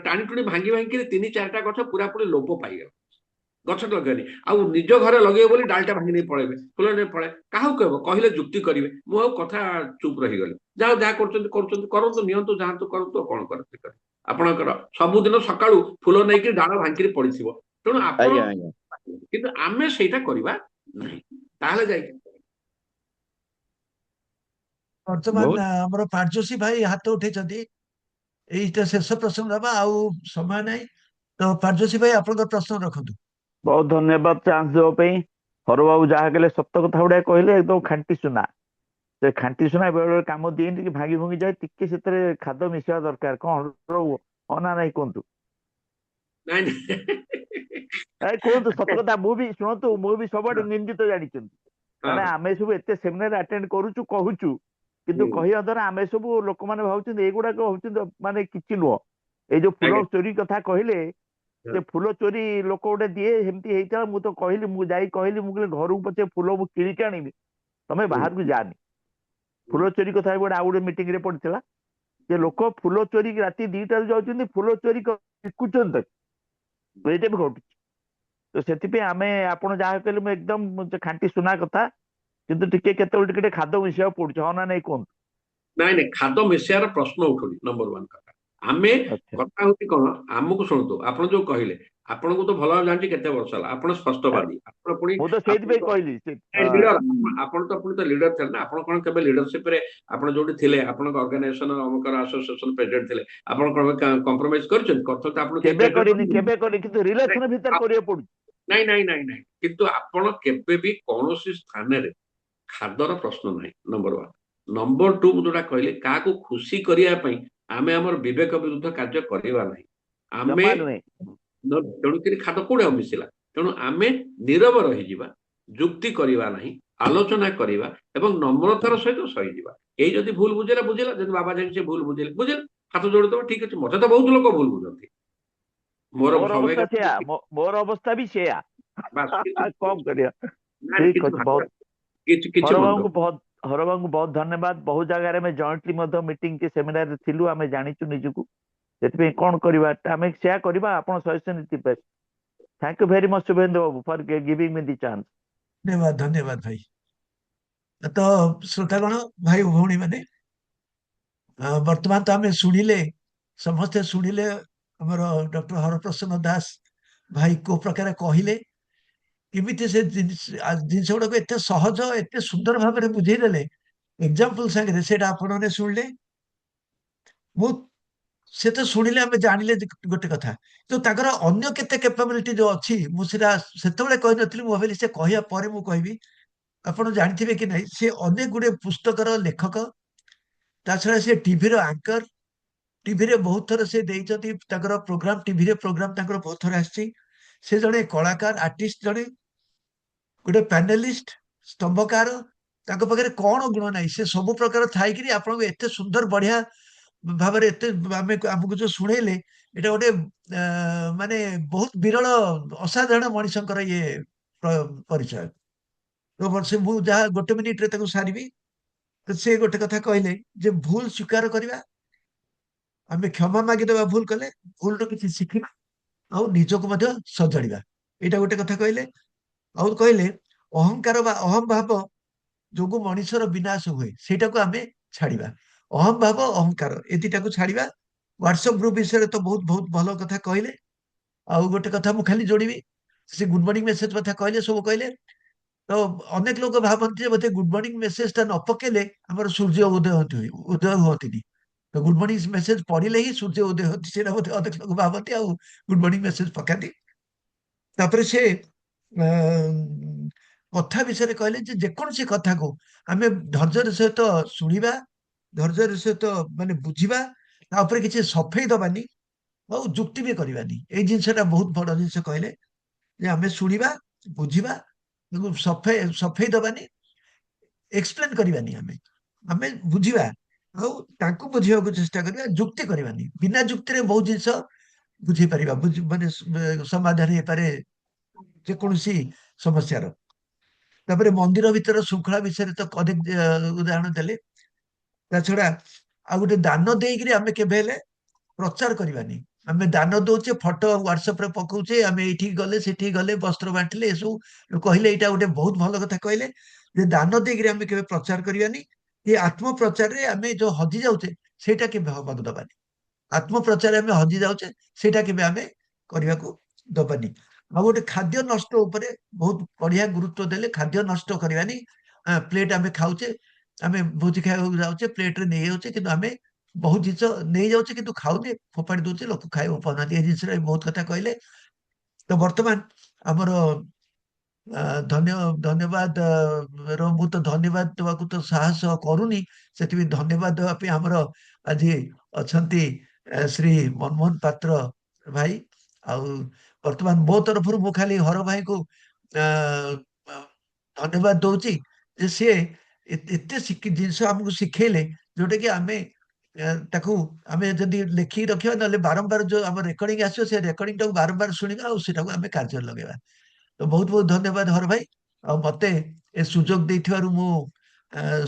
ଟାଣି ଟୁଣି ଭାଙ୍ଗି ଭାଙ୍ଗିକିରି 3-4ଟା ଗଛ ପୁରାପୁରି ଲୋପ ପାଇଗଲା। ଗଛ ଲଗେଇନି, ଆଉ ନିଜ ଘରେ ଲଗେଇବ ବୋଲି ଡାଲଟା ଭାଙ୍ଗି ନେଇ ପଳେଇବେ, ଫୁଲ ନେଇ ପଳେଇ, କାହାକୁ କହିବ? କହିଲେ ଯୁକ୍ତି କରିବେ। ମୁଁ ଆଉ କଥା ଚୁପ ରହିଗଲି। ଯାହା କରୁଛନ୍ତି କରନ୍ତୁ, ନିଅନ୍ତୁ, ଯାଆନ୍ତୁ, କରନ୍ତୁ, କଣ କରନ୍ତି। ଆପଣଙ୍କର ସବୁଦିନ ସକାଳୁ ଫୁଲ ନେଇକି ଡାଳ ଭାଙ୍ଗିକି ପଡିଥିବ, ତେଣୁ ଆପଣ, ଆଜ୍ଞା ଆଜ୍ଞା କିନ୍ତୁ ଆମେ ସେଇଟା କରିବା ନାହିଁ, ତାହେଲେ ଯାଇକି। ବର୍ତ୍ତମାନ ବହୁତ ଆମର ପାର୍ଯ୍ୟସୀ ଭାଇ ହାତ ଉଠେଇଛନ୍ତି। ଏଇଟା ଶେଷ ପ୍ରଶ୍ନ ଦେବା, ଆଉ ସମୟ ନାହିଁ। ତ ପାର୍ଯ୍ୟସୀ ଭାଇ ଆପଣଙ୍କ ପ୍ରଶ୍ନ ରଖନ୍ତୁ। ବହୁତ ଧନ୍ୟବାଦ ଚାନ୍ସ ଦେବା ପାଇଁ। ହରବାବୁ ଯାହା କହିଲେ ସତ କଥା ଗୁଡା କହିଲେ, ଏକଦମ ଖାଣ୍ଟି ସୁନା। ସେ ଖାଣ୍ଟି ସୁନା ବେଳେ ବେଳେ କାମ ଦିଏନି, ଟିକେ ଭାଙ୍ଗି ଭୁଙ୍ଗି ଯାଏ, ଟିକେ ସେଥିରେ ଖାଦ୍ୟ ମିଶିବା ଦରକାର। କଣ ହଁ ନା ନାଇଁ କୁହନ୍ତୁ? ନାଇଁ କୁହନ୍ତୁ ସତ କଥା ମୁଁ ବି ଶୁଣନ୍ତୁ ମୁଁ ବି ସବୁଆଡେ ନିନ୍ଦିତ ଜାଣିଛନ୍ତି ହଁ କାରଣ ଆମେ ସବୁ ଏତେ ସେମିନାର ଆଟେଣ୍ଡ କରୁଛୁ କହୁଛୁ କିନ୍ତୁ ହୁଁ କହିବା ଦ୍ୱାରା ଆମେ ସବୁ ଲୋକମାନେ ଭାବୁଛନ୍ତି ଏଇଗୁଡାକ ହଉଛନ୍ତି ମାନେ କିଛି ନୁହଁ ଏଇ ଯୋଉ ଫୁଲ ଆଜ୍ଞା ଚୋରି କଥା କହିଲେ ସେ ଫୁଲ ଚୋରି ଲୋକ ଗୋଟେ ଦିଏ ସେମିତି ହେଇଥିଲା ମୁଁ ତ କହିଲି ମୁଁ ଯାଇ କହିଲି ମୁଁ କହିଲି ଘରକୁ ପଛେ ଫୁଲ ମୁଁ କିଣିକି ଆଣିବି ତମେ ହୁଁ ବାହାରକୁ ଯାଆନି ହୁଁ ଫୁଲ ଚୋରି କଥା ଗୋଟେ ଆଉ ଗୋଟେ ମିଟିଂ ରେ ପଡିଥିଲା ଯେ ଲୋକ ଫୁଲ ଚୋରି ରାତି 2ଟାରୁ ଯାଉଛନ୍ତି ଫୁଲ ଚୋରି ବିକୁଛନ୍ତି ଏଇଟା ବି ଘଟୁଛି ତ ସେଥିପାଇଁ ଆମେ ଆପଣ ଯାହା କହିଲେ ମୁଁ ଏକଦମ ଖାଣ୍ଟି ସୁନା କଥା କିନ୍ତୁ ଟିକେ କେତେବେଳେ ଟିକେ ଟିକେ ଖାଦ୍ୟ ମିଶିବାକୁ ପଡୁଛି ହଁ ନା ନାଇଁ କୁହନ୍ତୁ ନାଇଁ ନାଇଁ ଖାଦ୍ୟ ମିଶିବାର ପ୍ରଶ୍ନ ଉଠୁନି ନମ୍ବର ୱାନ କଥା ଆମେ ଆଚ୍ଛା କଥା ହଉଛି କଣ ଆମକୁ ଶୁଣନ୍ତୁ ଆପଣ ଯୋଉ କହିଲେ ଆପଣଙ୍କୁ ତ ଭଲ ଭାବେ ଜାଣିଛି କେତେ ବର୍ଷ ହେଲା ଆପଣ ସ୍ପଷ୍ଟବାଦୀ ଆପଣ ପୁଣି ମୁଁ ତ ଆପଣ ସେଇଥିପାଇଁ ତ କହିଲି leader, ଆପଣ ତ ପୁଣି ତ ଲିଡର ଥିଲେ ନା ଆପଣ କଣ କେବେ ଲିଡରସିପ ରେ ଆପଣ ଯୋଉଠି ଥିଲେ ଆପଣଙ୍କ ଅର୍ଗାନାଇଜେସନ ଅମୁକର ଆସୋସିଏସନ ପ୍ରେସିଡେଣ୍ଟ ଥିଲେ ଆପଣ କଣ କମ୍ପ୍ରମାଇଜ କରିଛନ୍ତି କଥା ତ ଆପଣ କେହି କେବେ କରିନି କିନ୍ତୁ ରିଲେସନ ଭିତରେ କରିବାକୁ ପଡୁଛି ନାଇଁ ନାଇଁ ନାଇଁ ନାଇଁ କିନ୍ତୁ ଆପଣ କେବେ ବି କୌଣସି ସ୍ଥାନରେ ଖାଦ୍ୟର ପ୍ରଶ୍ନ ନାହିଁ ନମ୍ବର ୱାନ ନମ୍ବର ଟୁ ମୁଁ ଯୋଉଟା କହିଲି କାହାକୁ ଖୁସି କରିବା ପାଇଁ ଆମେ ଆମର ବିବେକ ବିରୁଦ୍ଧ କାର୍ଯ୍ୟ କରିବା ନାହିଁ ଆମେ ଜମା ନୁହେଁ ତେଣୁକରି ଖାଦ୍ୟ କୋଉଠି ଆଉ ମିଶିଲା ତେଣୁ ଆମେ ନୀରବ ରହିଯିବା ଯୁକ୍ତି କରିବା ନାହିଁ ଆଲୋଚନା କରିବା ଏବଂ ନମ୍ରତାର ସହିତ ସହିଯିବା ଏଇ ଯଦି ଭୁଲ ବୁଝିଲା ବୁଝିଲା ଯଦି ବାବା ଯାଇକି ସେ ଭୁଲ ବୁଝିଲେ ବୁଝିଲେ ହାତ ଯୋଡ଼ିଦବ ଠିକ ଅଛି ମତେ ତ ବହୁତ ଲୋକ ଭୁଲ ବୁଝନ୍ତି ମୋର ମୋର ଅବସ୍ଥା ସେୟା ସୌଭାଗ୍ୟ ମୋର ଅବସ୍ଥା ବି ସେୟା ବାସ୍ କଣ କରିବା ନାଇଁ ଠିକ କିଛି ଅଛି ଭାବ ବହୁତ କିଛି କିଛି ମନେ ରଖ ହରବାବୁଙ୍କୁ ବହୁତ ଧନ୍ୟବାଦ ବହୁତ ଜାଗାରେ ଆମେ ଜଏଣ୍ଟଲି ମଧ୍ୟ ମିଟିଂ କି ସେମିନାରରେ ଥିଲୁ ଆମେ ଜାଣିଛୁ ନିଜକୁ ସେଥିପାଇଁ କଣ କରିବା ଆମେ ସେୟା କରିବା ଆପଣ suggestion best thank you very much Shubhendu babu for giving me the chance ଧନ୍ୟବାଦ ଧନ୍ୟବାଦ ଭାଇ ତ ଶ୍ରୋତାଗଣ ଭାଇ ଓ ଭଉଣୀ ମାନେ ବର୍ତ୍ତମାନ ତ ଆମେ ଶୁଣିଲେ ସମସ୍ତେ ଶୁଣିଲେ ଆମର ଡକ୍ଟର ହରପ୍ରସନ୍ନ ଦାସ ଭାଇ କୋଉ ପ୍ରକାର କହିଲେ କେମିତି ସେ ଜିନିଷ ଗୁଡାକୁ ଏତେ ସହଜ ଏତେ ସୁନ୍ଦର ଭାବରେ ବୁଝେଇଦେଲେ ଏକ୍ସାମ୍ପଲ ସାଙ୍ଗରେ ସେଇଟା ଆପଣମାନେ ଶୁଣିଲେ ମୁଁ ସେ ତ ଶୁଣିଲେ ଆମେ ଜାଣିଲେ ଗୋଟେ କଥା ତ ତାଙ୍କର ଅନ୍ୟ କେତେ କ୍ୟାପାବିଲିଟି ଯୋଉ ଅଛି ମୁଁ ସେଟା ସେତେବେଳେ କହିନଥିଲି ମୁଁ ଭାବିଲି ସେ କହିବା ପରେ ମୁଁ କହିବି ଆପଣ ଜାଣିଥିବେ କି ନାହିଁ ସେ ଅନେକ ଗୁଡେ ପୁସ୍ତକର ଲେଖକ ତା ଛଡା ସେ ଟିଭିର ଆଙ୍କର ଟିଭିରେ ବହୁତ ଥର ସେ ଦେଇଛନ୍ତି ତାଙ୍କର ପ୍ରୋଗ୍ରାମ ଟିଭିରେ ପ୍ରୋଗ୍ରାମ ତାଙ୍କର ବହୁତ ଥର ଆସିଛି ସେ ଜଣେ କଳାକାର ଆର୍ଟିଷ୍ଟ ଜଣେ ଗୋଟେ ପ୍ୟାନେଲିଷ୍ଟ ସ୍ତମ୍ଭକାର ତାଙ୍କ ପାଖରେ କଣ ଗୁଣ ନାହିଁ ସେ ସବୁ ପ୍ରକାର ଥାଇକିରି ଆପଣଙ୍କୁ ଏତେ ସୁନ୍ଦର ବଢିଆ ଭାବରେ ଏତେ ଆମେ ଆମକୁ ଯୋଉ ଶୁଣେଇଲେ ଏଇଟା ଗୋଟେ ମାନେ ବହୁତ ବିରଳ ଅସାଧାରଣ ମଣିଷଙ୍କର ଇଏ ପରିଚୟ ସେ ମୁଁ ଯାହା ଗୋଟେ ମିନିଟରେ ତାକୁ ସାରିବି ସେ ଗୋଟେ କଥା କହିଲେ ଯେ ଭୁଲ ସ୍ୱୀକାର କରିବା ଆମେ କ୍ଷମା ମାଗିଦେବା ଭୁଲ କଲେ ଭୁଲରୁ କିଛି ଶିଖିବା ଆଉ ନିଜକୁ ମଧ୍ୟ ସଜାଡିବା ଏଇଟା ଗୋଟେ କଥା କହିଲେ ଆଉ କହିଲେ ଅହଙ୍କାର ବା ଅହମ ଭାବ ଯୋଗୁ ମଣିଷର ବିନାଶ ହୁଏ ସେଇଟାକୁ ଆମେ ଛାଡିବା ଅହମ ଭାବ ଅହଙ୍କାର ଏ ଦିଟାକୁ ଛାଡିବା ହ୍ୱାଟ୍ସଆପ ଗ୍ରୁପ ବିଷୟରେ ତ ବହୁତ ବହୁତ ଭଲ କଥା କହିଲେ ଆଉ ଗୋଟେ କଥା ମୁଁ ଖାଲି ଯୋଡିବି ସେ ଗୁଡ ମର୍ଣ୍ଣିଂ ମେସେଜ କଥା କହିଲେ ସବୁ କହିଲେ ତ ଅନେକ ଲୋକ ଭାବନ୍ତି ଯେ ବୋଧେ ଗୁଡ ମର୍ଣ୍ଣିଂ ମେସେଜ ଟା ନ ପକେଇଲେ ଆମର ସୂର୍ଯ୍ୟ ଉଦୟ ହୁଅନ୍ତିନି ତ ଗୁଡ ମର୍ଣ୍ଣିଂ ମେସେଜ ପଢିଲେ ହିଁ ସୂର୍ଯ୍ୟ ଉଦୟ ହୁଅନ୍ତି ସେଇଟା ବୋଧେ ଅନେକ ଲୋକ ଭାବନ୍ତି ଆଉ ଗୁଡ ମର୍ଣ୍ଣିଂ ମେସେଜ ପକାନ୍ତି ତାପରେ ସେ କଥା ବିଷୟରେ କହିଲେ ଯେ ଯେକୌଣସି କଥାକୁ ଆମେ ଧୈର୍ଯ୍ୟର ସହିତ ଶୁଣିବା ଧୈର୍ଯ୍ୟର ସହିତ ମାନେ ବୁଝିବା ତା ଉପରେ କିଛି ସଫେଇ ଦବାନି ଆଉ ଯୁକ୍ତି ବି କରିବାନି ଏଇ ଜିନିଷଟା ବହୁତ ବଡ ଜିନିଷ କହିଲେ ଯେ ଆମେ ଶୁଣିବା ବୁଝିବା ସଫେଇ ଦବାନି ଏକ୍ସପ୍ଲେନ କରିବାନି ଆମେ ଆମେ ବୁଝିବା ଆଉ ତାଙ୍କୁ ବୁଝିବାକୁ ଚେଷ୍ଟା କରିବା ଯୁକ୍ତି କରିବାନି ବିନା ଯୁକ୍ତିରେ ବହୁତ ଜିନିଷ ବୁଝେଇ ପାରିବା ମାନେ ସମାଧାନ ହେଇପାରେ ଯେକୌଣସି ସମସ୍ୟାର ତାପରେ ମନ୍ଦିର ଭିତର ଶୃଙ୍ଖଳା ବିଷୟରେ ତ ଅନେକ ଉଦାହରଣ ଦେଲେ ତା ଛଡା ଆଉ ଗୋଟେ ଦାନ ଦେଇକିରି ଆମେ କେବେ ହେଲେ ପ୍ରଚାର କରିବାନି ଆମେ ଦାନ ଦଉଛେ ଫଟୋ ହ୍ୱାଟ୍ସଆପରେ ପକଉଛେ ଆମେ ଏଇଠିକି ଗଲେ ସେଠିକି ଗଲେ ବସ୍ତ୍ର ବାଣ୍ଟିଲେ ଏସବୁ କହିଲେ ଏଇଟା ଗୋଟେ ବହୁତ ଭଲ କଥା କହିଲେ ଯେ ଦାନ ଦେଇକିରି ଆମେ କେବେ ପ୍ରଚାର କରିବାନି ଏ ଆତ୍ମ ପ୍ରଚାରରେ ଆମେ ଯୋଉ ହଜି ଯାଉଛେ ସେଇଟା କେବେ ହବାକୁ ଦବାନି ଆତ୍ମ ପ୍ରଚାରରେ ଆମେ ହଜି ଯାଉଛେ ସେଇଟା କେବେ ଆମେ କରିବାକୁ ଦବାନି ଆଉ ଗୋଟେ ଖାଦ୍ୟ ନଷ୍ଟ ଉପରେ ବହୁତ ବଢିଆ ଗୁରୁତ୍ୱ ଦେଲେ ଖାଦ୍ୟ ନଷ୍ଟ କରିବାନି ପ୍ଲେଟ ଆମେ ଖାଉଛେ ଆମେ ଭୋଜି ଖାଇବାକୁ ଯାଉଛେ ପ୍ଲେଟରେ ନେଇଯାଉଛେ କିନ୍ତୁ ଆମେ ବହୁତ ଜିନିଷ ନେଇଯାଉଛେ କିନ୍ତୁ ଖାଉନେ ଫୋପାଡି ଦଉଛେ ଲୋକ ଖାଇବାକୁ ପାଉନାହାନ୍ତି ଏ ଜିନିଷରେ ବହୁତ କଥା କହିଲେ ତ ବର୍ତ୍ତମାନ ଆମର ଧନ୍ୟବାଦ ମୁଁ ତ ଧନ୍ୟବାଦ ଦେବାକୁ ତ ସାହସ କରୁନି ସେଥିପାଇଁ ଧନ୍ୟବାଦ ଦେବା ପାଇଁ ଆମର ଆଜି ଅଛନ୍ତି ଶ୍ରୀ ମନମୋହନ ପାତ୍ର ଭାଇ ଆଉ ବର୍ତ୍ତମାନ ମୋ ତରଫରୁ ମୁଁ ଖାଲି ହର ଭାଇକୁ ଧନ୍ୟବାଦ ଦଉଛି ଯେ ସିଏ ଏତେ ଜିନିଷ ଆମକୁ ଶିଖେଇଲେ ଯୋଉଟା କି ଆମେ ତାକୁ ଆମେ ଯଦି ଲେଖିକି ରଖିବା ନହେଲେ ବାରମ୍ବାର ଯୋଉ ଆମ ରେକର୍ଡିଂ ଆସିବ ସେ ରେକର୍ଡିଂ ଟାକୁ ବାରମ୍ବାର ଶୁଣିବା ଆଉ ସେଟାକୁ ଆମେ କାର୍ଯ୍ୟରେ ଲଗେଇବା। ତ ବହୁତ ବହୁତ ଧନ୍ୟବାଦ ହର ଭାଇ। ଆଉ ମତେ ଏ ସୁଯୋଗ ଦେଇଥିବାରୁ ମୁଁ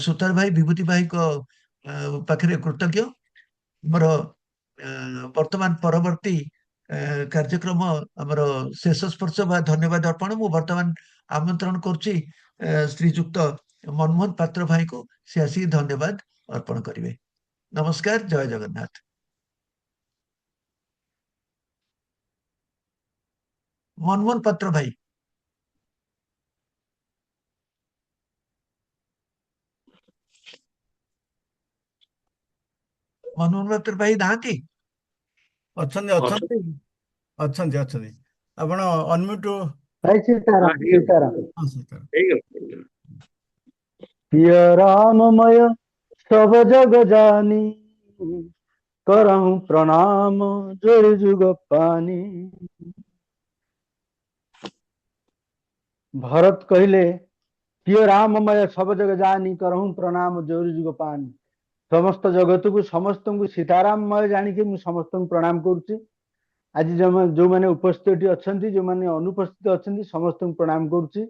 ସୁତାର ଭାଇ ବିଭୂତି ଭାଇଙ୍କ ପାଖରେ କୃତଜ୍ଞ। ଆମର ବର୍ତ୍ତମାନ ପରବର୍ତ୍ତୀ କାର୍ଯ୍ୟକ୍ରମ ଆମର ଶେଷ ସ୍ପର୍ଶ ବା ଧନ୍ୟବାଦ ଅର୍ପଣ ମୁଁ ବର୍ତ୍ତମାନ ଆମନ୍ତ୍ରଣ କରୁଛି ଶ୍ରୀଯୁକ୍ତ ମନମୋହନ ପାତ୍ର ଭାଇଙ୍କୁ ସେ ଆସିକି ଧନ୍ୟବାଦ ଅର୍ପଣ କରିବେ। ନମସ୍କାର, ଜୟ ଜଗନ୍ନାଥ। ମନମୋହନ ପାତ୍ର ଭାଇ। ମନମୋହନ ପାତ୍ର ଭାଇ ନାହାନ୍ତି? ଅଛନ୍ତି ଅଛନ୍ତି ଅଛନ୍ତି ଅଛନ୍ତି ଆପଣ ଅନମ୍ୟୁଟ ଭାଇ ସୀତାରାମ ସୀତାରାମ। ହେଇଗଲା। प्रिय राममय सब जग जानी करहु प्रणाम जोड़ जुग पानी। भरत कहले प्रिय राममय सब जग जानी करहु प्रणाम जोड़ जुग पानी। समस्त जगत को समस्त को सीताराममय जानिके मु समस्त प्रणाम करुच्ची। आज जो मैंने उपस्थित अच्छा जो मैंने अनुपस्थित अच्छा समस्त प्रणाम करुच्ची।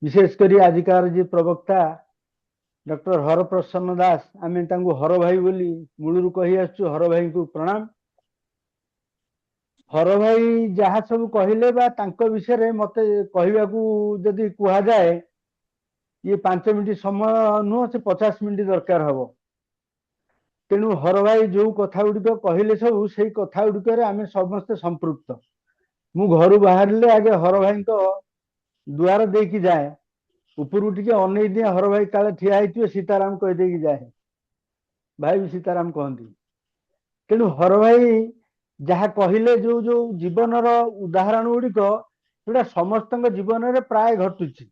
विशेषकर आजिकार जी प्रवक्ता डॉक्टर हरप्रसन्न दास आम हर भाई बोली मूलरू कही आसु हर भाई को प्रणाम। हर भाई जहाँ सब कहले विषय मत कहवा जदि कह जाए ये 5 मिनट समय नुह से 50 मिनट दरकार हम। तेणु हर भाई जो कथा गुड़िक कहले सब से कथा गुड़िक आम समस्ते संपृक्त। मु घर बाहर आगे हर भाई दुआर देकी जाए उपरू टिके अनै दिए हर भाई काले ठिया होइथिबे सीताराम कह देकी जाए भाई भी सीताराम कहती। तेणु हर भाई जहाँ कहले जो जो जीवन उदाहरण गुड़िक जोड़ा समस्त जीवन में प्राय घटुची।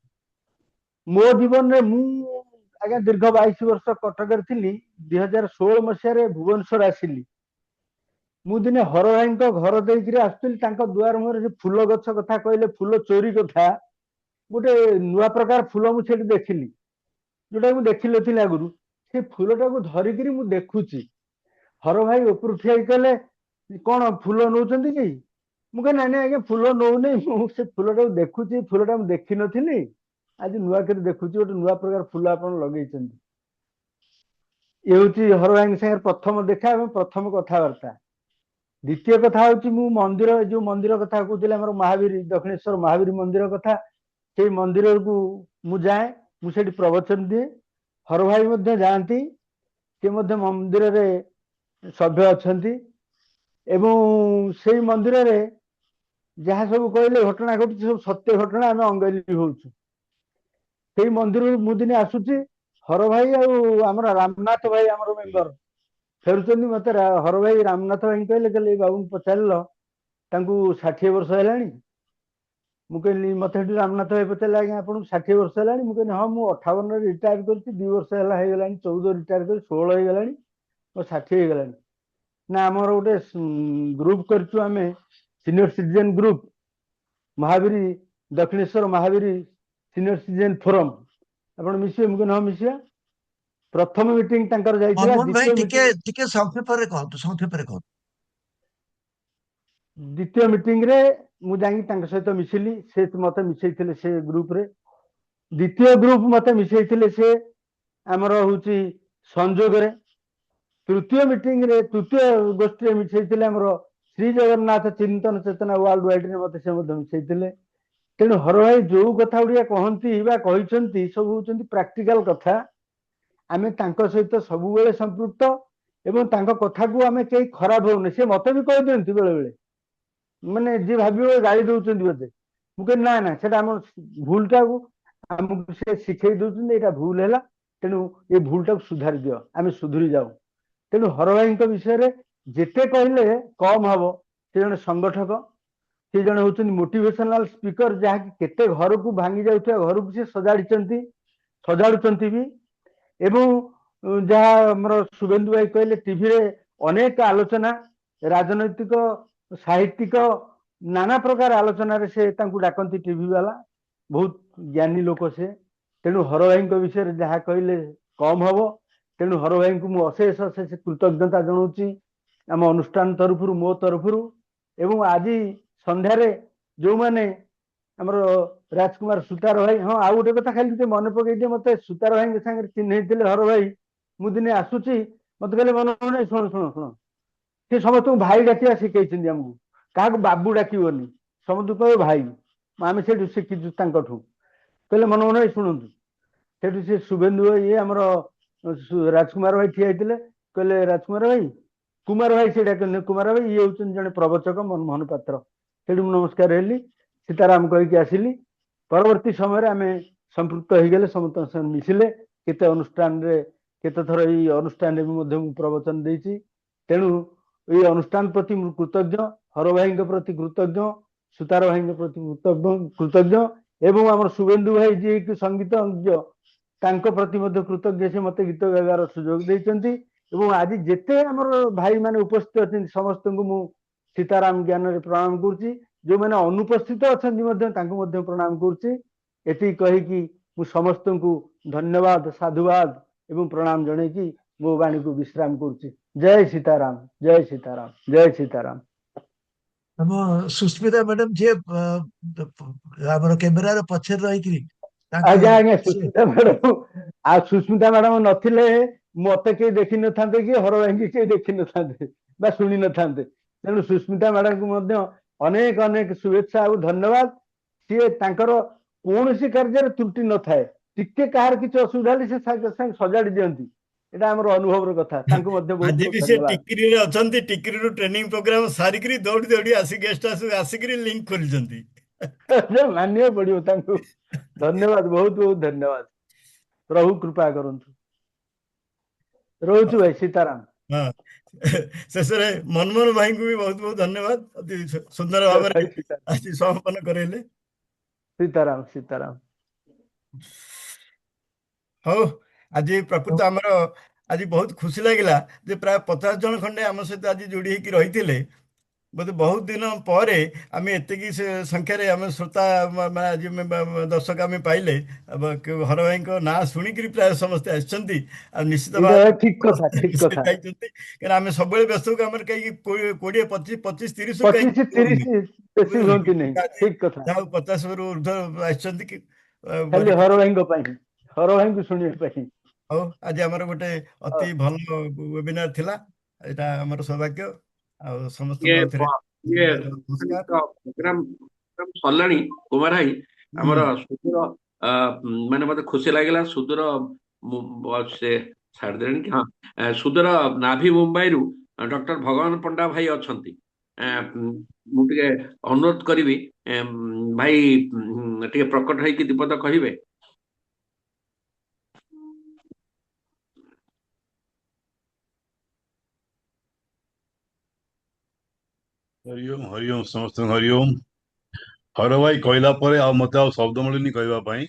मो जीवन में मु आज्ञा दीर्घ 22 वर्ष कटक 2016 मसीह भुवनेश्वर आसिली। मु दिने हर भाई घर देकर आसुली दुआर मुहर से फूल गछ कथा कहले फूल चोरी कथा गोटे नुआ प्रकार फूल मुझे देखिली जोटा मुझे देखी नी आगुरी से फूलटा को धरिकी मु देखुची। हर भाई ऊपर ठिया कहले कौन फूल नौ कि मुझे ना ना आज्ञा फूल नौनी से फूलटा को देखुची फूलटा मुझे देखी नी आज नुआ कर देखुची गोटे नुआ प्रकार फूल आप लगे। ये हूँ हर भाई सागर प्रथम देखा और प्रथम कथबार्ता। द्वितीय कथा हूँ मंदिर जो मंदिर कथा कहते महावीर दक्षिणेश्वर महावीर मंदिर कथा से मंदिर को मुझे मुझे प्रवचन दिए। हर भाई जाती सी मंदिर रे सभ्य अच्छा से मंदिर रे जहाँ सब कहले घटना घटी सब सत्य घटना आम अंगली हो मंदिर मुदिने आसुची। हर भाई आमर रामनाथ भाई आमर मेम्बर फेरुंट मत हर भाई रामनाथ भाई कहले बाबू पचार 60 वर्ष है मुझे मत रामनाथ भाई पचारे आज्ञा आपको 60 वर्ष है मुझे हाँ मुझे 58 रिटायर कर 2 वर्ष है 14 रिटायर कर 16 हो गला 60 हो गला ना आम गोटे ग्रुप कर senior citizen group Mahavir Dakshineswar Mahavir senior citizen forum आप मिसे मुझे हाँ मिसा प्रथम मीटिंग द्वितीय मीटिंग रे मुझे सहित मिसिली से मत मिसई से ग्रुप रे द्वितीय ग्रुप मत मिसई से आमर हूँ संजोग रे तृतीय मीटिंग रे तृतीय गोष्ठी मिसई श्री जगन्नाथ चिंतन चेतना वर्ल्ड वाइड रे मत से मिसई। तेणु हर भाई जो कथा गुड़िया कहती सब हूँ प्राक्टिकल कथा आम सहित सब बेले संपृक्त एवं कथा को आम कहीं खराब होने से मत भी कह दिखती बेले बेले माने जी भाव गाड़ी दौरान बोधे मुझे ना ना से भूलटा को आमको से शिखे दौरान यहाँ भूल है तेणु ये भूलटा को सुधारी दियो आम सुधरी जाऊ। तेणु हर भाई विषय जिते कहले कम हम से जन संगठक से जन हूँ मोटिवेशनल स्पीकर जहाँकि केते घर को भांगी जाऊा घर को से सजाड़ुंट भी एवं जहाँ आमर शुभेन्दु भाई कहले टीवी रे अनेक आलोचना राजनैतिक साहित्यिक नाना प्रकार आलोचन से डाकती टीवी वाला बहुत ज्ञानी लोक से तेणु हर भाई विषय जहाँ कहले कम हम तेणु हर भाई को मुशेष अशेष कृतज्ञता जनाऊँगी आम अनुष्ठान तरफ मो तरफ एवं आज संध्यारे जो मैंने आमर राजकुमार सुतार भाई हाँ आउ गोटे कथा खाली मन पकई मत सुतार भाई सागर चिन्ह हर भाई मुझे आसूची मत कहले मन शुण शुण शुण सी समस्त भाई डाकिया शिखई आमको क्या बाबू डाकनी समस्त कह भाई आम से शिखीचु कहले मन मन शुणु से शुभेन्दु ये आमर राजकुमार भाई ठिया कहले राजकुमार भाई कुमार भाई से डाक कुमार भाई ये हूँ जड़े प्रवचक मनमोहन पात्र से नमस्कार हेली सीताराम कहीकि आसिली परवर्ती समय आम संपृक्त हो गले समस्त मिसिले केते अनुष्ठान रे केते थर ये अनुष्ठान प्रवचन देती तेणु ये अनुष्ठान प्रति कृतज्ञ हर भाई प्रति कृतज्ञ सुतार भाई प्रति कृतज्ञ एवं आम शुभेन्दु भाई जी कि संगीत प्रति कृतज्ञ से मत गीत गाइबार सुजोग देते आज जिते आम भाई मैंने उपस्थित अच्छा समस्त को सीताराम ज्ञान रे प्रणाम करुच्ची जो मैंने अनुपस्थित अच्छा प्रणाम करुच्ची एति कहीकि समस्त को धन्यवाद साधुवाद एवं प्रणाम जनईकि मो वाणी को विश्राम करुच्ची। जय सीताराम जय सीताराम जय सीताराम। हम सुस्मिता मैडम जे हमर कैमरा पछे रही आज्ञा आज्ञा सुस्मिता मैडम आ सुस्मिता मैडम नथिले मते के देखि न थांते कि हर भाई के देखि न थांते बा सुनी न थांते तेणु सुस्मिता मैडम को मध्य अनेक अनेक शुभेच्छा और धन्यवाद सी तांकर कौन कार्य त्रुटि न थाए टिके कहार किसी असुविधा से सजाड़ी दियंती एटा हमर अनुभव कथा तांको मध्य बहुत आज बहुत भी से धन्यवाद। टिकरी रे अछंती टिकरी ट्रेनिंग प्रोग्राम सारिकरी दौड़ी दौड़ी आसी गेस्ट हाउस आसिकरी लिंक खोलिचंती मानिया पड़ियो तांको धन्यवाद बहुत बहुत धन्यवाद प्रभु कृपा करंतु रोचु भाई सीताराम। हाँ शेष मनमोहन भाई को भी बहुत बहुत धन्यवाद अति सुंदर भाव भाई सीताराम आज समापन करेले। सीताराम सीताराम। हौ आज प्रकृत आमर आज बहुत खुशी लगिला जे प्राय 50 जन खंडे आम सहित आज जोड़ी होकर रही बोधे बहुत दिन पर आम एतिकी संख्यार आम श्रोता आज दर्शक आम पाइले हर भाई ना शुणिक प्राय समस्ते आसछंती निश्चित भाव ठीक कथा ठीक कथा कहीं आम सब व्यस्त काम कहीं 20 25 30 25 30 बेसी हुंती नहीं ठीक कथा 50 रु ऊर्ध्व आसछंती खाली हर भाई हर भाई को सुनिए पाई। हौ आज आमर गोटे अति भल वेबिनार थिला एटा आमर सौभाग्य आ समस्त ये ये नमस्कार प्रोग्राम सरलाणी कुमार भाई आमर सुदूर माने मते खुशी लागला सुदूर से छाड़ देनी कि हाँ सुदूर नाभि मुंबई रु डॉक्टर भगवान पंडा भाई अछंती मुझे अनुरोध करी भाई टे प्रकट है कि दीपद कहिबे। हरिओम समस्त हरिओम हर भाई कहला मत शब्द मिलूनी कहवाई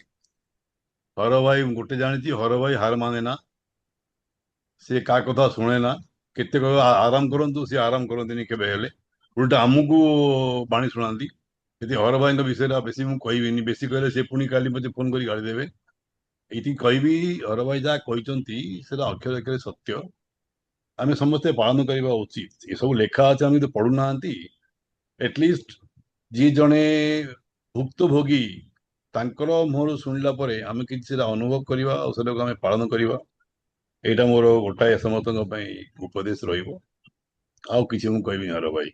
हर भाई गोटे जानी हर भाई हार माने ना सी क्या कथा शुणे ना केते आराम करंतु सी आराम करती केबे उल्टा आमको बाणी शुणाती यदि हर भाई विषय बेसी मुझे कहबी बेसी कहले सी पुणी काली मत फोन कर गाड़ी देवे ये कहबी हर भाई जहाँ कहते अक्षर अक्षर सत्य आम समस्ते पालन करवा उचित ये सब लेखा अच्छे आम पढ़ू ना एटलिस्ट जी जड़े भुक्तभोगी तांकर मुहर शुणिला आम कि अनुभव करवा और आम पालन करवा यहाँ मोर गोटाए समस्त उपदेश रहा कि कहबी हर भाई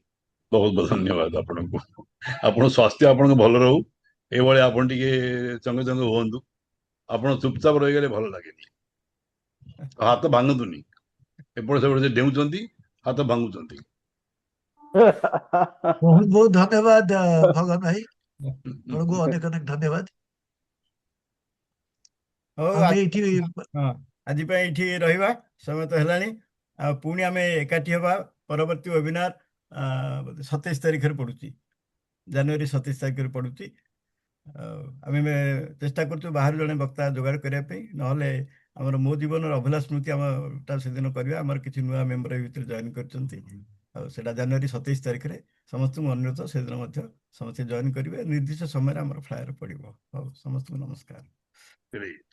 बहुत बहुत धन्यवाद आपण को आप स्वास्थ्य आपण भल रो ये आप चंगे चंगे हूँ आप चुपचाप रहीगले भल लगे हाथ भांगतुनि एपट से डेउंट हाथ भांगुंट। बहुत बहुत धन्यवाद भगवान भाई आपको अनेक अनेक धन्यवाद। हौ हमें आज ये रहा समय तो है पुणी आम एकाठी हवा परवर्ती वेबिनार 27 तारीख पड़ुची जनवरी 27 तारीख पड़ुची आम चेष्टा कर बाहर जड़े वक्ता जोगाड़ करने ना आमर मो जीवन अभिलाष स्मृति आम से दिन करवा आमर किसी नुआ मेम्बर भर जॉइन कर ଆଉ ସେଇଟା ଜାନୁଆରୀ 27 ତାରିଖରେ ସମସ୍ତଙ୍କୁ ଅନୁରୋଧ, ସେଦିନ ମଧ୍ୟ ସମସ୍ତେ ଜଏନ୍ କରିବେ। ନିର୍ଦ୍ଦିଷ୍ଟ ସମୟରେ ଆମର ଫ୍ଲାୟର ପଡ଼ିବ। ହଉ, ସମସ୍ତଙ୍କୁ ନମସ୍କାର। Great.